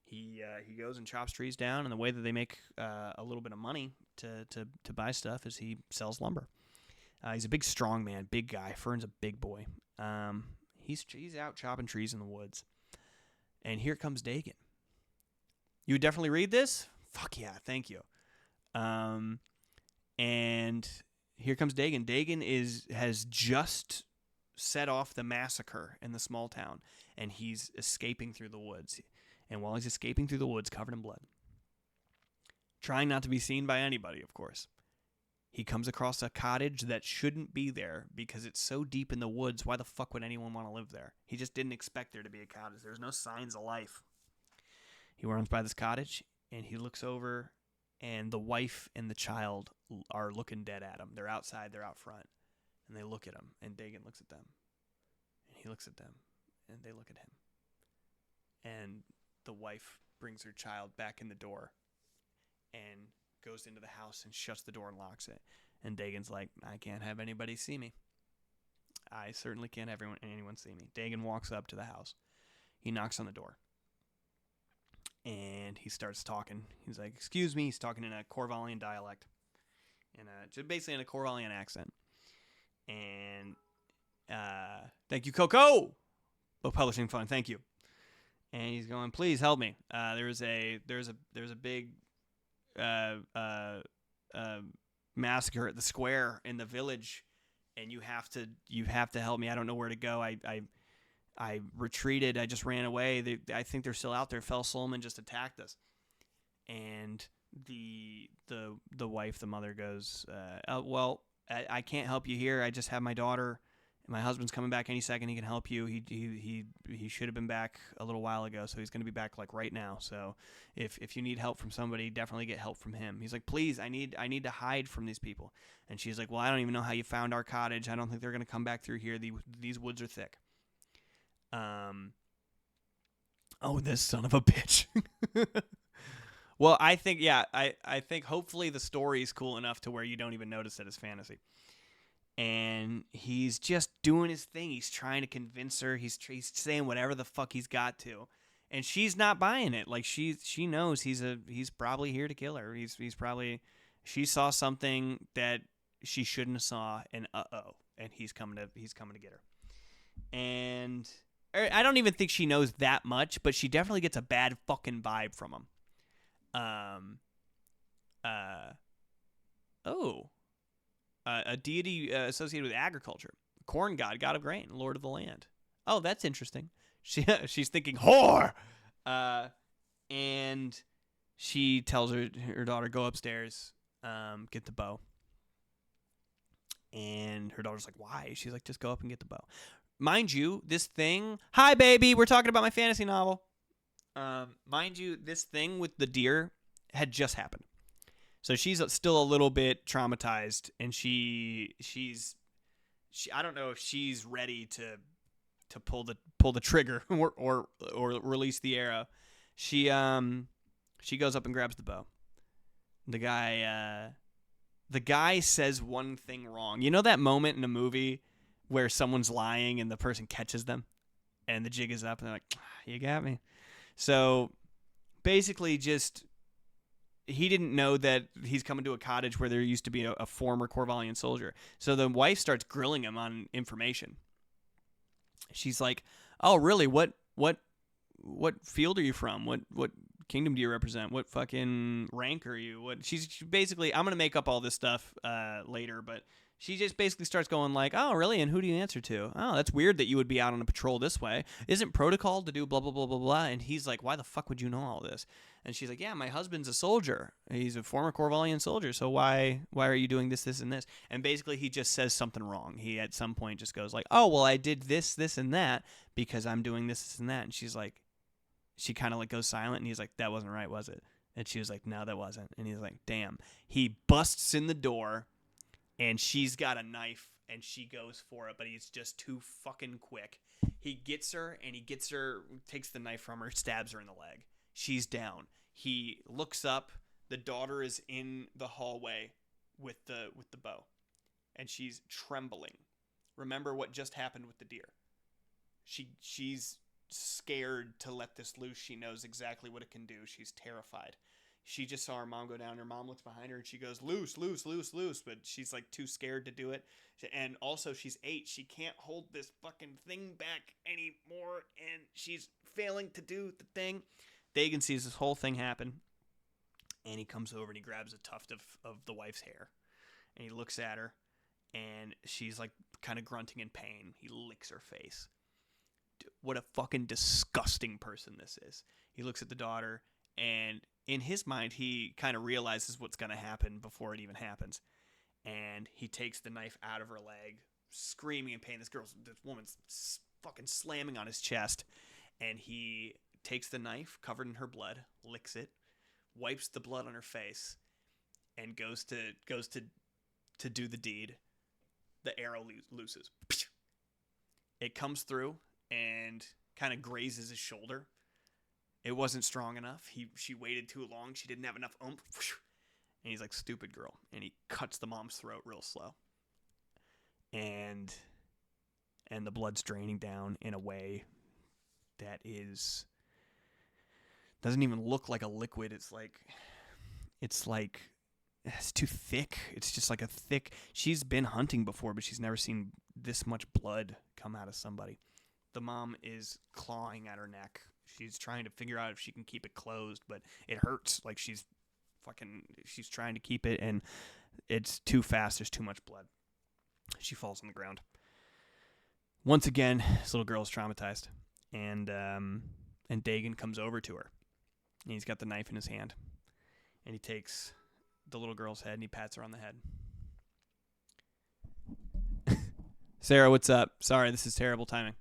He goes and chops trees down, and the way that they make a little bit of money to buy stuff is he sells lumber. He's a big, strong man, big guy. Fern's a big boy. He's out chopping trees in the woods. And here comes Dagon. You would definitely read this? Fuck yeah, thank you. And here comes Dagon. Dagon has just set off the massacre in the small town, and he's escaping through the woods. And while he's escaping through the woods, covered in blood, trying not to be seen by anybody, of course, he comes across a cottage that shouldn't be there because it's so deep in the woods. Why the fuck would anyone want to live there? He just didn't expect there to be a cottage. There's no signs of life. He runs by this cottage, and he looks over, and the wife and the child are looking dead at him. They're outside, they're out front, and they look at him, and Dagon looks at them, and he looks at them, and they look at him. And the wife brings her child back in the door and goes into the house and shuts the door and locks it. And Dagon's like, I can't have anybody see me. I certainly can't have anyone see me. Dagon walks up to the house. He knocks on the door. And he starts talking. He's like, excuse me. He's talking in a Corvallian dialect. Just basically in a Corvallian accent. And thank you, Coco. Oh, Publishing Fund. Thank you. And he's going, please help me. There's a big massacre at the square in the village, and you have to help me. I don't know where to go. I retreated. I just ran away. I think they're still out there. Fel Solomon just attacked us. And the wife, the mother, goes, well, I can't help you here. I just have my daughter. My husband's coming back any second. He can help you. He should have been back a little while ago, so he's going to be back like right now. So if you need help from somebody, definitely get help from him. He's like, please, I need to hide from these people. And she's like, well, I don't even know how you found our cottage. I don't think they're going to come back through here. These woods are thick. Oh, this son of a bitch. Well, I think hopefully the story is cool enough to where you don't even notice it as fantasy. And he's just doing his thing. He's trying to convince her. He's saying whatever the fuck he's got to, and she's not buying it. Like she knows he's probably here to kill her. She saw something that she shouldn't have saw, and and he's coming to get her. And I don't even think she knows that much, but she definitely gets a bad fucking vibe from him. A deity associated with agriculture. Corn god, god of grain, lord of the land. Oh, that's interesting. She's thinking whore. And she tells her daughter, go upstairs, get the bow. And her daughter's like, why? She's like, just go up and get the bow. Mind you, this thing, hi, baby, we're talking about my fantasy novel. Mind you, this thing with the deer had just happened. So she's still a little bit traumatized, and she's I don't know if she's ready to pull the trigger or release the arrow. She goes up and grabs the bow. The guy says one thing wrong. You know that moment in a movie where someone's lying and the person catches them and the jig is up and they're like, you got me. So basically just he didn't know that he's coming to a cottage where there used to be a former Corvallian soldier. So the wife starts grilling him on information. She's like, oh, really? What field are you from? What kingdom do you represent? What fucking rank are you? She's basically, I'm going to make up all this stuff later, but she just basically starts going like, oh, really? And who do you answer to? Oh, that's weird that you would be out on a patrol this way. Isn't protocol to do blah, blah, blah, blah, blah? And he's like, why the fuck would you know all this? And she's like, yeah, my husband's a soldier. He's a former Corvallian soldier. So why are you doing this, this, and this? And basically he just says something wrong. He at some point just goes like, oh, well, I did this, this, and that because I'm doing this and that. And she's like, she kind of like goes silent, and he's like, that wasn't right, was it? And she was like, no, that wasn't. And he's like, damn. He busts in the door, and she's got a knife, and she goes for it, but he's just too fucking quick. He gets her, takes the knife from her, stabs her in the leg. She's down. He looks up. The daughter is in the hallway with the bow, and she's trembling. Remember what just happened with the deer. She's scared to let this loose. She knows exactly what it can do. She's terrified. She just saw her mom go down. Her mom looks behind her and she goes, loose, loose, loose, loose. But she's like too scared to do it. And also she's 8. She can't hold this fucking thing back anymore. And she's failing to do the thing. Dagon sees this whole thing happen. And he comes over and he grabs a tuft of the wife's hair. And he looks at her. And she's like kind of grunting in pain. He licks her face. What a fucking disgusting person this is. He looks at the daughter, and in his mind, he kind of realizes what's going to happen before it even happens. And he takes the knife out of her leg, screaming in pain. This woman's fucking slamming on his chest. And he takes the knife, covered in her blood, licks it, wipes the blood on her face, and goes to do the deed. The arrow looses. It comes through and kind of grazes his shoulder. It wasn't strong enough. She waited too long. She didn't have enough oomph. And he's like, stupid girl. And he cuts the mom's throat real slow. And the blood's draining down in a way that doesn't even look like a liquid. It's too thick. It's just like a thick. She's been hunting before, but she's never seen this much blood come out of somebody. The mom is clawing at her neck. She's trying to figure out if she can keep it closed, but it hurts. Like she's trying to keep it, and it's too fast. There's too much blood. She falls on the ground. Once again, this little girl is traumatized, and Dagon comes over to her, and he's got the knife in his hand, and he takes the little girl's head and he pats her on the head. Sarah, what's up? Sorry, this is terrible timing.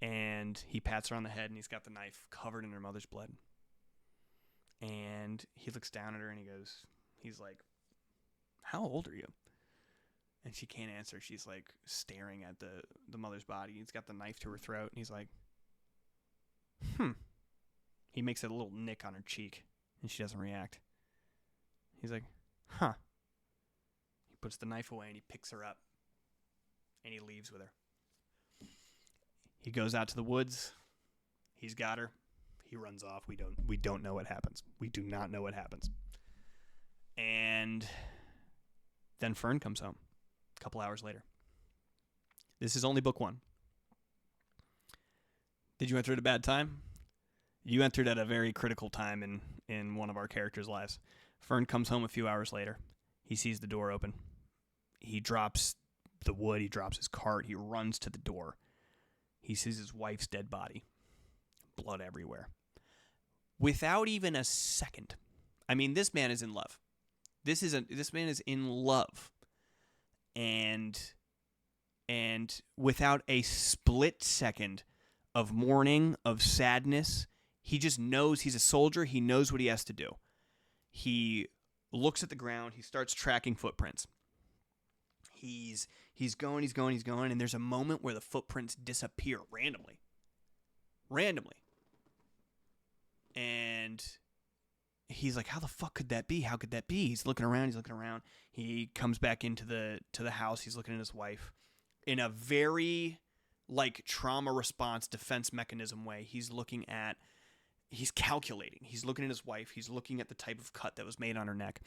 And he pats her on the head, and he's got the knife covered in her mother's blood. And he looks down at her, and he's like, how old are you? And she can't answer. She's like staring at the mother's body. He's got the knife to her throat, and he's like, He makes a little nick on her cheek, and she doesn't react. He's like, huh. He puts the knife away, and he picks her up, and he leaves with her. He goes out to the woods. He's got her. He runs off. We don't know what happens. We do not know what happens. And then Fern comes home a couple hours later. This is only book 1. Did you enter at a bad time? You entered at a very critical time in one of our characters' lives. Fern comes home a few hours later. He sees the door open. He drops the wood. He drops his cart. He runs to the door. He sees his wife's dead body. Blood everywhere. Without even a second. I mean, this man is in love. This man is in love and without a split second of mourning, of sadness, he just knows he's a soldier. He knows what he has to do. He looks at the ground. He starts tracking footprints. He's going, and there's a moment where the footprints disappear randomly. And he's like, how the fuck could that be? How could that be? He's looking around. He comes back into the house. He's looking at his wife in a very like trauma response defense mechanism way. He's calculating. He's looking at his wife. He's looking at the type of cut that was made on her neck.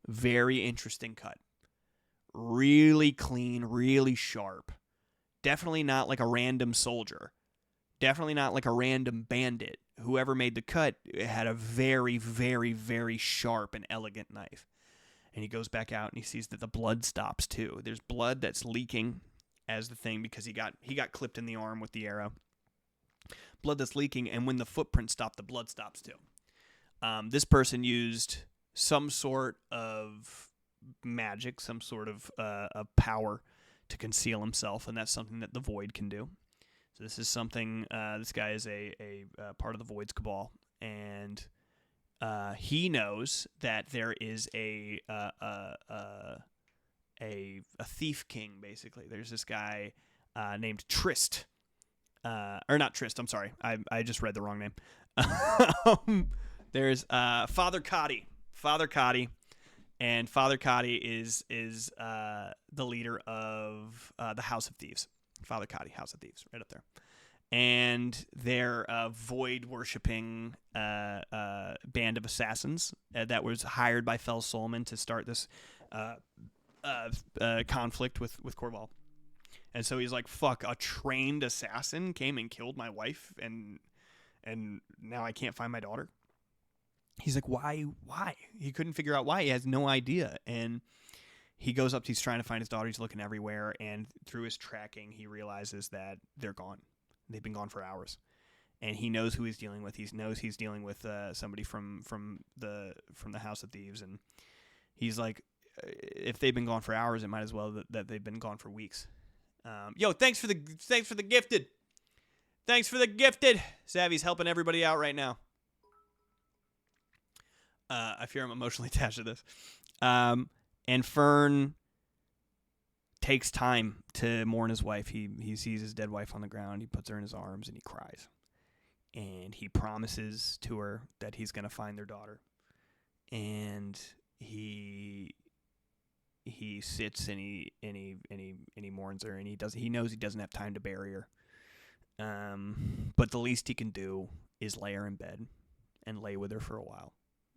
Very interesting cut. Really clean, really sharp. Definitely not like a random soldier. Definitely not like a random bandit. Whoever made the cut had a very, very, very sharp and elegant knife. And he goes back out and he sees that the blood stops too. There's blood that's leaking as the thing because he got clipped in the arm with the arrow. Blood that's leaking, and when the footprints stop, the blood stops too. This person used some sort of magic, some sort of power to conceal himself, and that's something that the Void can do. So this is something. This guy is a part of the Void's cabal, and he knows that there is a thief king. Basically, there's this guy named Trist. Or not Trist, I'm sorry. I just read the wrong name. There's Father Cotty. And Father Cotty is the leader of the House of Thieves. Father Cotty, House of Thieves, right up there. And they're a void-worshipping band of assassins that was hired by Fel Solomon to start this conflict with Corval. And so he's like, fuck, a trained assassin came and killed my wife, and now I can't find my daughter. He's like, why? He couldn't figure out why. He has no idea. And he goes up, he's trying to find his daughter. He's looking everywhere. And through his tracking, he realizes that they're gone. They've been gone for hours. And he knows who he's dealing with. He knows he's dealing with somebody from the House of Thieves. And he's like, if they've been gone for hours, it might as well that they've been gone for weeks. Yo, thanks for the gifted. Thanks for the gifted. Savvy's helping everybody out right now. I fear I'm emotionally attached to this. And Fern takes time to mourn his wife. He sees his dead wife on the ground. He puts her in his arms and he cries. And he promises to her that he's going to find their daughter. And he sits and he mourns her, and he knows he doesn't have time to bury her. But the least he can do is lay her in bed and lay with her for a while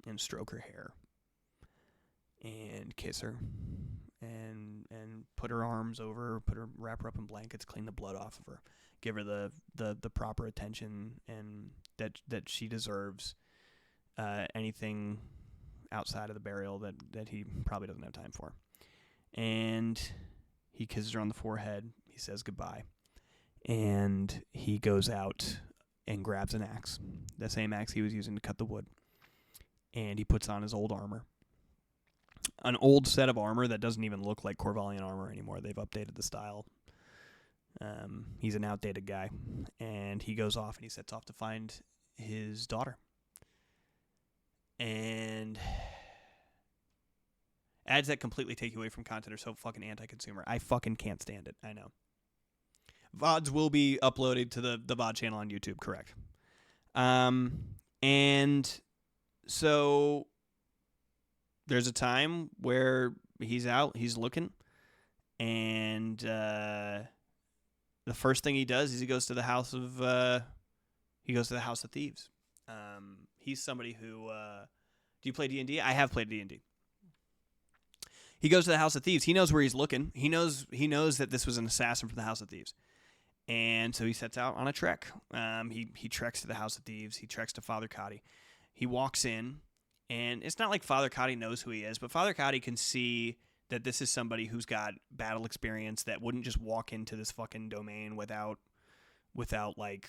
and stroke her hair and kiss her and put her arms over her, wrap her up in blankets, clean the blood off of her, give her the proper attention and that she deserves. Anything outside of the burial that he probably doesn't have time for. And he kisses her on the forehead. He says goodbye. And he goes out and grabs an axe, the same axe he was using to cut the wood. And he puts on his old armor. An old set of armor that doesn't even look like Corvallian armor anymore. They've updated the style. He's an outdated guy. And he goes off and he sets off to find his daughter. And ads that completely take you away from content are so fucking anti-consumer. I fucking can't stand it. I know. VODs will be uploaded to the VOD channel on YouTube, correct. And so there's a time where he's out, he's looking, and the first thing he does is he goes to the House of Thieves. He's somebody who do you play D&D? I have played D&D. He goes to the House of Thieves. He knows where he's looking. He knows that this was an assassin from the House of Thieves. And so he sets out on a trek. He treks to the House of Thieves. He treks to Father Cotty. He walks in, and it's not like Father Cotty knows who he is, but Father Cotty can see that this is somebody who's got battle experience that wouldn't just walk into this fucking domain without like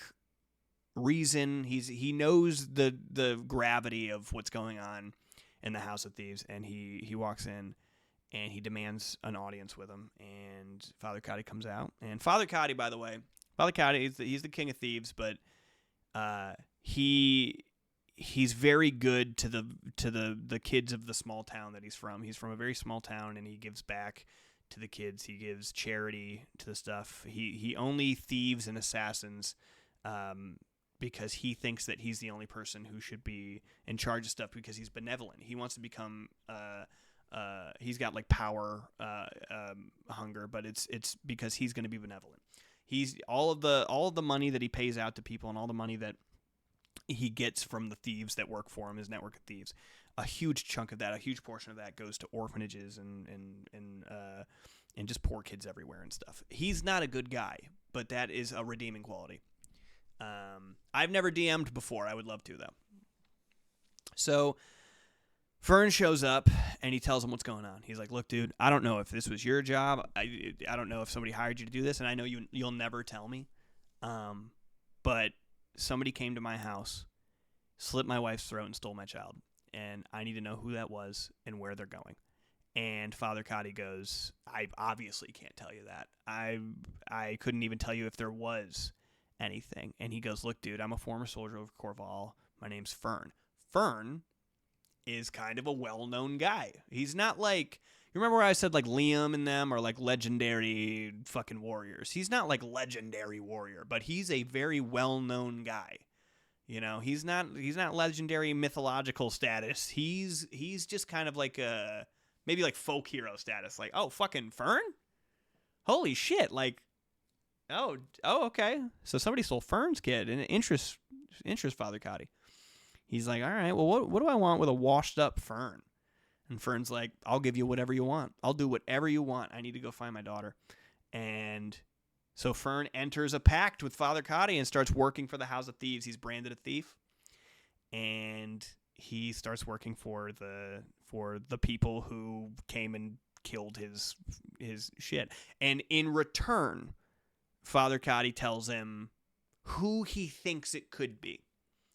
reason. He knows the gravity of what's going on in the House of Thieves, and he walks in, and he demands an audience with him. And Father Cotty comes out. And Father Cotty, by the way, Father Cotty, he's the king of thieves, but he's very good to the kids of the small town that he's from. He's from a very small town, and he gives back to the kids. He gives charity to the stuff. He only thieves and assassins because he thinks that he's the only person who should be in charge of stuff because he's benevolent. He wants to become he's got like power hunger, but it's because he's going to be benevolent. He's all of the money that he pays out to people and all the money that he gets from the thieves that work for him, his network of thieves. A huge chunk of that, a huge portion of that goes to orphanages and just poor kids everywhere and stuff. He's not a good guy, but that is a redeeming quality. I've never DM'd before. I would love to, though. So Fern shows up, and he tells him what's going on. He's like, look, dude, I don't know if this was your job. I don't know if somebody hired you to do this, and I know you'll never tell me. But somebody came to my house, slit my wife's throat, and stole my child. And I need to know who that was and where they're going. And Father Cotty goes, I obviously can't tell you that. I couldn't even tell you if there was anything. And he goes, look, dude, I'm a former soldier of Corval. My name's Fern. Fern is kind of a well-known guy. He's not like, you remember where I said like Liam and them are like legendary fucking warriors. He's not like legendary warrior, but he's a very well-known guy. You know, he's not legendary mythological status. He's just kind of like a maybe like folk hero status. Like, oh, fucking Fern? Holy shit! Like, oh, okay. So somebody stole Fern's kid, and interest Father Cotty. He's like, all right, well, what do I want with a washed up Fern? And Fern's like, I'll give you whatever you want. I'll do whatever you want. I need to go find my daughter. And so Fern enters a pact with Father Cotty and starts working for the House of Thieves. He's branded a thief, and he starts working for the people who came and killed his shit. And in return, Father Cotty tells him who he thinks it could be,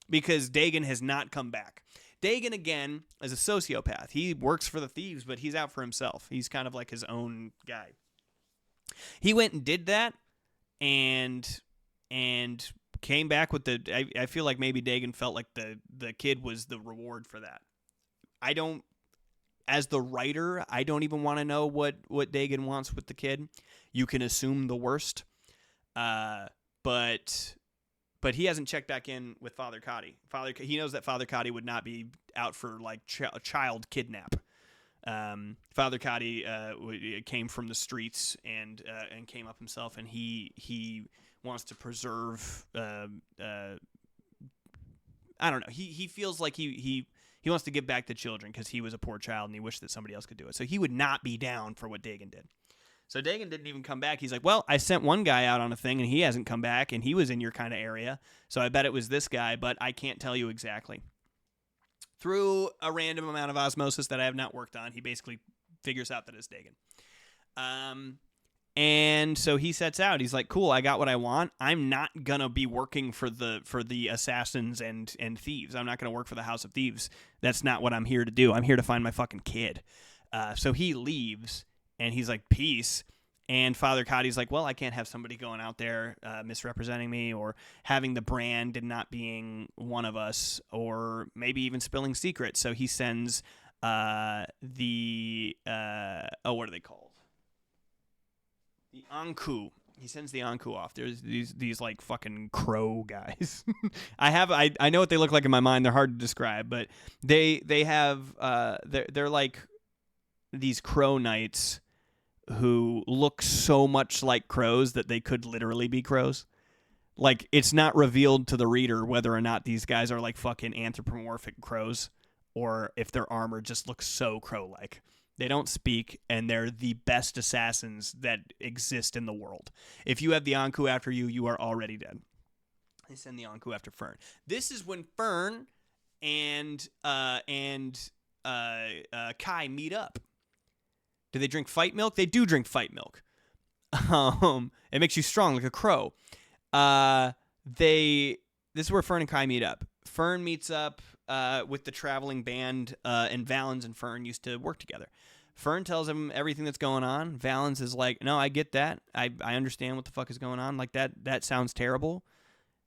because Dagon has not come back. Dagon, again, is a sociopath. He works for the thieves, but he's out for himself. He's kind of like his own guy. He went and did that, and came back with I feel like maybe Dagon felt like the kid was the reward for that. As the writer, I don't even want to know what Dagon wants with the kid. You can assume the worst. But he hasn't checked back in with Father Cotty. He knows that Father Cotty would not be out for like a child kidnap. Father Cotty came from the streets and came up himself, and he wants to preserve. I don't know. He feels like he wants to give back to children because he was a poor child and he wished that somebody else could do it. So he would not be down for what Dagon did. So Dagon didn't even come back. He's like, well, I sent one guy out on a thing and he hasn't come back, and he was in your kind of area. So I bet it was this guy, but I can't tell you exactly. Through a random amount of osmosis that I have not worked on, he basically figures out that it's Dagon. And so he sets out. He's like, cool, I got what I want. I'm not going to be working for the assassins and thieves. I'm not going to work for the House of Thieves. That's not what I'm here to do. I'm here to find my fucking kid. So he leaves, and he's like, peace. And Father Cotty's like, well, I can't have somebody going out there misrepresenting me or having the brand and not being one of us, or maybe even spilling secrets. So he sends what are they called? The Anku. He sends the Anku off. There's these like fucking crow guys. I know what they look like in my mind. They're hard to describe, but they have they're like these crow knights who look so much like crows that they could literally be crows. Like, it's not revealed to the reader whether or not these guys are like fucking anthropomorphic crows or if their armor just looks so crow-like. They don't speak, and they're the best assassins that exist in the world. If you have the Anku after you, you are already dead. They send the Anku after Fern. This is when Fern and Kai meet up. Do they drink fight milk? They do drink fight milk. It makes you strong like a crow. This is where Fern and Kai meet up. Fern meets up with the traveling band, and Valens and Fern used to work together. Fern tells him everything that's going on. Valens is like, no, I get that. I understand what the fuck is going on. Like, that sounds terrible.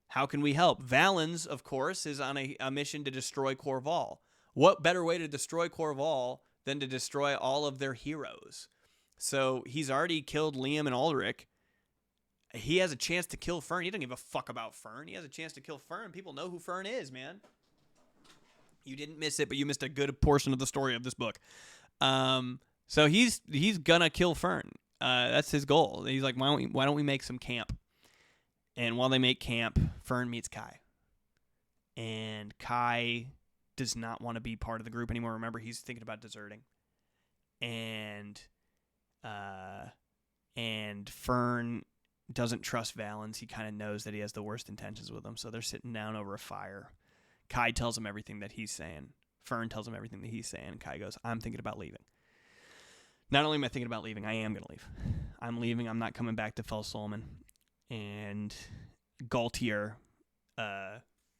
How can we help? Valens, of course, is on a mission to destroy Corval. What better way to destroy Corval than to destroy all of their heroes? So he's already killed Liam and Aldrich. He has a chance to kill Fern. He doesn't give a fuck about Fern. He has a chance to kill Fern. People know who Fern is, man. You didn't miss it, but you missed a good portion of the story of this book. So he's gonna kill Fern. That's his goal. He's like, why don't we make some camp? And while they make camp, Fern meets Kai. And Kai does not want to be part of the group anymore. Remember, he's thinking about deserting. And Fern doesn't trust Valens. He kind of knows that he has the worst intentions with him. So they're sitting down over a fire. Kai tells him everything that he's saying. Fern tells him everything that he's saying. And Kai goes, I'm thinking about leaving. Not only am I thinking about leaving, I am going to leave. I'm leaving. I'm not coming back to Fel Solomon. And Galtier,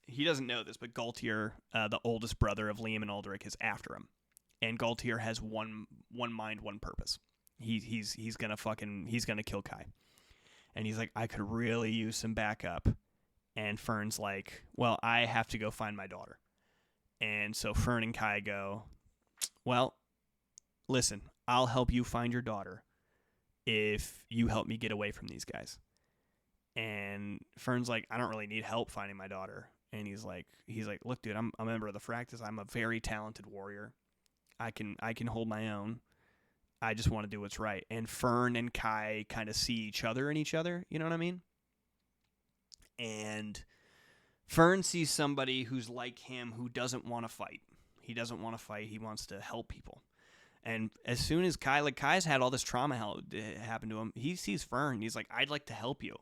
he doesn't know this, but Galtier, the oldest brother of Liam and Aldrich, is after him. And Galtier has one mind, one purpose. He's gonna kill Kai. And he's like, I could really use some backup. And Fern's like, well, I have to go find my daughter. And so Fern and Kai go, well, listen, I'll help you find your daughter if you help me get away from these guys. And Fern's like, I don't really need help finding my daughter. And he's like, look, dude, I'm a member of the Fractus. I'm a very talented warrior. I can hold my own. I just want to do what's right. And Fern and Kai kind of see each other in each other. You know what I mean? And Fern sees somebody who's like him who doesn't want to fight. He doesn't want to fight. He wants to help people. And as soon as Kai's had all this trauma happen to him, he sees Fern. And he's like, I'd like to help you.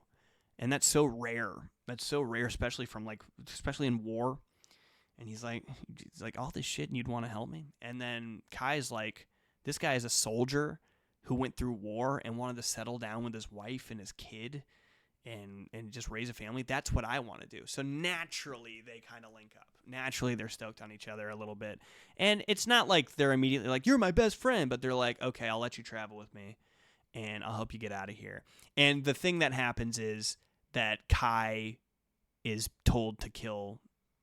And that's so rare. That's so rare, especially in war. And he's like, all this shit, and you'd want to help me? And then Kai's like, this guy is a soldier who went through war and wanted to settle down with his wife and his kid and just raise a family. That's what I want to do. So naturally, they kind of link up. Naturally, they're stoked on each other a little bit. And it's not like they're immediately like, you're my best friend, but they're like, okay, I'll let you travel with me, and I'll help you get out of here. And the thing that happens is that Kai is told to kill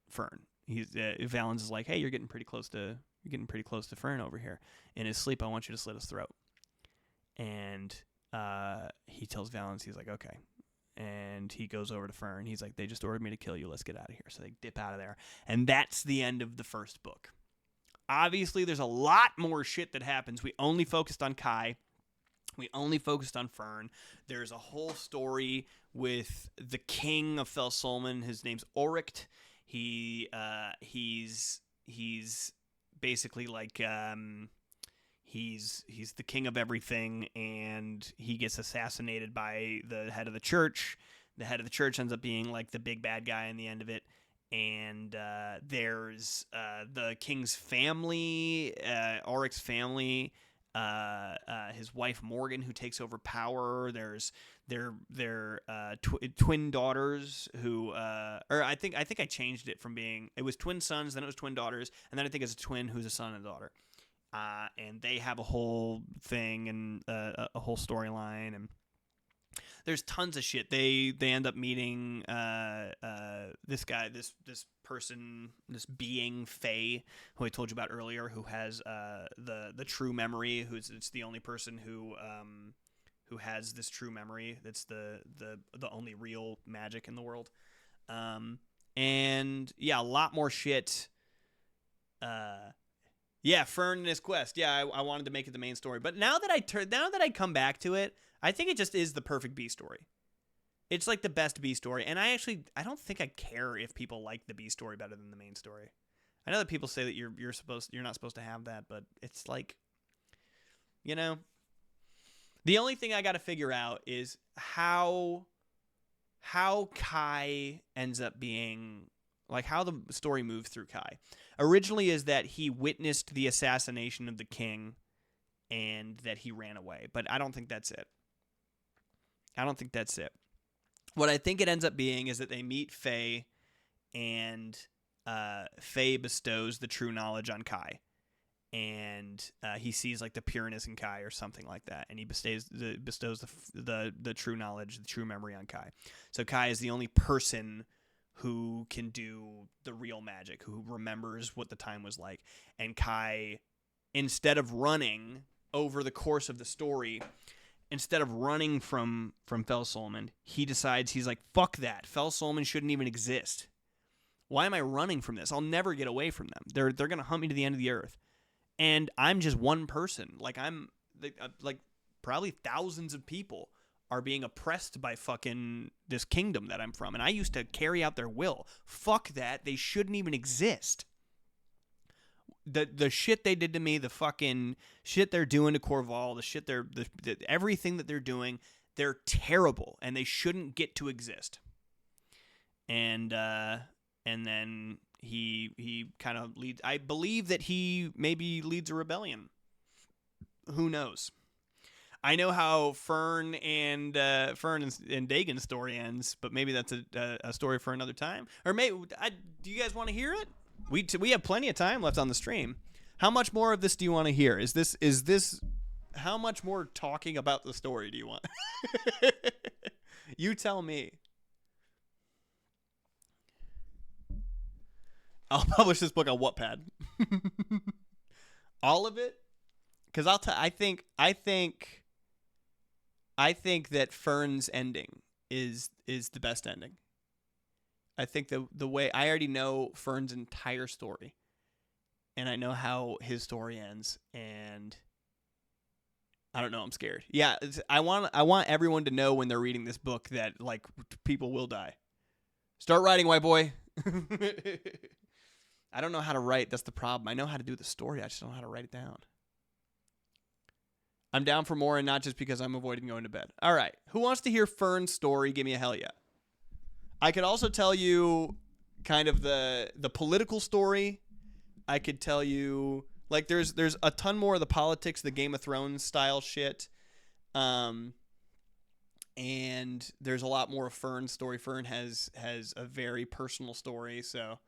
Fern. Valens is like, hey, you're getting pretty close to Fern over here. In his sleep, I want you to slit his throat. And he tells Valens, he's like, okay. And he goes over to Fern. He's like, they just ordered me to kill you. Let's get out of here. So they dip out of there. And that's the end of the first book. Obviously, there's a lot more shit that happens. We only focused on Kai. We only focused on Fern. There's a whole story with the king of Fel Solomon. His name's Oricht. He's basically like he's the king of everything, and he gets assassinated by the head of the church. The head of the church ends up being like the big bad guy in the end of it. And there's the king's family, Oricht's family. His wife Morgan, who takes over power. There's their twin daughters who, or I think I changed it from being, it was twin sons, then it was twin daughters, and then I think it's a twin who's a son and a daughter. And they have a whole thing and a whole storyline, and there's tons of shit. They end up meeting this guy, this person, this being Faye, who I told you about earlier, who has the true memory. It's the only person who has this true memory. That's the only real magic in the world. And yeah, a lot more shit. Yeah, Fern and his quest. Yeah, I wanted to make it the main story, but now that I come back to it, I think it just is the perfect B story. It's like the best B story, and I don't think I care if people like the B story better than the main story. I know that people say that you're not supposed to have that, but it's like, you know, the only thing I got to figure out is how Kai ends up being, like, how the story moves through Kai. Originally is that he witnessed the assassination of the king and that he ran away, but I don't think that's it. What I think it ends up being is that they meet Faye, and Faye bestows the true knowledge on Kai. and he sees like the pureness in Kai or something like that, and he bestows the true knowledge, the true memory on Kai. So Kai is the only person who can do the real magic, who remembers what the time was like. And Kai, instead of running over the course of the story, instead of running from Fel Solomon, he decides, he's like, fuck that. Fel Solomon shouldn't even exist. Why am I running from this? I'll never get away from them. They're going to hunt me to the end of the earth. And I'm just one person. Like, I'm like probably thousands of people are being oppressed by fucking this kingdom that I'm from. And I used to carry out their will. Fuck that. They shouldn't even exist. The shit they did to me, the fucking shit they're doing to Corval, the shit everything that they're doing, they're terrible, and they shouldn't get to exist. And then he kind of leads. I believe that he maybe leads a rebellion. Who knows? I know how Fern and Dagon's story ends, but maybe that's a story for another time. Or maybe do you guys want to hear it? We have plenty of time left on the stream. How much more of this do you want to hear? Is this how much more talking about the story do you want? You tell me. I'll publish this book on Wattpad. All of it? Because I think that Fern's ending is the best ending. I think the way I already know Fern's entire story, and I know how his story ends, and I don't know. I'm scared. Yeah, I want everyone to know when they're reading this book that like people will die. Start writing, white boy. I don't know how to write. That's the problem. I know how to do the story. I just don't know how to write it down. I'm down for more, and not just because I'm avoiding going to bed. All right. Who wants to hear Fern's story? Give me a hell yeah. I could also tell you kind of the political story. I could tell you, like, there's a ton more of the politics, the Game of Thrones style shit. And there's a lot more of Fern's story. Fern has a very personal story, so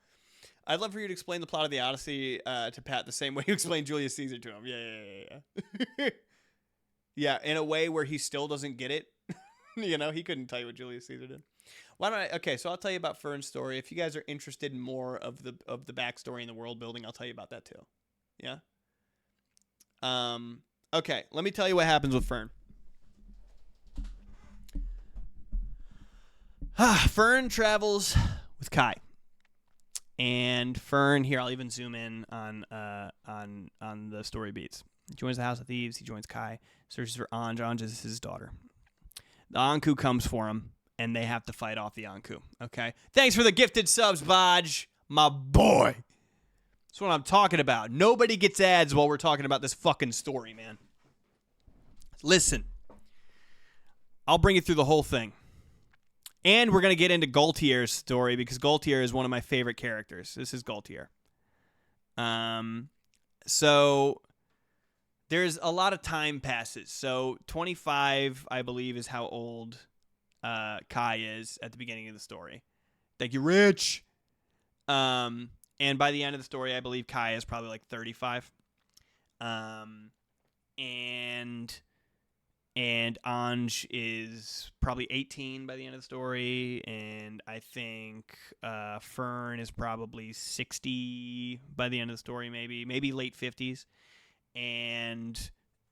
I'd love for you to explain the plot of the Odyssey to Pat the same way you explained Julius Caesar to him. Yeah. Yeah, in a way where he still doesn't get it. You know, he couldn't tell you what Julius Caesar did. Why don't I? Okay, so I'll tell you about Fern's story. If you guys are interested in more of the backstory and the world building, I'll tell you about that too. Yeah. Okay, let me tell you what happens with Fern. Fern travels with Kai. And Fern, here I'll even zoom in on the story beats. He joins the House of Thieves. He joins Kai. Searches for Anj. Anj is his daughter. The Anku comes for him, and they have to fight off the Anku. Okay? Thanks for the gifted subs, Baj. My boy. That's what I'm talking about. Nobody gets ads while we're talking about this fucking story, man. Listen. I'll bring you through the whole thing. And we're going to get into Gaultier's story because Gaultier is one of my favorite characters. This is Gaultier. So there's a lot of time passes. So 25, I believe, is how old Kai is at the beginning of the story. Thank you, Rich. And by the end of the story, I believe Kai is probably like 35. And Anj is probably 18 by the end of the story, and I think Fern is probably 60 by the end of the story, maybe late 50s, and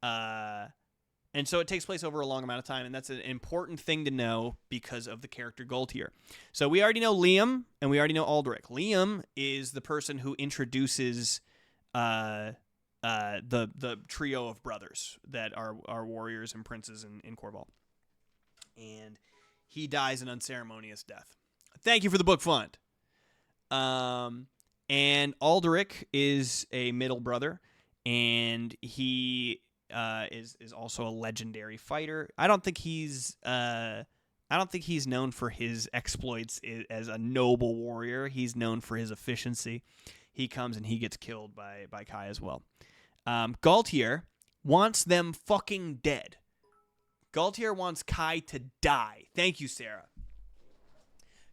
so it takes place over a long amount of time, and that's an important thing to know because of the character Gaultier. So we already know Liam, and we already know Aldrich. Liam is the person who introduces the trio of brothers that are warriors and princes in Corval. And he dies an unceremonious death. Thank you for the book fund. And Aldrich is a middle brother, and he is also a legendary fighter. I don't think he's known for his exploits as a noble warrior. He's known for his efficiency. He comes and he gets killed by Kai as well. Gaultier wants them fucking dead. Gaultier wants Kai to die. Thank you, Sarah.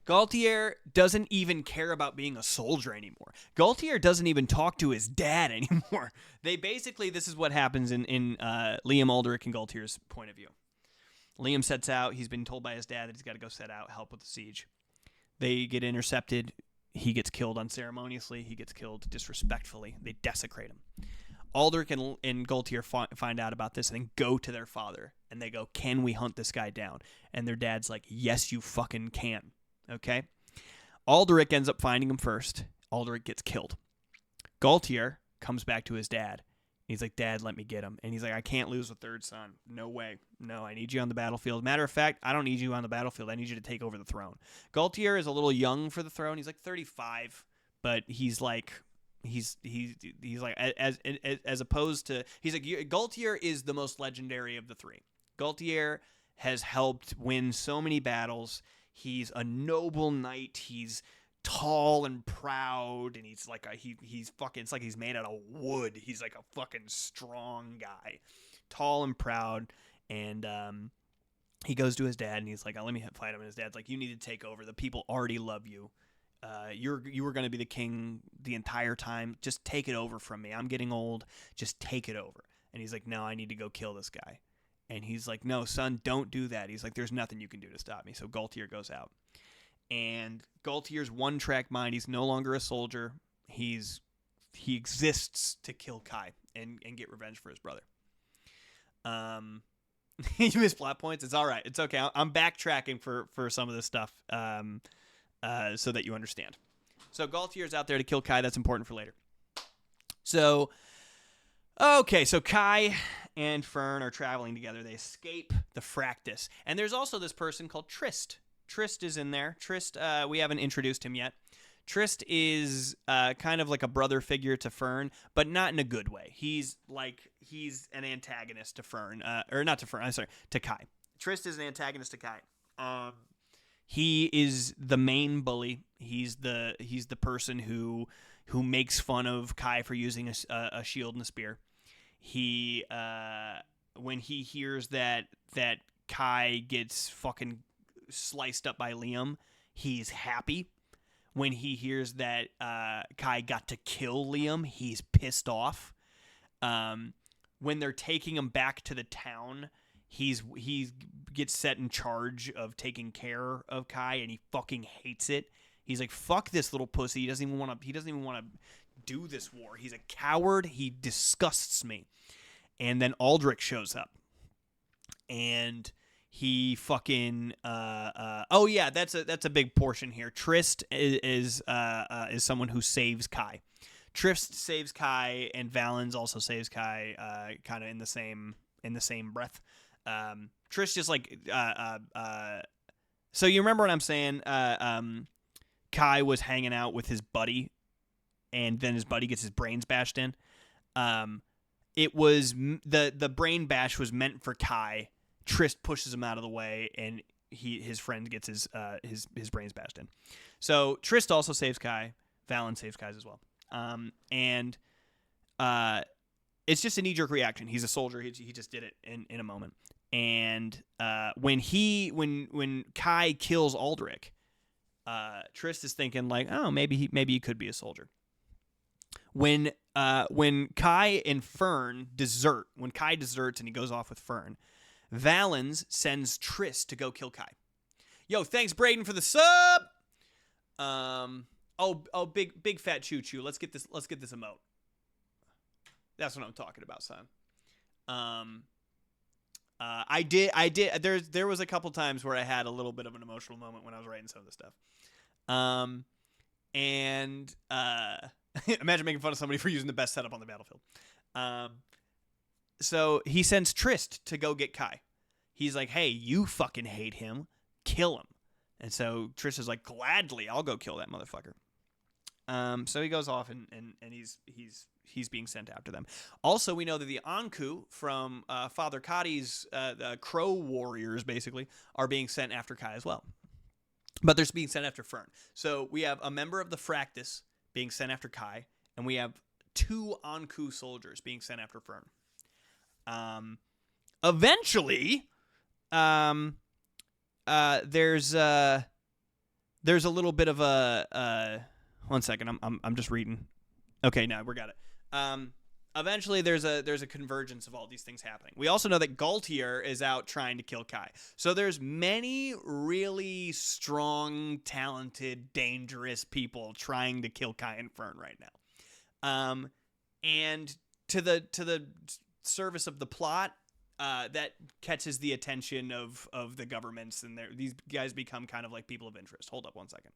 Gaultier doesn't even care about being a soldier anymore. Gaultier doesn't even talk to his dad anymore. They basically, this is what happens in Liam, Aldrich, and Gaultier's point of view. Liam sets out. He's been told by his dad that he's got to go set out, help with the siege. They get intercepted. He gets killed unceremoniously. He gets killed disrespectfully. They desecrate him. Aldrich and Gaultier find out about this and then go to their father. And they go, can we hunt this guy down? And their dad's like, yes, you fucking can. Okay? Aldrich ends up finding him first. Aldrich gets killed. Gaultier comes back to his dad. He's like, Dad, let me get him. And he's like, I can't lose a third son. No way. No, I need you on the battlefield. Matter of fact, I don't need you on the battlefield. I need you to take over the throne. Gaultier is a little young for the throne. He's like 35, but he's like, he's like, as opposed to, he's like, Gaultier is the most legendary of the three. Gaultier has helped win so many battles. He's a noble knight. He's tall and proud, and he's like he's fucking, it's like he's made out of wood. He's like a fucking strong guy, tall and proud. And he goes to his dad and he's like, oh, let me fight him. And his dad's like, you need to take over. The people already love you. You were going to be the king the entire time. Just take it over from me. I'm getting old. Just take it over. And he's like, no, I need to go kill this guy. And he's like, no, son, don't do that. He's like, there's nothing you can do to stop me. So Gaultier goes out. And Gaultier's one-track mind. He's no longer a soldier. He exists to kill Kai and get revenge for his brother. You missed plot points. It's all right. It's okay. I'm backtracking for some of this stuff so that you understand. So Gaultier's out there to kill Kai. That's important for later. So, okay. So Kai and Fern are traveling together. They escape the Fractus. And there's also this person called Trist. Trist is in there. Trist, we haven't introduced him yet. Trist is kind of like a brother figure to Fern, but not in a good way. He's an antagonist to Fern, or not to Fern. I'm sorry, to Kai. Trist is an antagonist to Kai. He is the main bully. He's the person who makes fun of Kai for using a shield and a spear. He when he hears that Kai gets fucking sliced up by Liam, he's happy. When he hears that Kai got to kill Liam, he's pissed off. When they're taking him back to the town, he gets set in charge of taking care of Kai, and he fucking hates it. He's like, fuck this little pussy. He doesn't even want to do this war. He's a coward. He disgusts me. And then Aldrich shows up. And he fucking oh yeah, that's a big portion here. Trist is someone who saves Kai. Trist saves Kai, and Valens also saves Kai, kind of in the same breath. Trist just like so you remember what I'm saying? Kai was hanging out with his buddy, and then his buddy gets his brains bashed in. It was the brain bash was meant for Kai. Trist pushes him out of the way, and his friend gets his brains bashed in. So Trist also saves Kai. Valen saves Kai as well. And it's just a knee-jerk reaction. He's a soldier. He just did it in a moment. And when Kai kills Aldrich, Trist is thinking like, oh, maybe he could be a soldier. When Kai and Fern desert, when Kai deserts and he goes off with Fern, Valens sends Trist to go kill Kai. Yo, thanks Braden for the sub. Big fat choo choo. Let's get this emote. That's what I'm talking about, son. I did. There was a couple times where I had a little bit of an emotional moment when I was writing some of this stuff. Imagine making fun of somebody for using the best setup on the battlefield. So he sends Trist to go get Kai. He's like, hey, you fucking hate him. Kill him. And so Trist is like, gladly, I'll go kill that motherfucker. So he goes off and he's being sent after them. Also, we know that the Anku from Father Kadi's the Crow Warriors, basically, are being sent after Kai as well. But they're being sent after Fern. So we have a member of the Fractus being sent after Kai, and we have 2 Anku soldiers being sent after Fern. Eventually, there's there's a little bit of a 1 second. I'm just reading. Okay, now we got it. Eventually, there's a convergence of all these things happening. We also know that Galtier is out trying to kill Kai. So there's many really strong, talented, dangerous people trying to kill Kai and Fern right now. And to the service of the plot, that catches the attention of the governments, and these guys become kind of like people of interest. Hold up 1 second.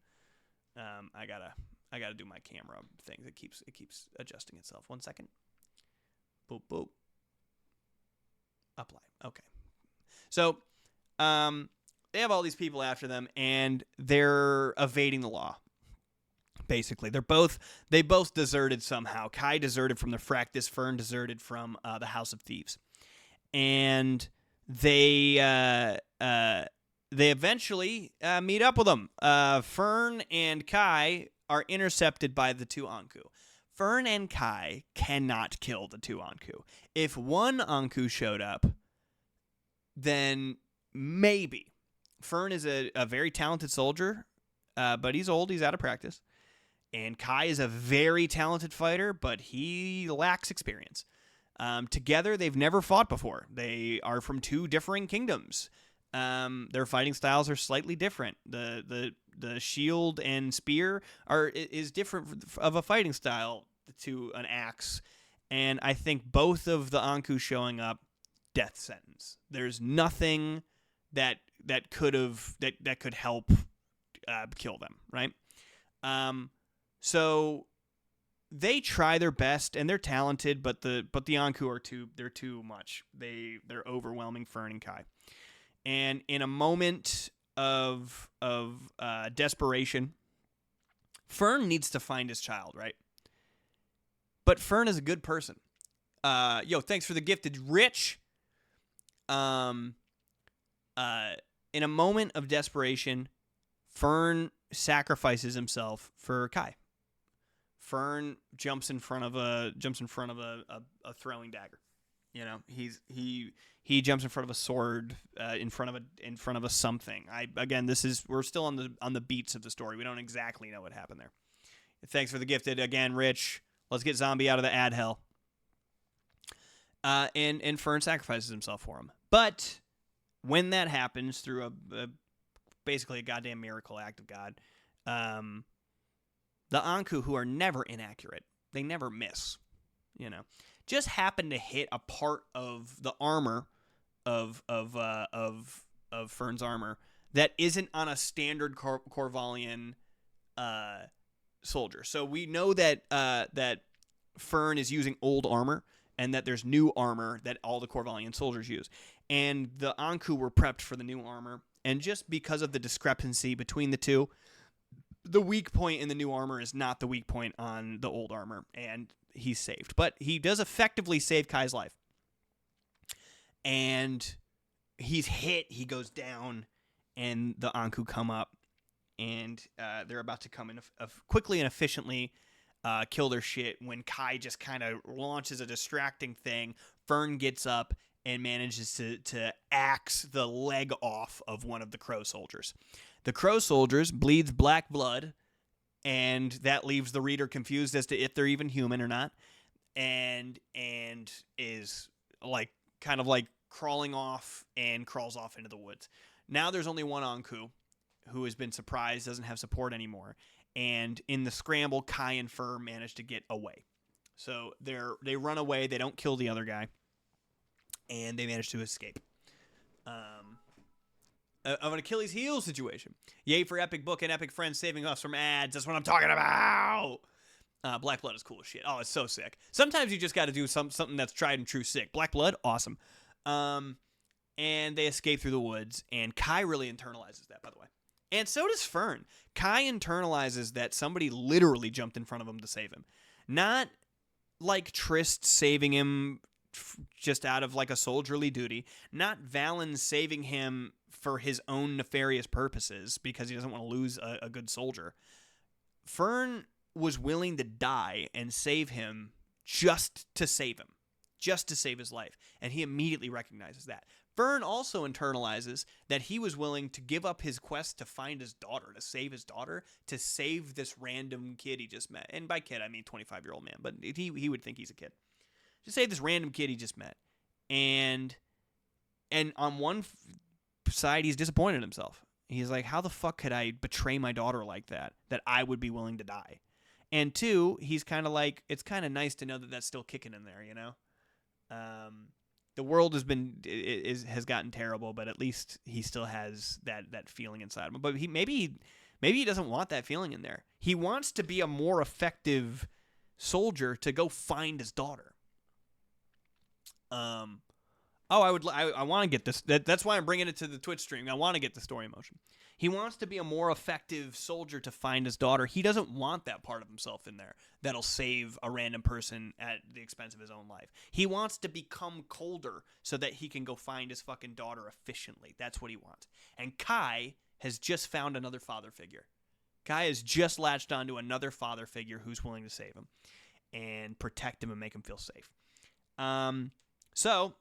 I gotta do my camera thing. It keeps adjusting itself. 1 second. Boop boop. Apply. Okay. So, they have all these people after them, and they're evading the law. Basically, they both deserted somehow. Kai deserted from the Fractus. Fern deserted from the House of Thieves, and they eventually meet up with them. Fern and Kai are intercepted by the two Anku. Fern and Kai cannot kill the two Anku. If one Anku showed up, then maybe. Fern is a very talented soldier, but he's old. He's out of practice. And Kai is a very talented fighter, but he lacks experience. Together, they've never fought before. They are from two differing kingdoms. Their fighting styles are slightly different. The shield and spear is different of a fighting style to an axe, and I think both of the Anku showing up, death sentence. There's nothing that could help kill them, right? So they try their best, and they're talented, but the Anku are too much. They're overwhelming Fern and Kai. And in a moment of desperation, Fern needs to find his child, right? But Fern is a good person. Thanks for the gifted, Rich. In a moment of desperation, Fern sacrifices himself for Kai. Fern jumps in front of a throwing dagger. You know, he jumps in front of a sword, in front of a something. We're still on the beats of the story. We don't exactly know what happened there. Thanks for the gifted again, Rich. Let's get Zombie out of the ad hell. And Fern sacrifices himself for him. But when that happens through basically a goddamn miracle act of God, the Anku, who are never inaccurate, they never miss, just happen to hit a part of the armor of Fern's armor that isn't on a standard Corvallian soldier. So we know that Fern is using old armor, and that there's new armor that all the Corvallian soldiers use. And the Anku were prepped for the new armor, and just because of the discrepancy between the two, the weak point in the new armor is not the weak point on the old armor, and he's saved. But he does effectively save Kai's life. And he's hit, he goes down, and the Anku come up, and they're about to come in quickly and efficiently kill their shit when Kai just kind of launches a distracting thing. Fern gets up and manages to axe the leg off of one of the Crow soldiers. The Crow soldiers bleeds black blood, and that leaves the reader confused as to if they're even human or not, and is kind of crawling off and crawls off into the woods. Now there's only one Anku who has been surprised, doesn't have support anymore, and in the scramble, Kai and Fern manage to get away. So they run away, they don't kill the other guy, and they manage to escape. Of an Achilles heel situation. Yay for Epic Book and Epic Friends saving us from ads. That's what I'm talking about. Black Blood is cool as shit. Oh, it's so sick. Sometimes you just got to do something that's tried and true sick. Black Blood, awesome. And they escape through the woods, and Kai really internalizes that, by the way. And so does Fern. Kai internalizes that somebody literally jumped in front of him to save him. Not like Trist saving him just out of a soldierly duty. Not Valen saving him for his own nefarious purposes because he doesn't want to lose a good soldier. Fern was willing to die and save him just to save him. Just to save his life. And he immediately recognizes that. Vern also internalizes that he was willing to give up his quest to find his daughter, to save his daughter, to save this random kid he just met. And by kid, I mean 25-year-old man, but he would think he's a kid. To save this random kid he just met. And on one side, he's disappointed in himself. He's like, how the fuck could I betray my daughter like that I would be willing to die? And two, he's kind of like, it's kind of nice to know that that's still kicking in there, you know? The world has gotten terrible, but at least he still has that feeling inside of him. But maybe he doesn't want that feeling in there. He wants to be a more effective soldier to go find his daughter. I want to get this. That's why I'm bringing it to the Twitch stream. I want to get the story in motion. He wants to be a more effective soldier to find his daughter. He doesn't want that part of himself in there that'll save a random person at the expense of his own life. He wants to become colder so that he can go find his fucking daughter efficiently. That's what he wants. And Kai has just found another father figure. Kai has just latched onto another father figure who's willing to save him and protect him and make him feel safe. So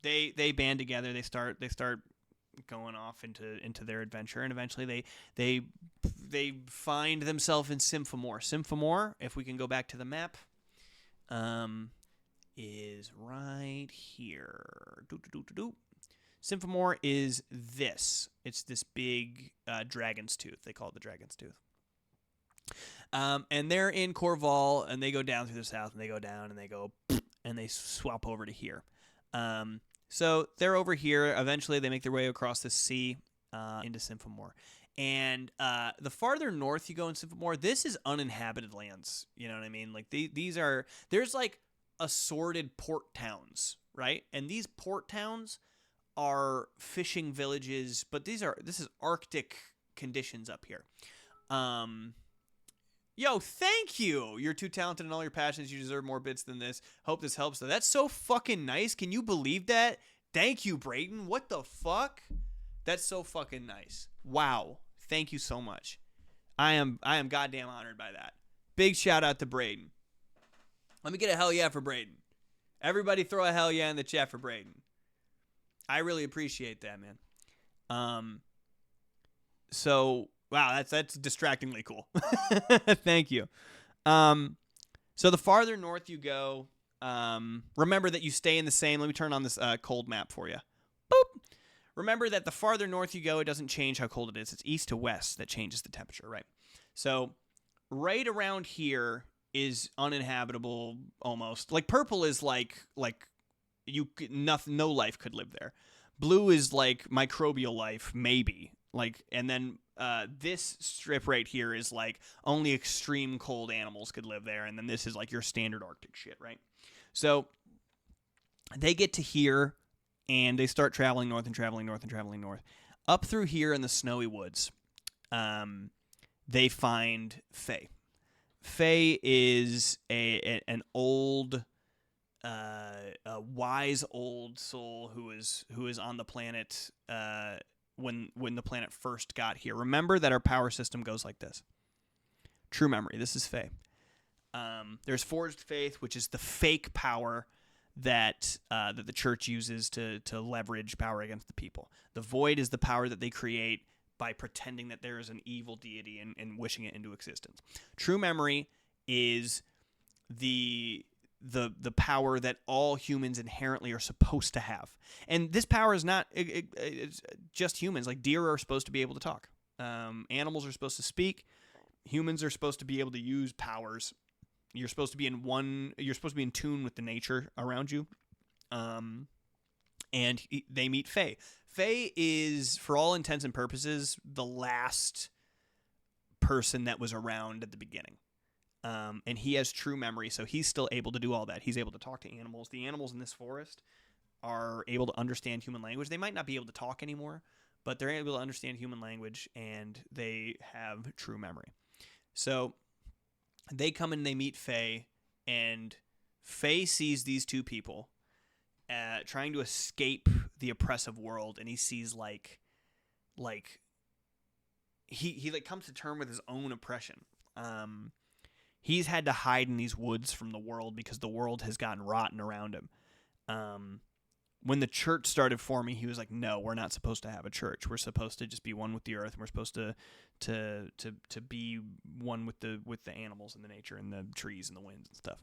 they band together. They start going off into their adventure, and eventually they find themselves in Symphomore. Symphomore, if we can go back to the map, is right here. Symphomore is this. It's this big dragon's tooth. They call it the dragon's tooth. And they're in Corval, and they go down through the south, and they go down, and they go, and they swap over to here. So they're over here. Eventually, they make their way across the sea into Symphomore. And the farther north you go in Symphomore, this is uninhabited lands. You know what I mean? Like there's like assorted port towns, right? And these port towns are fishing villages, but this is Arctic conditions up here. Yo, thank you. You're too talented in all your passions. You deserve more bits than this. Hope this helps. That's so fucking nice. Can you believe that? Thank you, Brayden. What the fuck? That's so fucking nice. Wow. Thank you so much. I am goddamn honored by that. Big shout out to Brayden. Let me get a hell yeah for Brayden. Everybody throw a hell yeah in the chat for Brayden. I really appreciate that, man. So wow, that's distractingly cool. Thank you. So the farther north you go, remember that you stay in the same. Let me turn on this cold map for you. Boop. Remember that the farther north you go, it doesn't change how cold it is. It's east to west that changes the temperature, right? So right around here is uninhabitable almost. Like purple is like no life could live there. Blue is like microbial life, maybe. Like, and then this strip right here is like only extreme cold animals could live there, and then this is like your standard Arctic shit, right? So they get to here, and they start traveling north and traveling north and traveling north. Up through here in the snowy woods, they find Faye. Faye is an old, a wise old soul who is on the planet when the planet first got here. Remember that our power system goes like this. True memory. This is Faye. There's forged faith, which is the fake power that the church uses to leverage power against the people. The void is the power that they create by pretending that there is an evil deity and wishing it into existence. True memory is the power that all humans inherently are supposed to have. And this power is not it's just humans. Like deer are supposed to be able to talk. Animals are supposed to speak. Humans are supposed to be able to use powers. You're supposed to be in tune with the nature around you. And they meet Faye. Faye is, for all intents and purposes, the last person that was around at the beginning. And he has true memory, so he's still able to do all that. He's able to talk to animals. The animals in this forest are able to understand human language. They might not be able to talk anymore, but they're able to understand human language, and they have true memory. So they come and they meet Faye, and Faye sees these two people trying to escape the oppressive world, and he sees he comes to terms with his own oppression. He's had to hide in these woods from the world because the world has gotten rotten around him. when the church started forming, he was like, no, we're not supposed to have a church. We're supposed to just be one with the earth. And we're supposed to be one with the animals and the nature and the trees and the winds and stuff.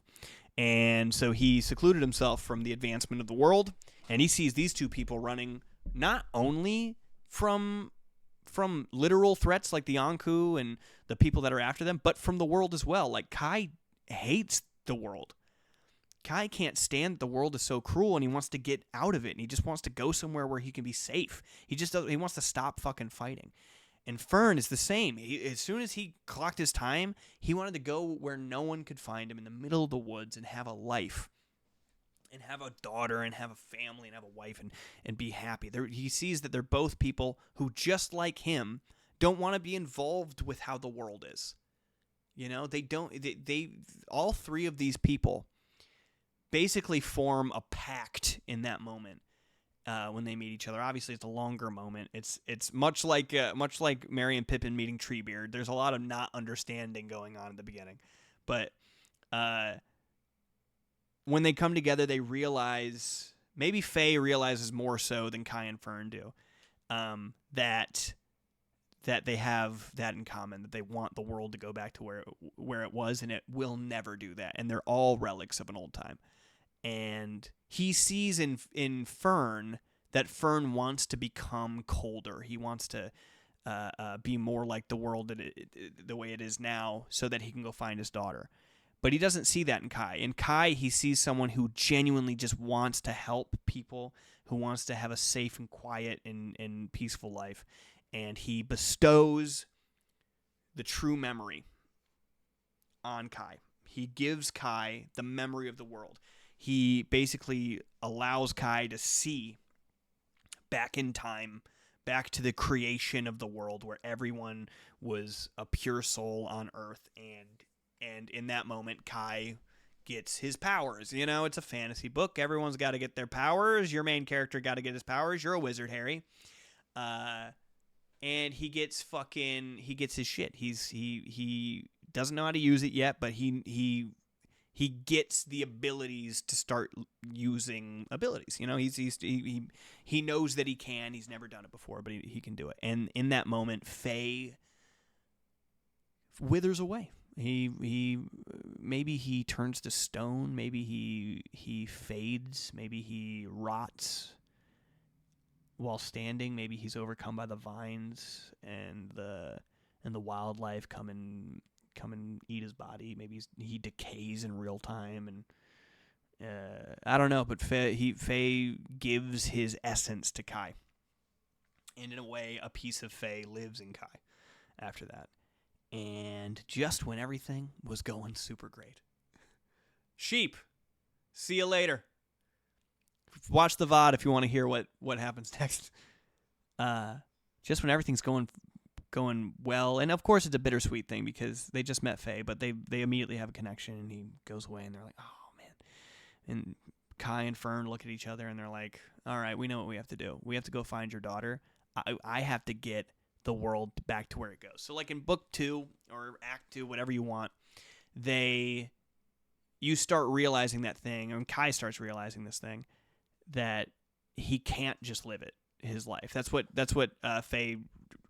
And so he secluded himself from the advancement of the world, and he sees these two people running not only from literal threats like the Anku and the people that are after them, but from the world as well. Like, Kai hates the world. Kai can't stand that the world is so cruel, and he wants to get out of it, and he just wants to go somewhere where he can be safe. He wants to stop fucking fighting. And Fern is the same. As soon as he clocked his time, he wanted to go where no one could find him, in the middle of the woods, and have a life, and have a daughter, and have a family, and have a wife, and be happy. He sees that they're both people who, just like him, don't want to be involved with how the world is. You know, they all three of these people basically form a pact in that moment when they meet each other. Obviously, it's a longer moment. It's much like Merry and Pippin meeting Treebeard. There's a lot of not understanding going on at the beginning, but when they come together, they realize, maybe Faye realizes more so than Kai and Fern do, that they have that in common, that they want the world to go back to where it was, and it will never do that. And they're all relics of an old time. And he sees in Fern that Fern wants to become colder. He wants to be more like the world the way it is now, so that he can go find his daughter. But he doesn't see that in Kai. In Kai, he sees someone who genuinely just wants to help people, who wants to have a safe and quiet and peaceful life. And he bestows the true memory on Kai. He gives Kai the memory of the world. He basically allows Kai to see back in time, back to the creation of the world, where everyone was a pure soul on Earth, and in that moment, Kai gets his powers. You know, it's a fantasy book. Everyone's got to get their powers. Your main character got to get his powers. You're a wizard, Harry. And he gets his shit. He doesn't know how to use it yet, but he gets the abilities to start using abilities. You know, he knows that he can. He's never done it before, but he can do it. And in that moment, Faye withers away. Maybe he turns to stone. Maybe he fades. Maybe he rots while standing. Maybe he's overcome by the vines and the wildlife come and eat his body. Maybe he decays in real time, and I don't know. But Faye gives his essence to Kai, and in a way, a piece of Faye lives in Kai after that. And just when everything was going super great, sheep, see you later. Watch the VOD if you want to hear what happens next. Just when everything's going well, and of course it's a bittersweet thing because they just met Faye, but they immediately have a connection, and he goes away, and they're like, oh man. And Kai and Fern look at each other, and they're like, all right, we know what we have to do. We have to go find your daughter. I have to get the world back to where it goes. So like in book 2 or act 2, whatever you want, you start realizing that thing, and Kai starts realizing this thing, that he can't just live his life. That's what Faye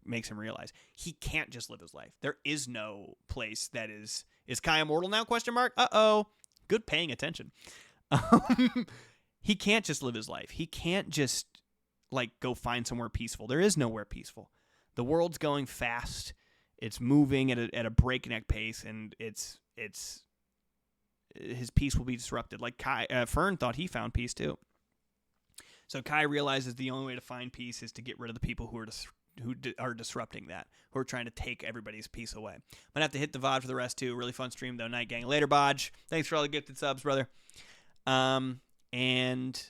makes him realize. He can't just live his life. There is no place that is Kai immortal now? ? Uh-oh. Good paying attention. He can't just live his life. He can't just like go find somewhere peaceful. There is nowhere peaceful. The world's going fast. It's moving at a breakneck pace, and it's his peace will be disrupted. Like Fern thought he found peace too. So Kai realizes the only way to find peace is to get rid of the people who are disrupting that, who are trying to take everybody's peace away. I'm going to have to hit the VOD for the rest, too. Really fun stream, though. Night gang. Later, Bodge. Thanks for all the gifted subs, brother. And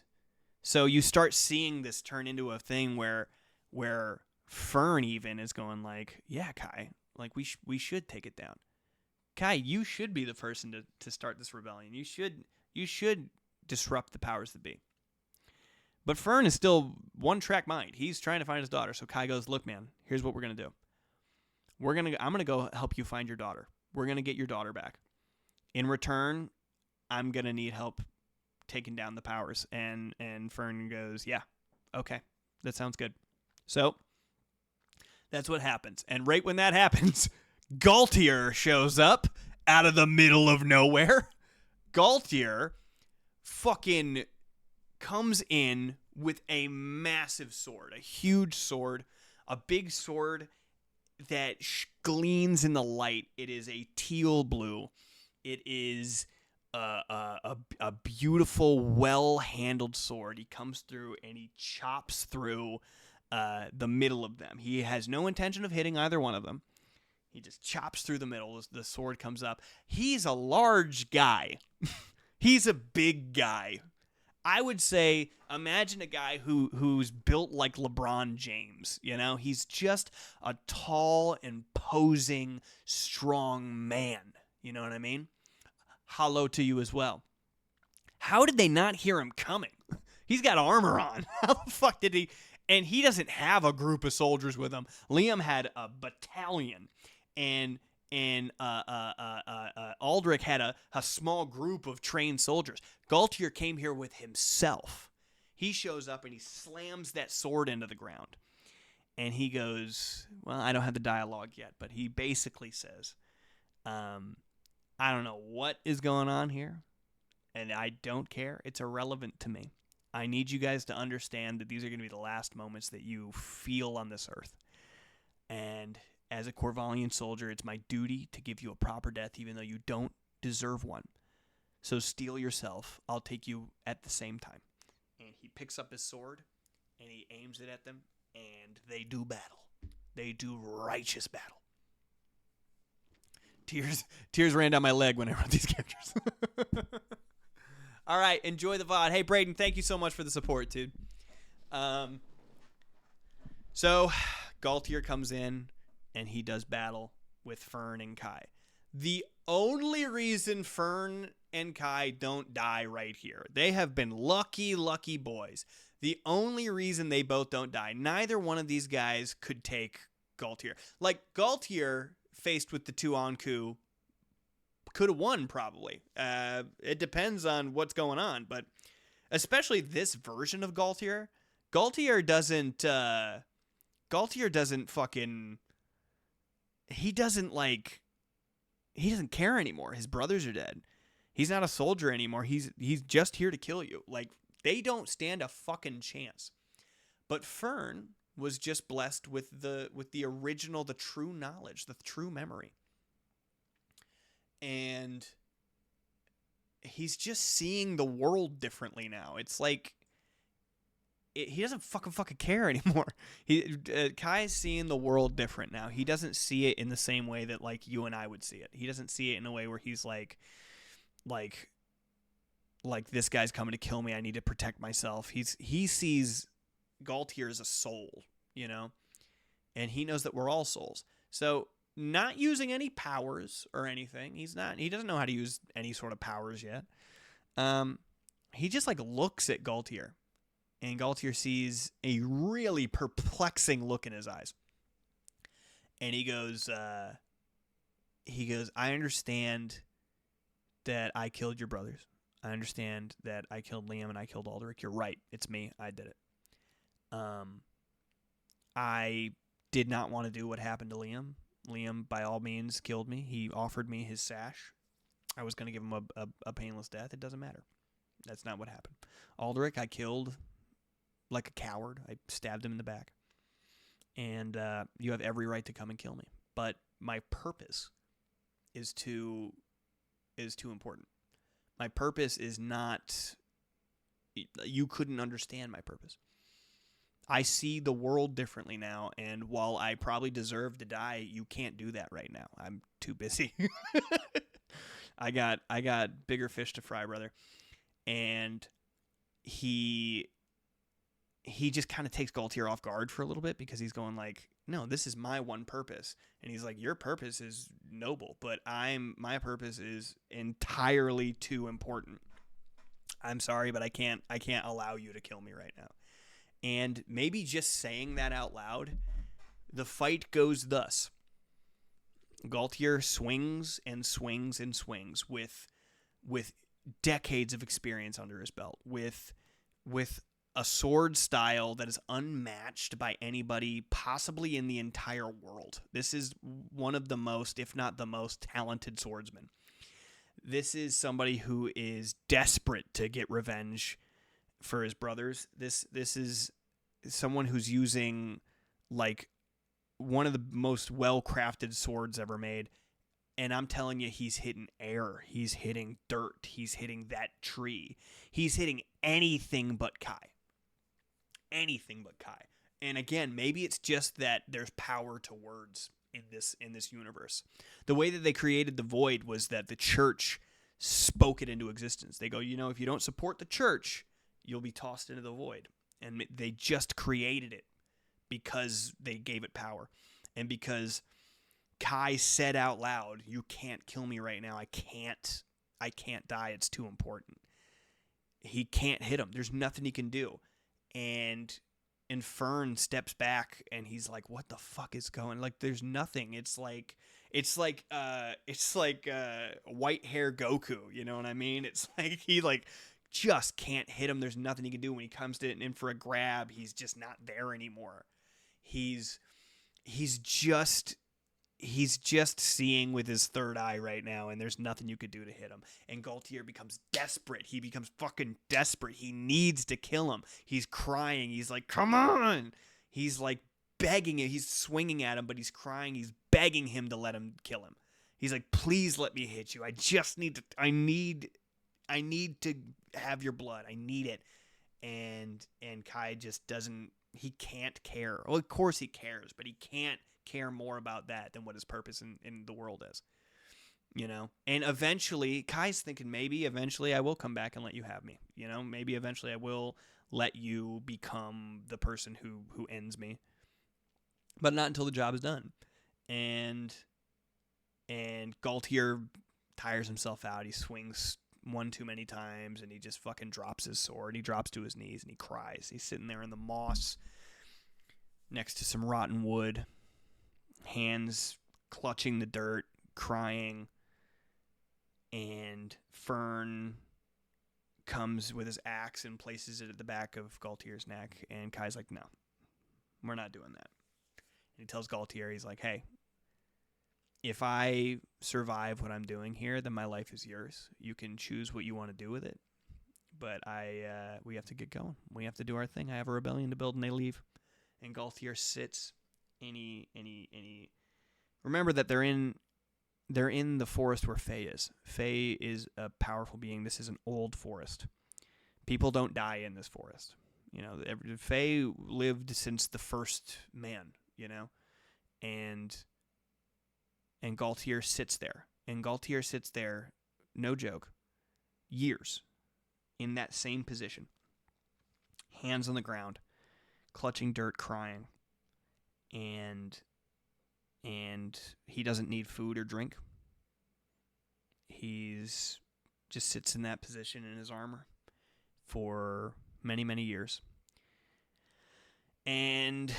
so you start seeing this turn into a thing where Fern even is going like, yeah, Kai, like we should take it down. Kai, you should be the person to start this rebellion. You should disrupt the powers that be. But Fern is still one-track mind. He's trying to find his daughter. So Kai goes, look, man, here's what we're going to do. I'm going to go help you find your daughter. We're going to get your daughter back. In return, I'm going to need help taking down the powers. And Fern goes, yeah, okay, that sounds good. So that's what happens. And right when that happens, Galtier shows up out of the middle of nowhere. Galtier fucking comes in with a massive sword, a huge sword, a big sword that gleams in the light. It is a teal blue. It is a beautiful, well-handled sword. He comes through and he chops through the middle of them. He has no intention of hitting either one of them. He just chops through the middle. The sword comes up. He's a large guy. He's a big guy. I would say, imagine a guy who's built like LeBron James. You know, he's just a tall, imposing, strong man. You know what I mean? Hello to you as well. How did they not hear him coming? He's got armor on. How the fuck did he? And he doesn't have a group of soldiers with him. Liam had a battalion, and Aldrich had a small group of trained soldiers. Galtier came here with himself. He shows up and he slams that sword into the ground. And he goes, well, I don't have the dialogue yet, but he basically says, I don't know what is going on here, and I don't care. It's irrelevant to me. I need you guys to understand that these are going to be the last moments that you feel on this earth. And as a Corvallian soldier, it's my duty to give you a proper death, even though you don't deserve one. So steel yourself. I'll take you at the same time. And he picks up his sword, and he aims it at them, and they do battle. They do righteous battle. Tears ran down my leg when I wrote these characters. All right, enjoy the VOD. Hey, Braden, thank you so much for the support, dude. So Galtier comes in, and he does battle with Fern and Kai. The only reason Fern and Kai don't die right here, they have been lucky boys. The only reason they both don't die, neither one of these guys could take Galtier. Like, Galtier, faced with the two Anku, could have won probably. It depends on what's going on, but especially this version of Galtier. Galtier doesn't fucking... He doesn't care anymore. His brothers are dead. He's not a soldier anymore. He's just here to kill you. Like, they don't stand a fucking chance. But Fern was just blessed with the original, the true knowledge, the true memory. And he's just seeing the world differently now. It's like he doesn't fucking care anymore. Kai's seeing the world different now. He doesn't see it in the same way that like you and I would see it. He doesn't see it in a way where he's like this guy's coming to kill me. I need to protect myself. He sees Galtier as a soul, you know, and he knows that we're all souls. So not using any powers or anything. He doesn't know how to use any sort of powers yet. He just like looks at Galtier, and Galtier sees a really perplexing look in his eyes. And he goes, I understand that I killed your brothers. I understand that I killed Liam and I killed Aldrich. You're right. It's me. I did it. I did not want to do what happened to Liam. Liam, by all means, killed me. He offered me his sash. I was going to give him a painless death. It doesn't matter. That's not what happened. Aldrich, I killed like a coward. I stabbed him in the back. And you have every right to come and kill me. But my purpose is too important. My purpose is not... You couldn't understand my purpose. I see the world differently now, and while I probably deserve to die, you can't do that right now. I'm too busy. I got bigger fish to fry, brother. And he just kind of takes Galtier off guard for a little bit, because he's going like, no, this is my one purpose. And he's like, your purpose is noble, but my purpose is entirely too important. I'm sorry, but I can't allow you to kill me right now. And maybe just saying that out loud, the fight goes thus. Galtier swings and swings and swings with decades of experience under his belt with a sword style that is unmatched by anybody possibly in the entire world. This is one of the most, if not the most, talented swordsmen. This is somebody who is desperate to get revenge for his brothers. This is someone who's using like one of the most well-crafted swords ever made. And I'm telling you, he's hitting air. He's hitting dirt. He's hitting that tree. He's hitting anything but Kai. Anything but Kai. And again, maybe it's just that there's power to words in this universe. The way that they created the Void was that the church spoke it into existence. They go, if you don't support the church, you'll be tossed into the Void. And they just created it because they gave it power. And because Kai said out loud, "You can't kill me right now. I can't die. It's too important." He can't hit him. There's nothing he can do. And Fern steps back and he's like, "What the fuck is going?" Like, there's nothing. It's like white hair Goku. You know what I mean? It's like he just can't hit him. There's nothing he can do. When he comes in for a grab, he's just not there anymore. He's just seeing with his third eye right now, and there's nothing you could do to hit him. And Gaultier becomes desperate. He becomes fucking desperate. He needs to kill him. He's crying. He's like, "Come on!" He's like begging him. He's swinging at him, but he's crying. He's begging him to let him kill him. He's like, "Please let me hit you. I just need to. I need to have your blood. I need it." And Kai just doesn't. He can't care. Well, of course he cares, but he can't care more about that than what his purpose in the world is. And eventually Kai's thinking, maybe eventually I will come back and let you have me. Maybe eventually I will let you become the person who ends me, but not until the job is done. And Gaultier tires himself out. He swings one too many times and he just fucking drops his sword. He drops to his knees and he cries. He's sitting there in the moss next to some rotten wood, hands clutching the dirt, crying. And Fern comes with his axe and places it at the back of Gaultier's neck. And Kai's like, "No, we're not doing that." And he tells Gaultier, he's like, "Hey, if I survive what I'm doing here, then my life is yours. You can choose what you want to do with it. But we have to get going. We have to do our thing. I have a rebellion to build," and they leave. And Gaultier sits. Any remember that they're in the forest where Faye is. Faye is a powerful being. This is an old forest. People don't die in this forest. Faye lived since the first man. And Gaultier sits there. And Gaultier sits there, no joke, years in that same position, hands on the ground, clutching dirt, crying. And he doesn't need food or drink. He's just sits in that position in his armor for many, many years. And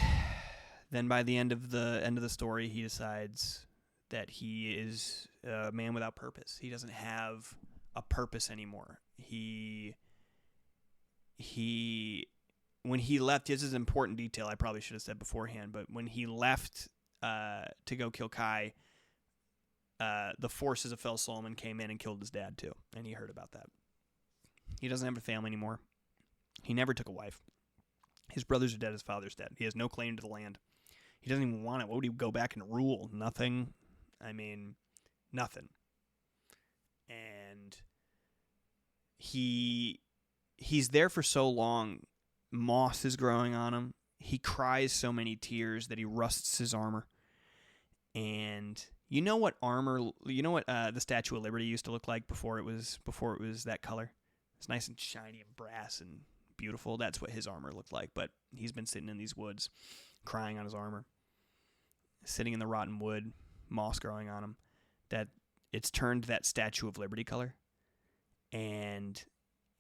then by the end of the story, he decides that he is a man without purpose. He doesn't have a purpose anymore. When he left, this is an important detail I probably should have said beforehand, but when he left to go kill Kai, the forces of Fel Solomon came in and killed his dad too, and he heard about that. He doesn't have a family anymore. He never took a wife. His brothers are dead, his father's dead. He has no claim to the land. He doesn't even want it. What would he go back and rule? Nothing. I mean, nothing. And he's there for so long. Moss is growing on him. He cries so many tears that he rusts his armor. And you know what the Statue of Liberty used to look like before it was that color? It's nice and shiny and brass and beautiful. That's what his armor looked like. But he's been sitting in these woods, crying on his armor, sitting in the rotten wood, moss growing on him. That it's turned that Statue of Liberty color, and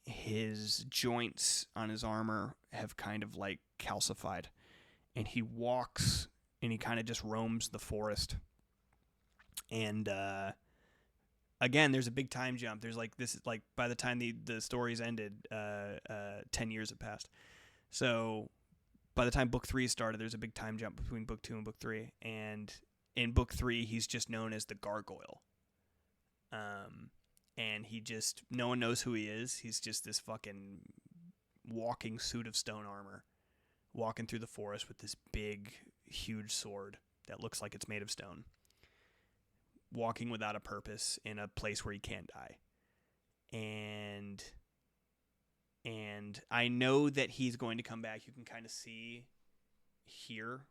his joints on his armor have kind of like calcified, and he walks and he kind of just roams the forest. And again, there's a big time jump. There's like this is like by the time the story's ended, 10 years have passed. So by the time book 3 started, there's a big time jump between book 2 and book 3. And in book 3, he's just known as the Gargoyle. And no one knows who he is. He's just this fucking walking suit of stone armor, walking through the forest with this big, huge sword that looks like it's made of stone, walking without a purpose in a place where he can't die. And I know that he's going to come back. You can kind of see here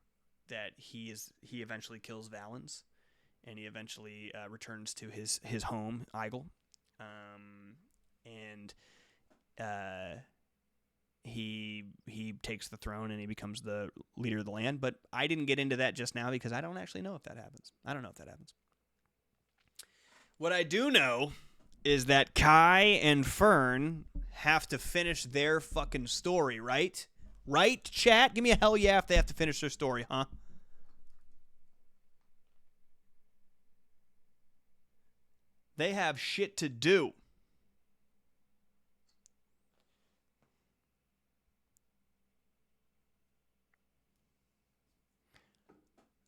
that he eventually kills Valens, and he eventually returns to his home, Eigel. He takes the throne and he becomes the leader of the land. But I didn't get into that just now because I don't actually know if that happens. I don't know if that happens. What I do know is that Kai and Fern have to finish their fucking story, right? Right, chat? Give me a hell yeah if they have to finish their story, huh? They have shit to do.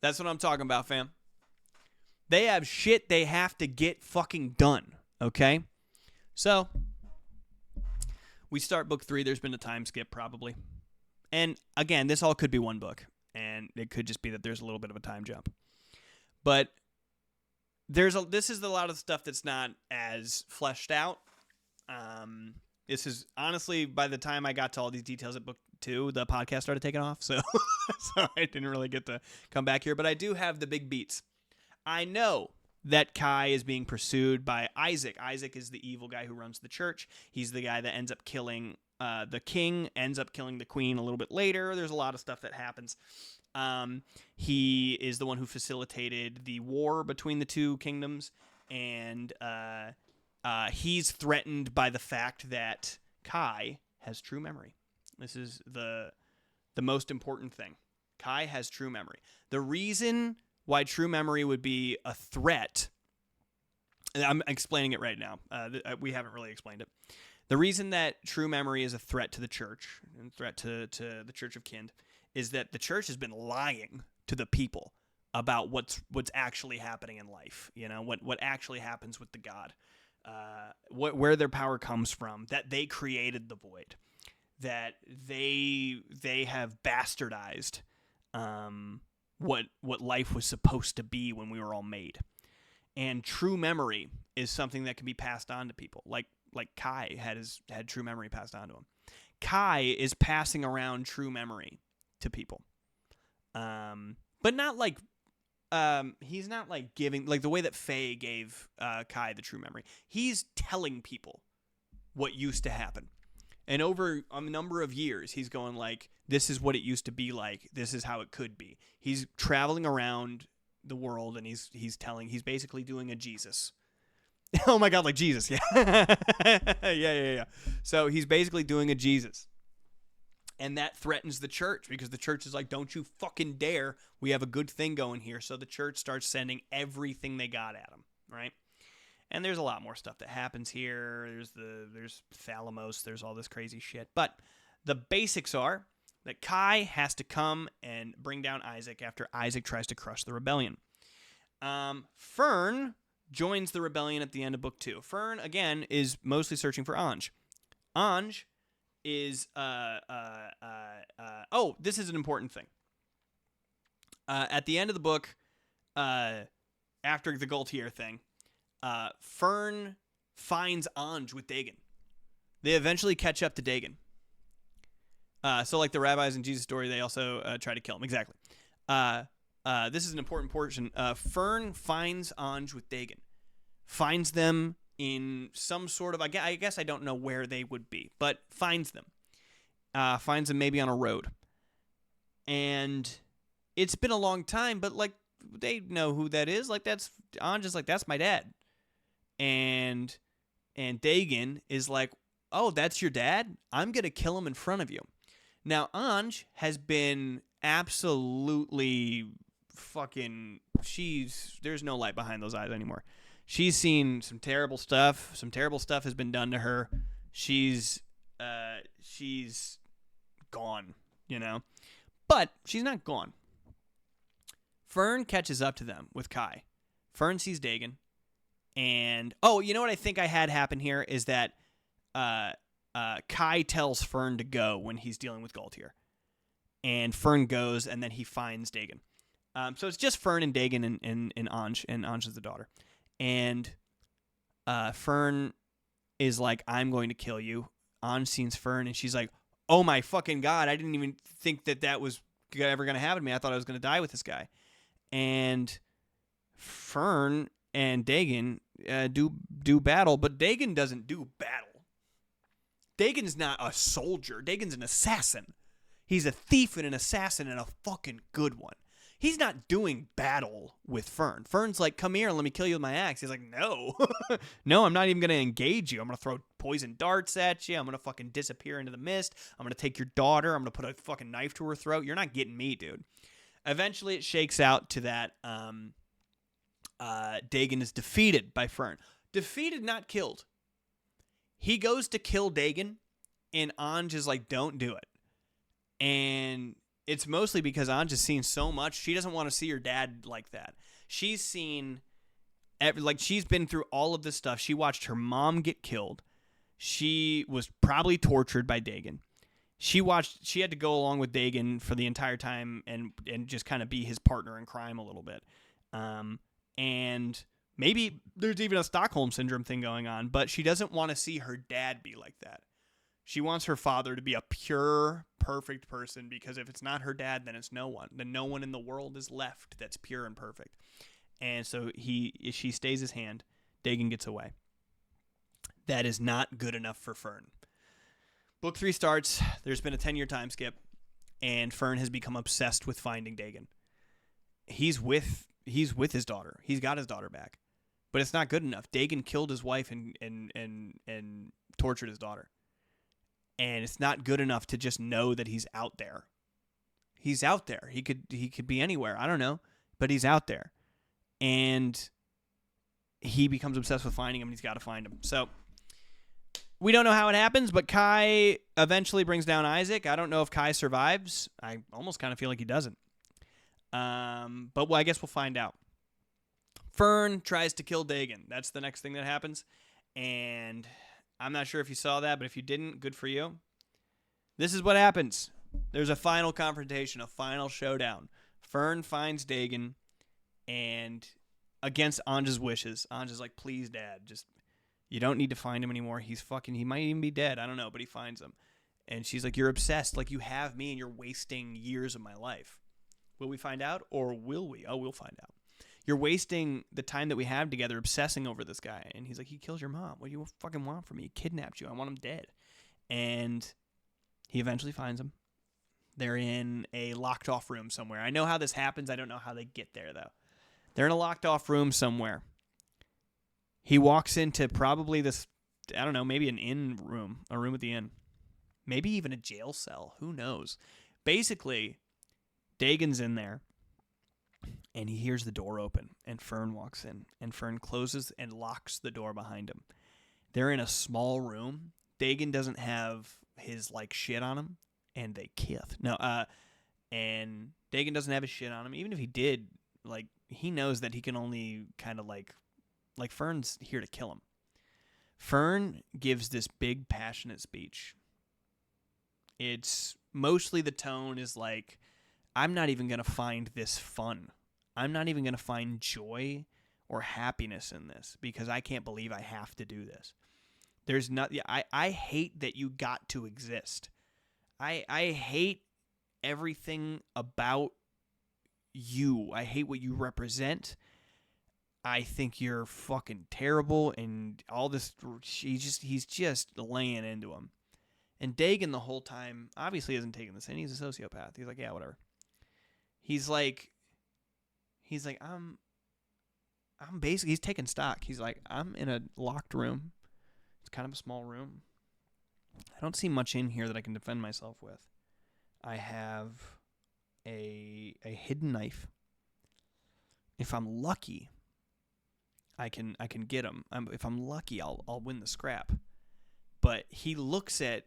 That's what I'm talking about, fam. They have shit they have to get fucking done, okay? So, we start book 3. There's been a time skip, probably. And, again, this all could be one book. And it could just be that there's a little bit of a time jump. But this is a lot of stuff that's not as fleshed out. This is, honestly, by the time I got to all these details at book 2, the podcast started taking off. So I didn't really get to come back here. But I do have the big beats. I know that Kai is being pursued by Isaac. Isaac is the evil guy who runs the church. He's the guy that ends up killing the king, ends up killing the queen a little bit later. There's a lot of stuff that happens. He is the one who facilitated the war between the two kingdoms, and he's threatened by the fact that Kai has true memory. This is the most important thing. Kai has true memory. The reason why true memory would be a threat, I'm explaining it right now. We haven't really explained it. The reason that true memory is a threat to the church, and threat to the Church of Kind, is that the church has been lying to the people about what's actually happening in life. You know, what actually happens with the God, where their power comes from, that they created the void, that they have bastardized what life was supposed to be when we were all made. And true memory is something that can be passed on to people. Like Kai had true memory passed on to him. Kai is passing around true memory to people. But not like he's not like giving, like the way that Faye gave Kai the true memory. He's telling people what used to happen. And over a number of years, he's going like, this is what it used to be like. This is how it could be. He's traveling around the world, and he's basically doing a Jesus. Oh my God, like Jesus, yeah. yeah. So he's basically doing a Jesus. And that threatens the church, because the church is like, don't you fucking dare. We have a good thing going here. So the church starts sending everything they got at him, right? And there's a lot more stuff that happens here. There's Thalamos. There's all this crazy shit. But the basics are that Kai has to come and bring down Isaac after Isaac tries to crush the rebellion. Fern joins the rebellion at the end of book 2. Fern, again, is mostly searching for Anj. Anj is... this is an important thing. At the end of the book, after the Gaultier thing, Fern finds Anj with Dagon. They eventually catch up to Dagon. So like the rabbis in Jesus' story, they also try to kill him. Exactly. This is an important portion. Fern finds Anj with Dagon. Finds them in some sort of... I guess I don't know where they would be, but finds them. Finds them maybe on a road. And it's been a long time, but like they know who that is. Like that's... Anj is like, that's my dad. And Dagon is like, oh, that's your dad? I'm going to kill him in front of you. Now, Anj has been absolutely fucking... there's no light behind those eyes anymore. She's seen some terrible stuff. Some terrible stuff has been done to her. She's gone, you know. But she's not gone. Fern catches up to them with Kai. Fern sees Dagon. And, oh, you know what I think I had happen here is that Kai tells Fern to go when he's dealing with Galtier. And Fern goes, and then he finds Dagon. So it's just Fern and Dagon and Anj, and Anj is the daughter. And Fern is like, I'm going to kill you. Anj sees Fern, and she's like, oh my fucking God, I didn't even think that was ever going to happen to me. I thought I was going to die with this guy. And Fern and Dagon do battle, but Dagon doesn't do battle. Dagon's not a soldier. Dagon's an assassin. He's a thief and an assassin, and a fucking good one. He's not doing battle with Fern. Fern's like, come here and let me kill you with my axe. He's like, no. No, I'm not even going to engage you. I'm going to throw poison darts at you. I'm going to fucking disappear into the mist. I'm going to take your daughter. I'm going to put a fucking knife to her throat. You're not getting me, dude. Eventually, it shakes out to that Dagon is defeated by Fern. Defeated, not killed. He goes to kill Dagon, and Anj is like, don't do it. And it's mostly because Anj has seen so much. She doesn't want to see her dad like that. She's seen, she's been through all of this stuff. She watched her mom get killed. She was probably tortured by Dagon. She had to go along with Dagon for the entire time and just kind of be his partner in crime a little bit. And maybe there's even a Stockholm Syndrome thing going on, but she doesn't want to see her dad be like that. She wants her father to be a pure, perfect person, because if it's not her dad, then it's no one. Then no one in the world is left that's pure and perfect. And so she stays his hand. Dagon gets away. That is not good enough for Fern. Book 3 starts. There's been a 10-year time skip, and Fern has become obsessed with finding Dagon. He's with his daughter. He's got his daughter back, but it's not good enough. Dagon killed his wife and tortured his daughter. And it's not good enough to just know that he's out there. He's out there. He could be anywhere. I don't know, but he's out there. And he becomes obsessed with finding him, and he's got to find him. So we don't know how it happens, but Kai eventually brings down Isaac. I don't know if Kai survives. I almost kind of feel like he doesn't. But I guess we'll find out. Fern tries to kill Dagon. That's the next thing that happens. And I'm not sure if you saw that, but if you didn't, good for you. This is what happens. There's a final confrontation, a final showdown. Fern finds Dagon, and against Anja's wishes, Anja's like, please, Dad, you don't need to find him anymore. He might even be dead. I don't know, but he finds him. And she's like, you're obsessed. Like, you have me, and you're wasting years of my life. Will we find out, or will we? Oh, we'll find out. You're wasting the time that we have together obsessing over this guy. And he's like, he kills your mom. What do you fucking want from me? He kidnapped you. I want him dead. And he eventually finds him. They're in a locked off room somewhere. I know how this happens. I don't know how they get there, though. They're in a locked off room somewhere. He walks into probably this, I don't know, maybe an inn room, a room at the inn. Maybe even a jail cell. Who knows? Basically, Dagon's in there. And he hears the door open, and Fern walks in, and Fern closes and locks the door behind him. They're in a small room. Dagon doesn't have his shit on him, and they kiss. And Dagon doesn't have his shit on him. Even if he did, he knows that he can only kind of like Fern's here to kill him. Fern gives this big passionate speech. It's mostly the tone is like, I'm not even going to find this fun. I'm not even going to find joy or happiness in this because I can't believe I have to do this. There's not. I hate that you got to exist. I hate everything about you. I hate what you represent. I think you're fucking terrible and all this. He's just laying into him. And Dagon the whole time obviously isn't taking this in. He's a sociopath. He's like, yeah, whatever. He's like, I'm basically, he's taking stock. He's like, I'm in a locked room. It's kind of a small room. I don't see much in here that I can defend myself with. I have a hidden knife. If I'm lucky, I can get him. If I'm lucky, I'll win the scrap. But he looks at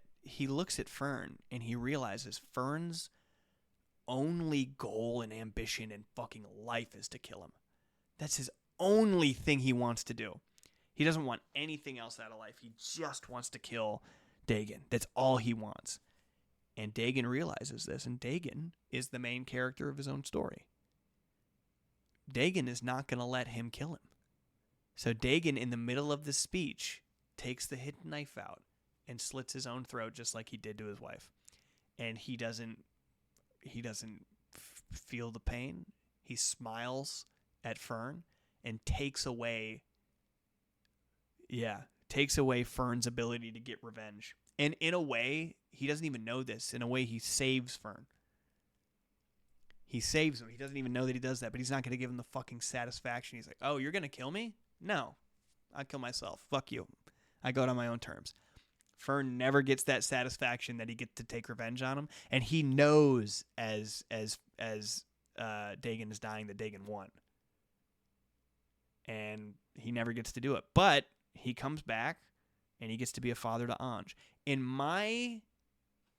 Fern, and he realizes Fern's only goal and ambition in fucking life is to kill him. That's his only thing he wants to do. He doesn't want anything else out of life. He just wants to kill Dagon. That's all he wants. And Dagon realizes this, and Dagon is the main character of his own story. Dagon is not going to let him kill him. So Dagon, in the middle of the speech, takes the hidden knife out and slits his own throat just like he did to his wife. And he doesn't feel the pain. He smiles at Fern and takes away Fern's ability to get revenge. And in a way, he doesn't even know this. In a way, he saves Fern. He saves him. He doesn't even know that he does that, but he's not going to give him the fucking satisfaction. He's like, oh, you're going to kill me? No. I'll kill myself. Fuck you. I go on my own terms. Fern never gets that satisfaction that he gets to take revenge on him, and he knows as Dagon is dying that Dagon won. And he never gets to do it. But he comes back, and he gets to be a father to Ange. In my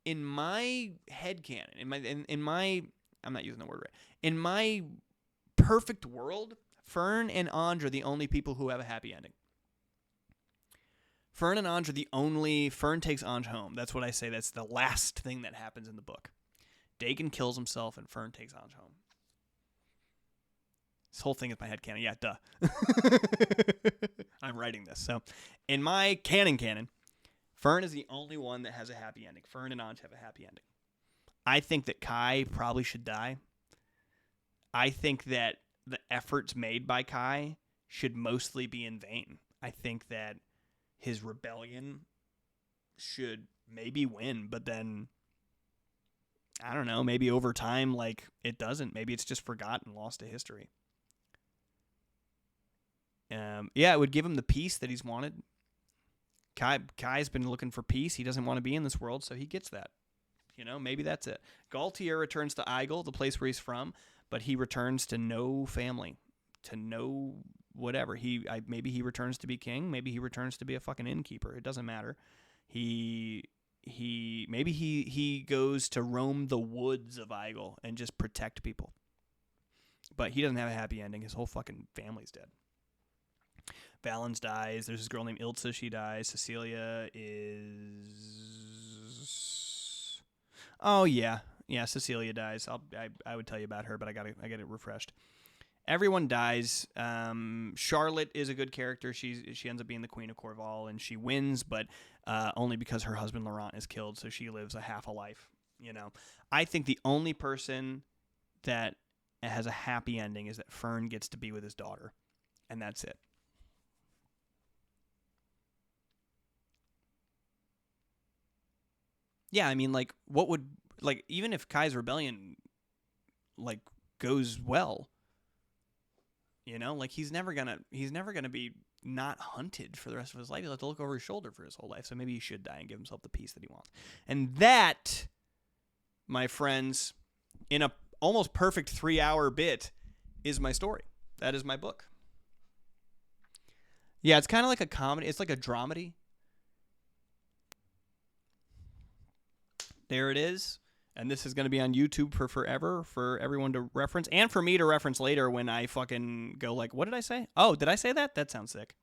headcanon, in my I'm not using the word right. In my perfect world, Fern and Ange are the only people who have a happy ending. Fern and Ange are the only... Fern takes Ange home. That's what I say. That's the last thing that happens in the book. Dagon kills himself, and Fern takes Ange home. This whole thing is my headcanon. Yeah, duh. I'm writing this. So, in my canon, Fern is the only one that has a happy ending. Fern and Ange have a happy ending. I think that Kai probably should die. I think that the efforts made by Kai should mostly be in vain. I think that his rebellion should maybe win, but then, I don't know, maybe over time, like, it doesn't. Maybe it's just forgotten, lost to history. It would give him the peace that he's wanted. Kai's been looking for peace. He doesn't want to be in this world, so he gets that. You know, maybe that's it. Galtier returns to Aigul, the place where he's from, but he returns to no family, to no whatever. Maybe he returns to be king. Maybe he returns to be a fucking innkeeper. It doesn't matter. Maybe he goes to roam the woods of Aigul and just protect people. But he doesn't have a happy ending. His whole fucking family's dead. Valens dies. There's this girl named Ilsa. She dies. Cecilia is... Oh, yeah. Yeah, Cecilia dies. I would tell you about her, but I got it refreshed. Everyone dies. Charlotte is a good character. She ends up being the Queen of Corval, and she wins, but only because her husband Laurent is killed, so she lives a half a life. You know, I think the only person that has a happy ending is that Fern gets to be with his daughter, and that's it. Yeah, I mean, like, even if Kai's rebellion, like, goes well, you know, like, he's never gonna be not hunted for the rest of his life. He'll have to look over his shoulder for his whole life, so maybe he should die and give himself the peace that he wants. And that, my friends, in a almost perfect 3-hour bit, is my story. That is my book. Yeah, it's kind of like a comedy. It's like a dramedy. There it is. And this is going to be on YouTube for forever for everyone to reference and for me to reference later when I fucking go like, what did I say? Oh, did I say that? That sounds sick.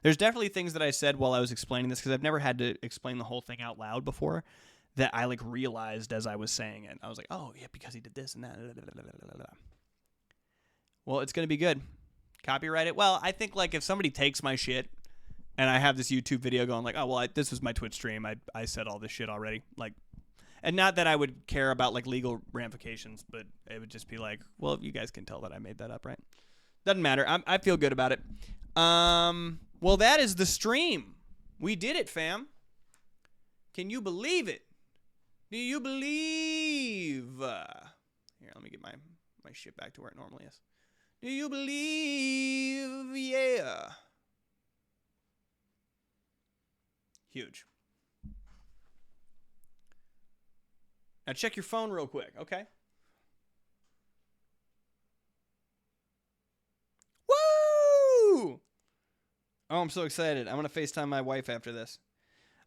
There's definitely things that I said while I was explaining this because I've never had to explain the whole thing out loud before that I like realized as I was saying it. I was like, oh, yeah, because he did this and that. Well, it's going to be good. Copyright it. Well, I think like if somebody takes my shit and I have this YouTube video going like, oh, well, this was my Twitch stream. I said all this shit already. Like, and not that I would care about like legal ramifications, but it would just be like, well, you guys can tell that I made that up, right? Doesn't matter. I feel good about it. Well, that is the stream. We did it, fam. Can you believe it? Do you believe? Here, let me get my shit back to where it normally is. Do you believe? Yeah. Huge. Now check your phone real quick, okay? Woo! Oh, I'm so excited. I'm going to FaceTime my wife after this.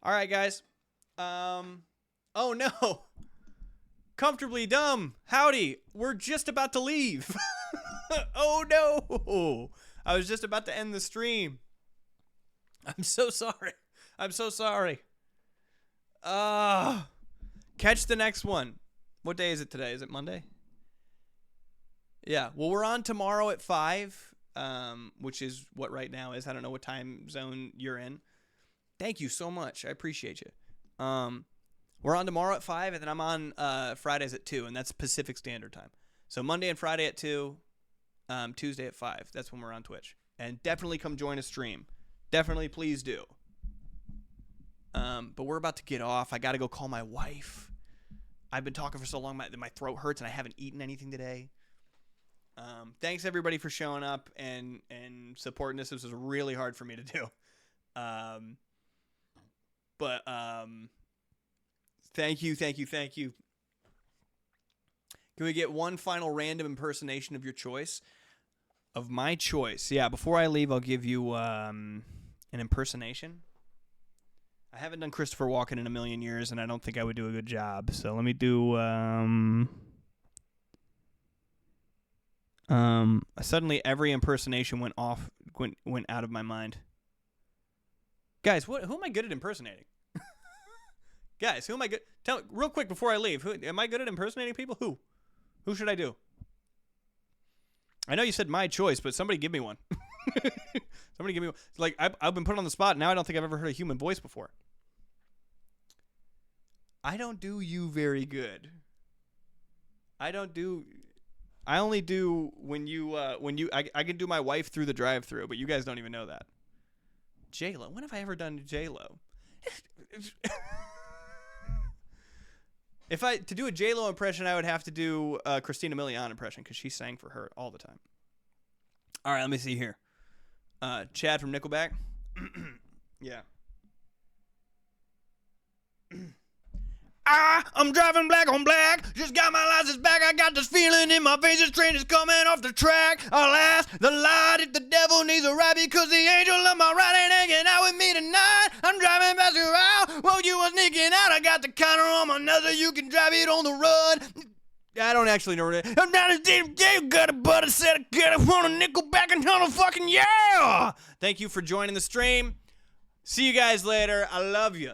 All right, guys. Oh, no. Comfortably dumb. Howdy. We're just about to leave. Oh, no. I was just about to end the stream. I'm so sorry. I'm so sorry. Catch the next one. What day is it today? Is it Monday? Yeah. Well, we're on tomorrow at 5, which is what right now is. I don't know what time zone you're in. Thank you so much. I appreciate you. We're on tomorrow at 5, and then I'm on Fridays at 2, and that's Pacific Standard Time. So Monday and Friday at 2, Tuesday at 5. That's when we're on Twitch. And definitely come join a stream. Definitely, please do. But we're about to get off. I got to go call my wife. I've been talking for so long, my throat hurts, and I haven't eaten anything today. Thanks, everybody, for showing up and supporting this. This was really hard for me to do. But thank you. Can we get one final random impersonation of your choice? Of my choice. Yeah, before I leave, I'll give you an impersonation. I haven't done Christopher Walken in a million years, and I don't think I would do a good job. So let me do... suddenly every impersonation went out of my mind. Guys, who am I good at impersonating? Guys, who am I good? Tell me real quick before I leave. Am I good at impersonating people? Who should I do? I know you said my choice, but somebody give me one. Somebody give me one. Like I've been put on the spot. Now I don't think I've ever heard a human voice before. I don't do you very good. I only do when you I can do my wife through the drive-thru, but you guys don't even know that. J-Lo. When have I ever done J-Lo? To do a J-Lo impression, I would have to do a Christina Milian impression because she sang for her all the time. All right, let me see here. Chad from Nickelback. Yeah. I'm driving black on black. Just got my license back. I got this feeling in my face. This train is coming off the track. Alas, the light, if the devil needs a ride, because the angel of my ride ain't hanging out with me tonight. I'm driving past your house while you was sneaking out. I got the counter on my nose so you can drive it on the road. I don't actually know what it is. I'm down to Dave, got a butter, said I got it, want a nickel back and on a fucking yeah. Thank you for joining the stream. See you guys later. I love you.